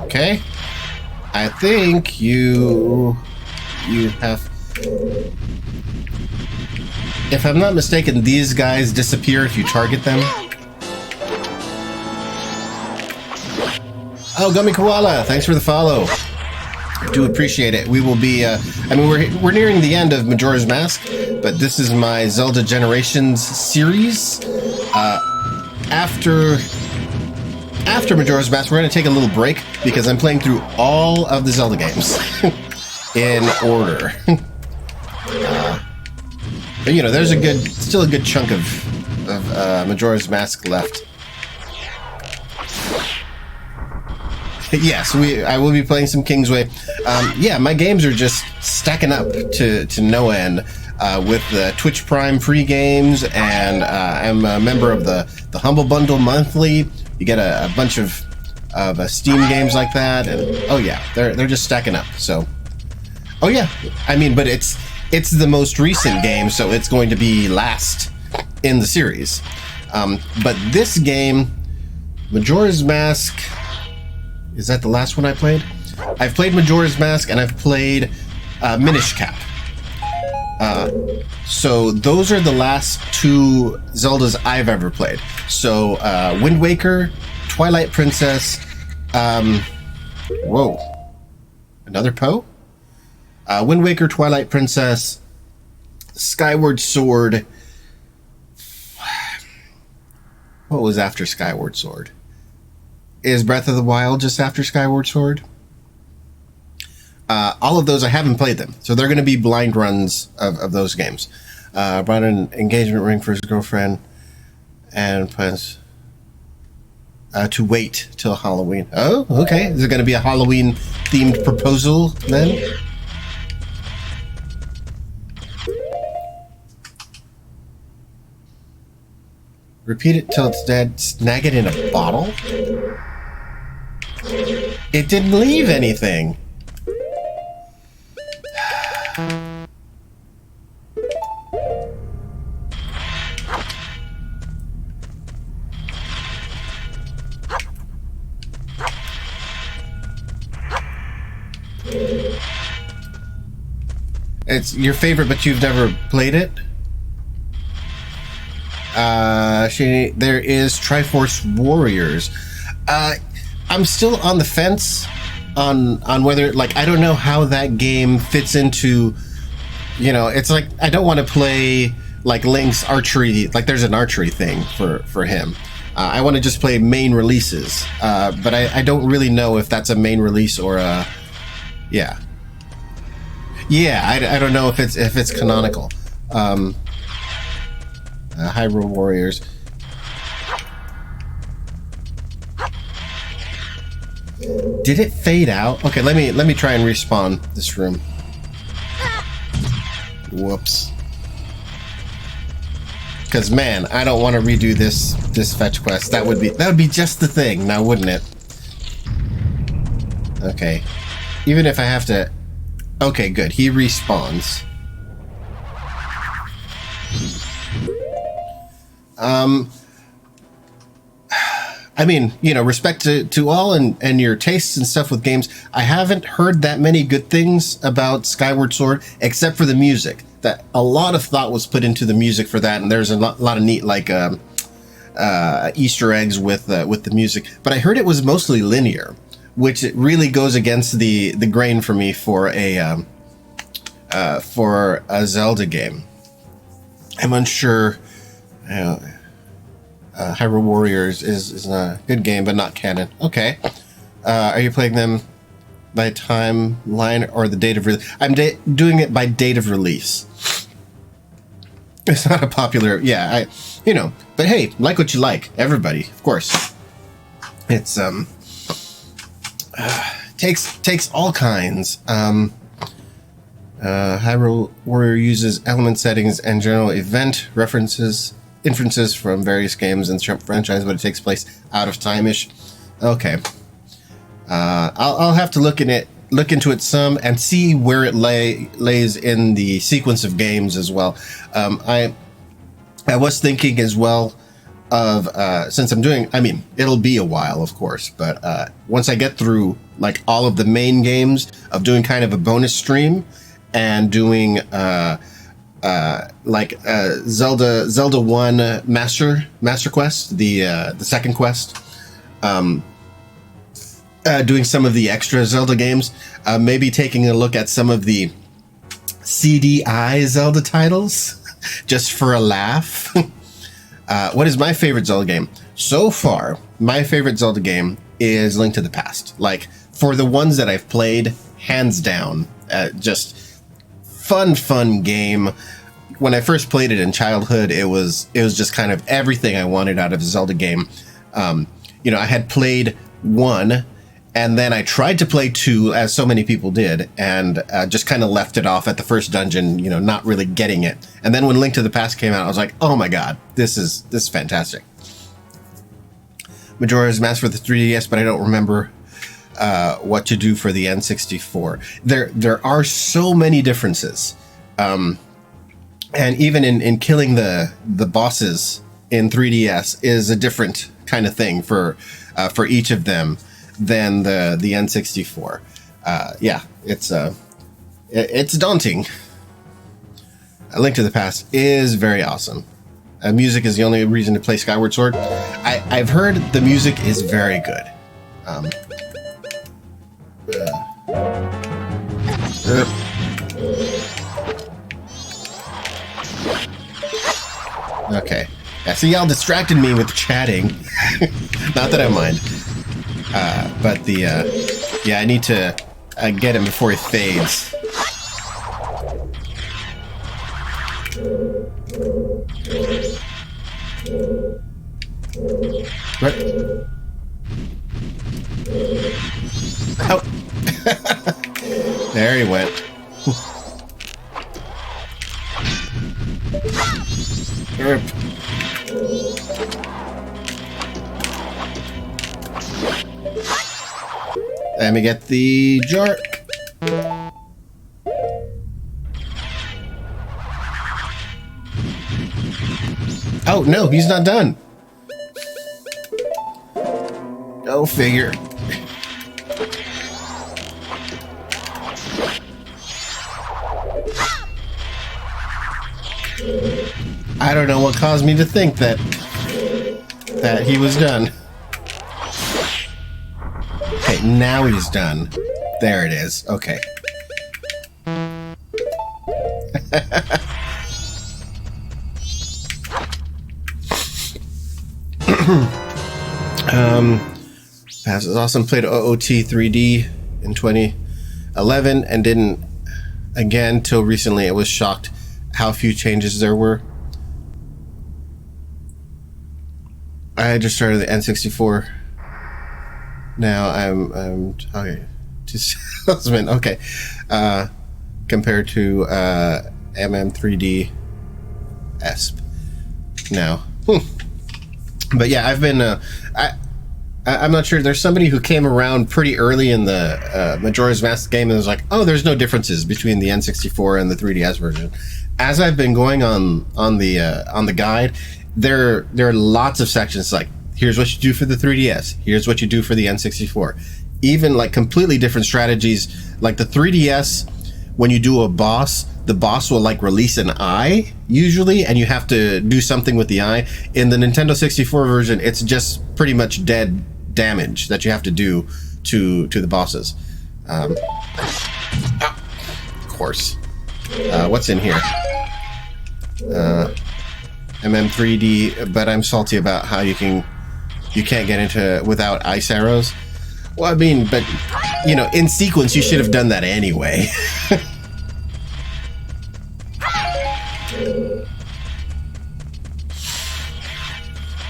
Okay. I think you have... If I'm not mistaken, these guys disappear if you target them. Oh, Gummy Koala, thanks for the follow. Do appreciate it. We will be, I mean, we're nearing the end of Majora's Mask, but this is my Zelda Generations series. After Majora's Mask, we're going to take a little break because I'm playing through all of the Zelda games in order. But you know, there's still a good chunk of Majora's Mask left. Yes, I will be playing some Kingsway. Yeah, my games are just stacking up to no end with the Twitch Prime free games, and I'm a member of the Humble Bundle monthly. You get a bunch of Steam games like that, and oh yeah, they're just stacking up. So, oh yeah, I mean, but it's the most recent game, so it's going to be last in the series. But this game, Majora's Mask. Is that the last one I played? I've played Majora's Mask and I've played Minish Cap. So those are the last two Zeldas I've ever played. So Wind Waker, Twilight Princess, whoa, another Poe? Wind Waker, Twilight Princess, Skyward Sword. What was after Skyward Sword? Is Breath of the Wild just after Skyward Sword? All of those, I haven't played them. So they're going to be blind runs of those games. Brought an engagement ring for his girlfriend and plans to wait till Halloween. Oh, okay. Is it going to be a Halloween-themed proposal then? Repeat it till it's dead. Snag it in a bottle? It didn't leave anything. It's your favorite, but you've never played it? There is Triforce Warriors. I'm still on the fence on whether, like, I don't know how that game fits into, you know, it's like, I don't want to play like Link's archery, like there's an archery thing for him. I want to just play main releases, but I don't really know if that's a main release or a, yeah. Yeah, I don't know if it's canonical. Hyrule Warriors. Did it fade out? Okay, let me try and respawn this room. Whoops. Because man, I don't want to redo this fetch quest. That would be just the thing, now wouldn't it? Okay. Even if I have to. Okay, good. He respawns. I mean, you know, respect to all and your tastes and stuff with games. I haven't heard that many good things about Skyward Sword, except for the music. That a lot of thought was put into the music for that, and there's a lot of neat like Easter eggs with the music. But I heard it was mostly linear, which it really goes against the grain for me for a Zelda game. I'm unsure. Hyrule Warriors is a good game, but not canon. Okay. Are you playing them by timeline or the date of release? I'm doing it by date of release. It's not a popular, yeah, but hey, like what you like. Everybody, of course. It's, takes all kinds. Hyrule Warrior uses element settings and general event inferences from various games in the franchise, but it takes place out of time-ish. Okay. I'll have to look into it some and see where it lays in the sequence of games as well. I was thinking as well of since I'm doing, I mean, it'll be a while, of course, but once I get through like all of the main games, of doing kind of a bonus stream and doing Zelda 1 Master Quest, the second quest. doing some of the extra Zelda games, maybe taking a look at some of the CDI Zelda titles, just for a laugh. What is my favorite Zelda game? So far, my favorite Zelda game is Link to the Past. Like, for the ones that I've played, hands down, just fun game. When I first played it in childhood, it was just kind of everything I wanted out of a Zelda game. You know, I had played 1, and then I tried to play 2, as so many people did, and just kind of left it off at the first dungeon, you know, not really getting it. And then when Link to the Past came out, I was like, oh my god, this is fantastic. Majora's Mask for the 3DS, but I don't remember what to do for the N64. There are so many differences. And even in killing the bosses in 3DS is a different kind of thing for each of them than the N64. Yeah, it's daunting. A Link to the Past is very awesome. Music is the only reason to play Skyward Sword. I've heard the music is very good. Okay. Yeah, see, y'all distracted me with chatting. Not that I mind. But yeah, I need to get him before he fades. What? Oh. There he went. Let me get the jar. Oh, no, he's not done. Go figure. I don't know what caused me to think that he was done. Okay, now he's done. There it is. Okay. Pass is awesome. Played OOT 3D in 2011 and didn't again till recently. I was shocked how few changes there were. I just started the N64. Now I'm okay. 2000, okay. Compared to MM3D ESP now. But yeah, I've been I'm not sure. There's somebody who came around pretty early in the Majora's Mask game and was like, oh, there's no differences between the N64 and the 3DS version. As I've been going on the guide, there are lots of sections like, here's what you do for the 3DS, here's what you do for the N64. Even like completely different strategies. Like the 3DS, when you do a boss, the boss will like release an eye usually, and you have to do something with the eye. In the Nintendo 64 version, it's just pretty much dead damage that you have to do to the bosses. Of course. What's in here? MM3D, but I'm salty about how you can't get into it without ice arrows. Well, I mean, but you know, in sequence you should have done that anyway.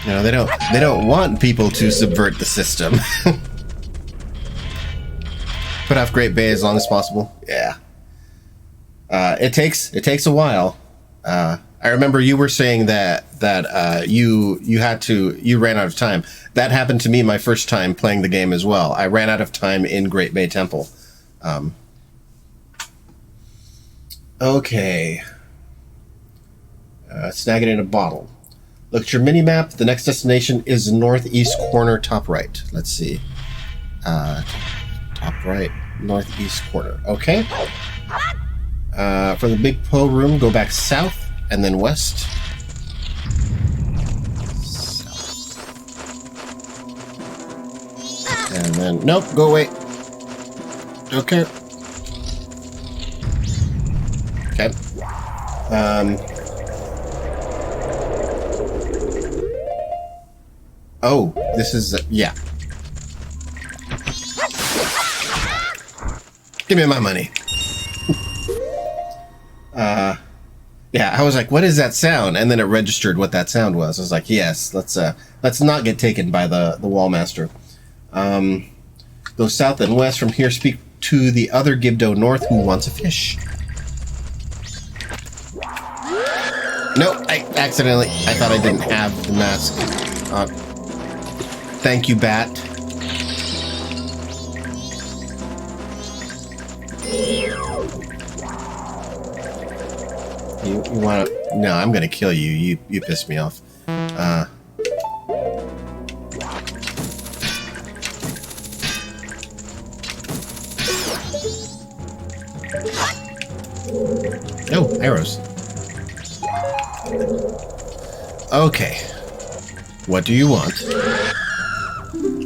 You know, they don't want people to subvert the system. Put off Great Bay as long as possible. Yeah. It takes a while. I remember you were saying that you ran out of time. That happened to me my first time playing the game as well. I ran out of time in Great Bay Temple. Okay. Snag it in a bottle. Look at your mini map. The next destination is northeast corner, top right. Let's see. Top right, northeast corner. Okay. For the big Po room, go back south and then west. South. And then, nope, go away. Okay. Okay. Oh, this is, yeah. Give me my money. Yeah, I was like, what is that sound? And then it registered what that sound was. I was like, yes, let's not get taken by the wall master. Go south and west from here, speak to the other Gibdo north who wants a fish. Nope, I thought I didn't have the mask on. Thank you, bat. You want to... No, I'm going to kill you. You pissed me off. Oh, arrows. Okay. What do you want?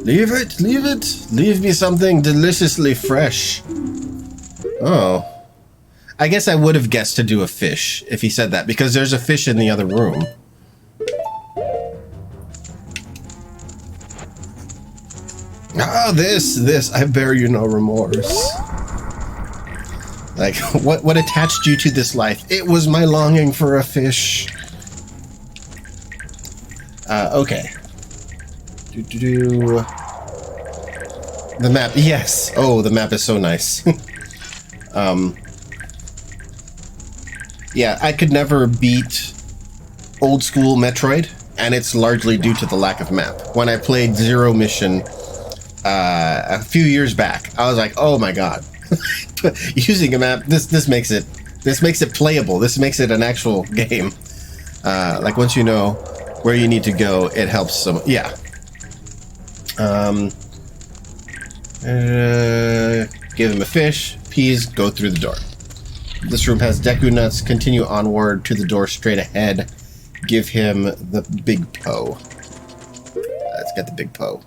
Leave it, leave it. Leave me something deliciously fresh. Oh. I guess I would have guessed to do a fish if he said that, because there's a fish in the other room. Ah, this, I bear you no remorse. Like, what attached you to this life? It was my longing for a fish. Okay. The map, yes. Oh, the map is so nice. Yeah, I could never beat old school Metroid, and it's largely due to the lack of map. When I played Zero Mission a few years back, I was like, oh my god. Using a map, this makes it playable. This makes it an actual game. Like once you know where you need to go, it helps some. Yeah. Give him a fish. Peas, go through the door. This room has Deku nuts. Continue onward to the door straight ahead. Give him the big Poe. Let's get the big Poe.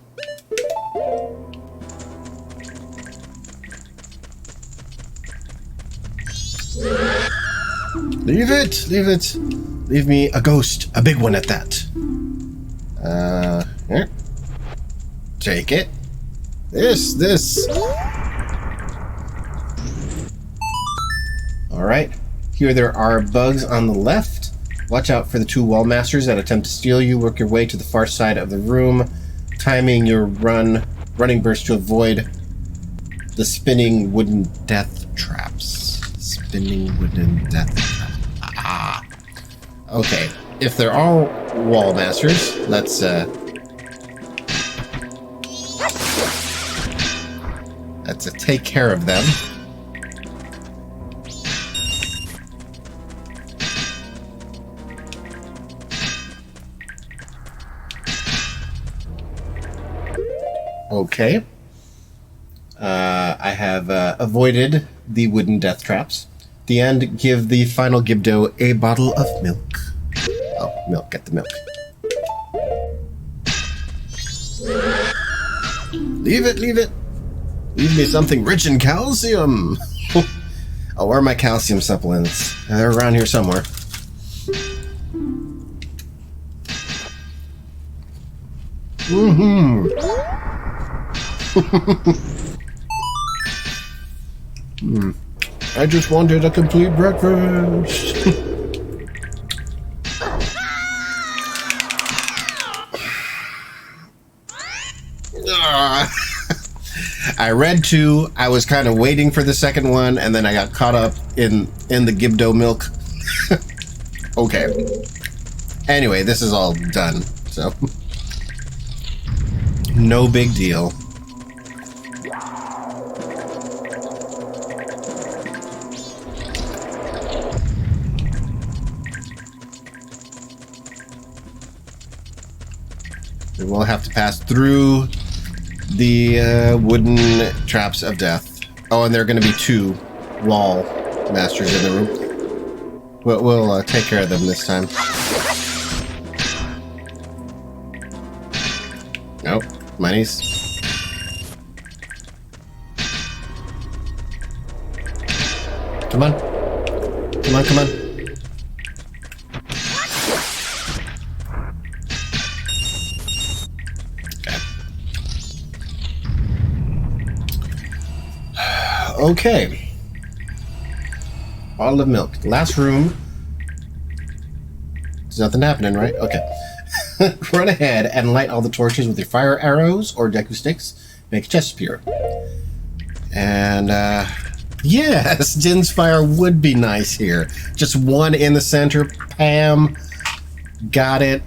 Leave it! Leave it! Leave me a ghost. A big one at that. Here. Take it. This. Alright. Here there are bugs on the left. Watch out for the two wall masters that attempt to steal you. Work your way to the far side of the room, timing your running burst to avoid the spinning wooden death traps. Spinning wooden death traps. Ah. Okay. If they're all wall masters, let's take care of them. Okay. I have avoided the wooden death traps. At the end, give the final Gibdo a bottle of milk. Oh, milk. Get the milk. Leave it. Leave me something rich in calcium. Oh, where are my calcium supplements? They're around here somewhere. I just wanted a complete breakfast. I read two. I was kind of waiting for the second one, and then I got caught up in the Gibdo milk. Okay. Anyway, this is all done, so no big deal. We'll have to pass through the wooden traps of death. Oh, and there are going to be two wall masters in the room. We'll take care of them this time. Nope. Monies. Come on. Come on, come on. Okay. Bottle of milk. Last room. There's nothing happening, right? Okay. Run ahead and light all the torches with your fire arrows or Deku sticks. Make a chest appear. And, yes, Jin's fire would be nice here. Just one in the center. Pam. Got it.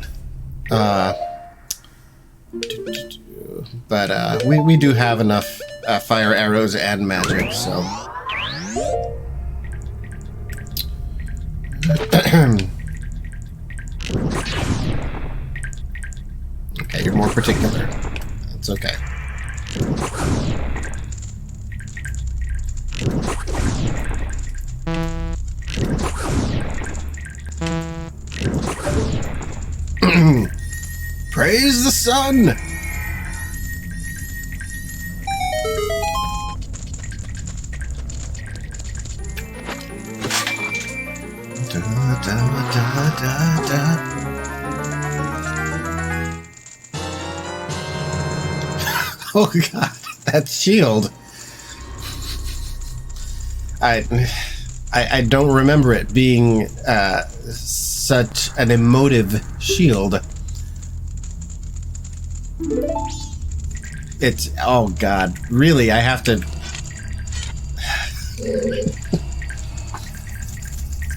But, we do have enough fire arrows and magic, so... Okay, you're more particular. That's okay. Praise the sun! Da, da, da, da, da. Oh god, that shield. I don't remember it being such an emotive shield. It's, oh god, really, I have to...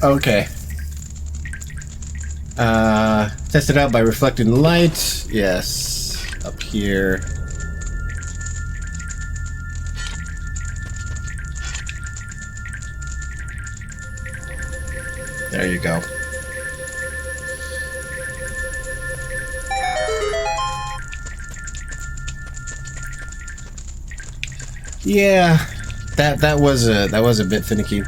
Okay. Test it out by reflecting light. Yes, up here. There you go. Yeah, that was a bit finicky.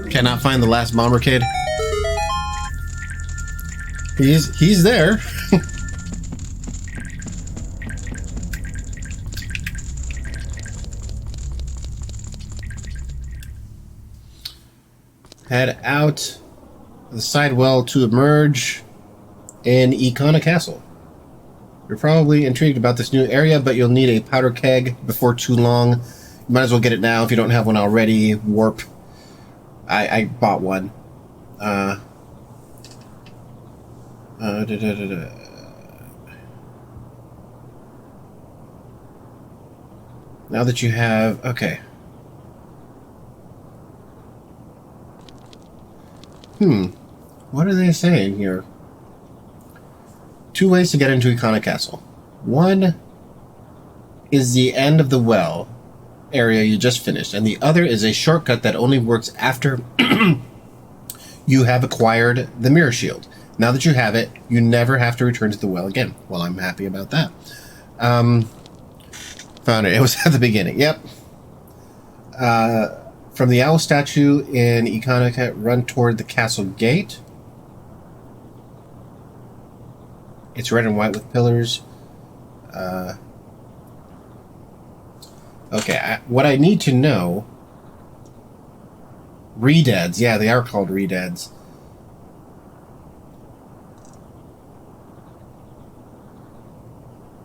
Cannot find the last bomber kid. He's there. Head out the side well to emerge in Icona Castle. You're probably intrigued about this new area, but you'll need a powder keg before too long. You might as well get it now if you don't have one already. Warp. I bought one. Now that you have... Okay. What are they saying here? 2 ways to get into Icona Castle. One is the end of the well area you just finished, and the other is a shortcut that only works after you have acquired the mirror shield. Now that you have it, you never have to return to the well again. Well, I'm happy about that. Found it. It was at the beginning. Yep. From the owl statue in Icona, run toward the castle gate. It's red and white with pillars. Okay, what I need to know... Redeads. Yeah, they are called redeads.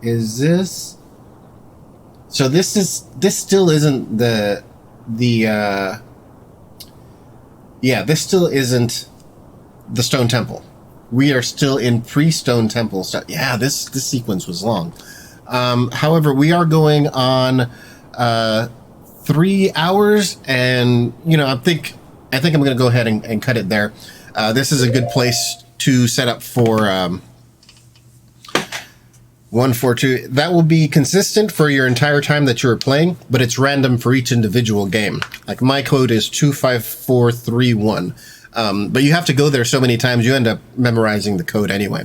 Is this... So this still isn't the... Yeah, this still isn't the Stone Temple. We are still in pre-Stone Temple stuff. Yeah, this sequence was long. However, we are going on 3 hours, and you know, I think I'm going to go ahead and cut it there. This is a good place to set up for 142. That will be consistent for your entire time that you're playing, but it's random for each individual game. Like my code is 25431. But you have to go there so many times, you end up memorizing the code anyway.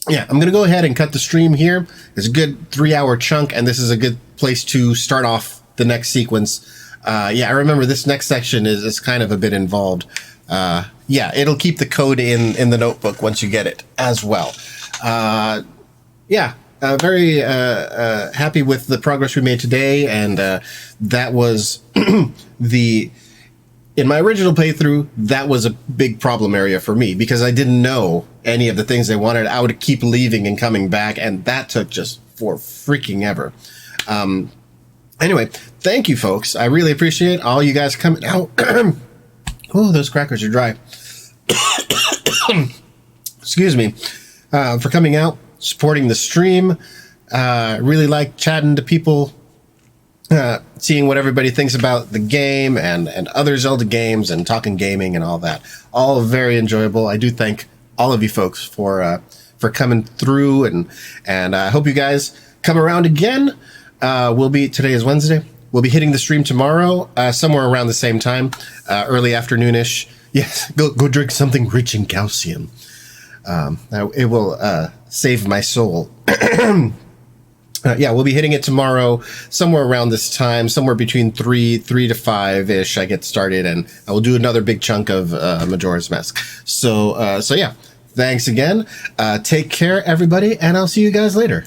Yeah, I'm going to go ahead and cut the stream here. It's a good 3 hour chunk, and this is a good place to start off the next sequence. Yeah, I remember this next section is kind of a bit involved. Yeah, it'll keep the code in the notebook once you get it as well. Yeah, very happy with the progress we made today, and that was in my original playthrough, that was a big problem area for me because I didn't know any of the things I wanted. I would keep leaving and coming back, and that took just for freaking ever. Anyway, thank you, folks. I really appreciate all you guys coming out. Oh, those crackers are dry. Excuse me. For coming out, supporting the stream. Really like chatting to people, seeing what everybody thinks about the game and other Zelda games and talking gaming and all that. All very enjoyable. I do thank all of you folks for coming through, and I hope you guys come around again. Today is Wednesday. We'll be hitting the stream tomorrow, somewhere around the same time, early afternoonish. Yes, go drink something rich in calcium. It will save my soul. Yeah, we'll be hitting it tomorrow, somewhere around this time, somewhere between 3 to 5-ish. I get started, and I will do another big chunk of Majora's Mask. So yeah, thanks again. Take care, everybody, and I'll see you guys later.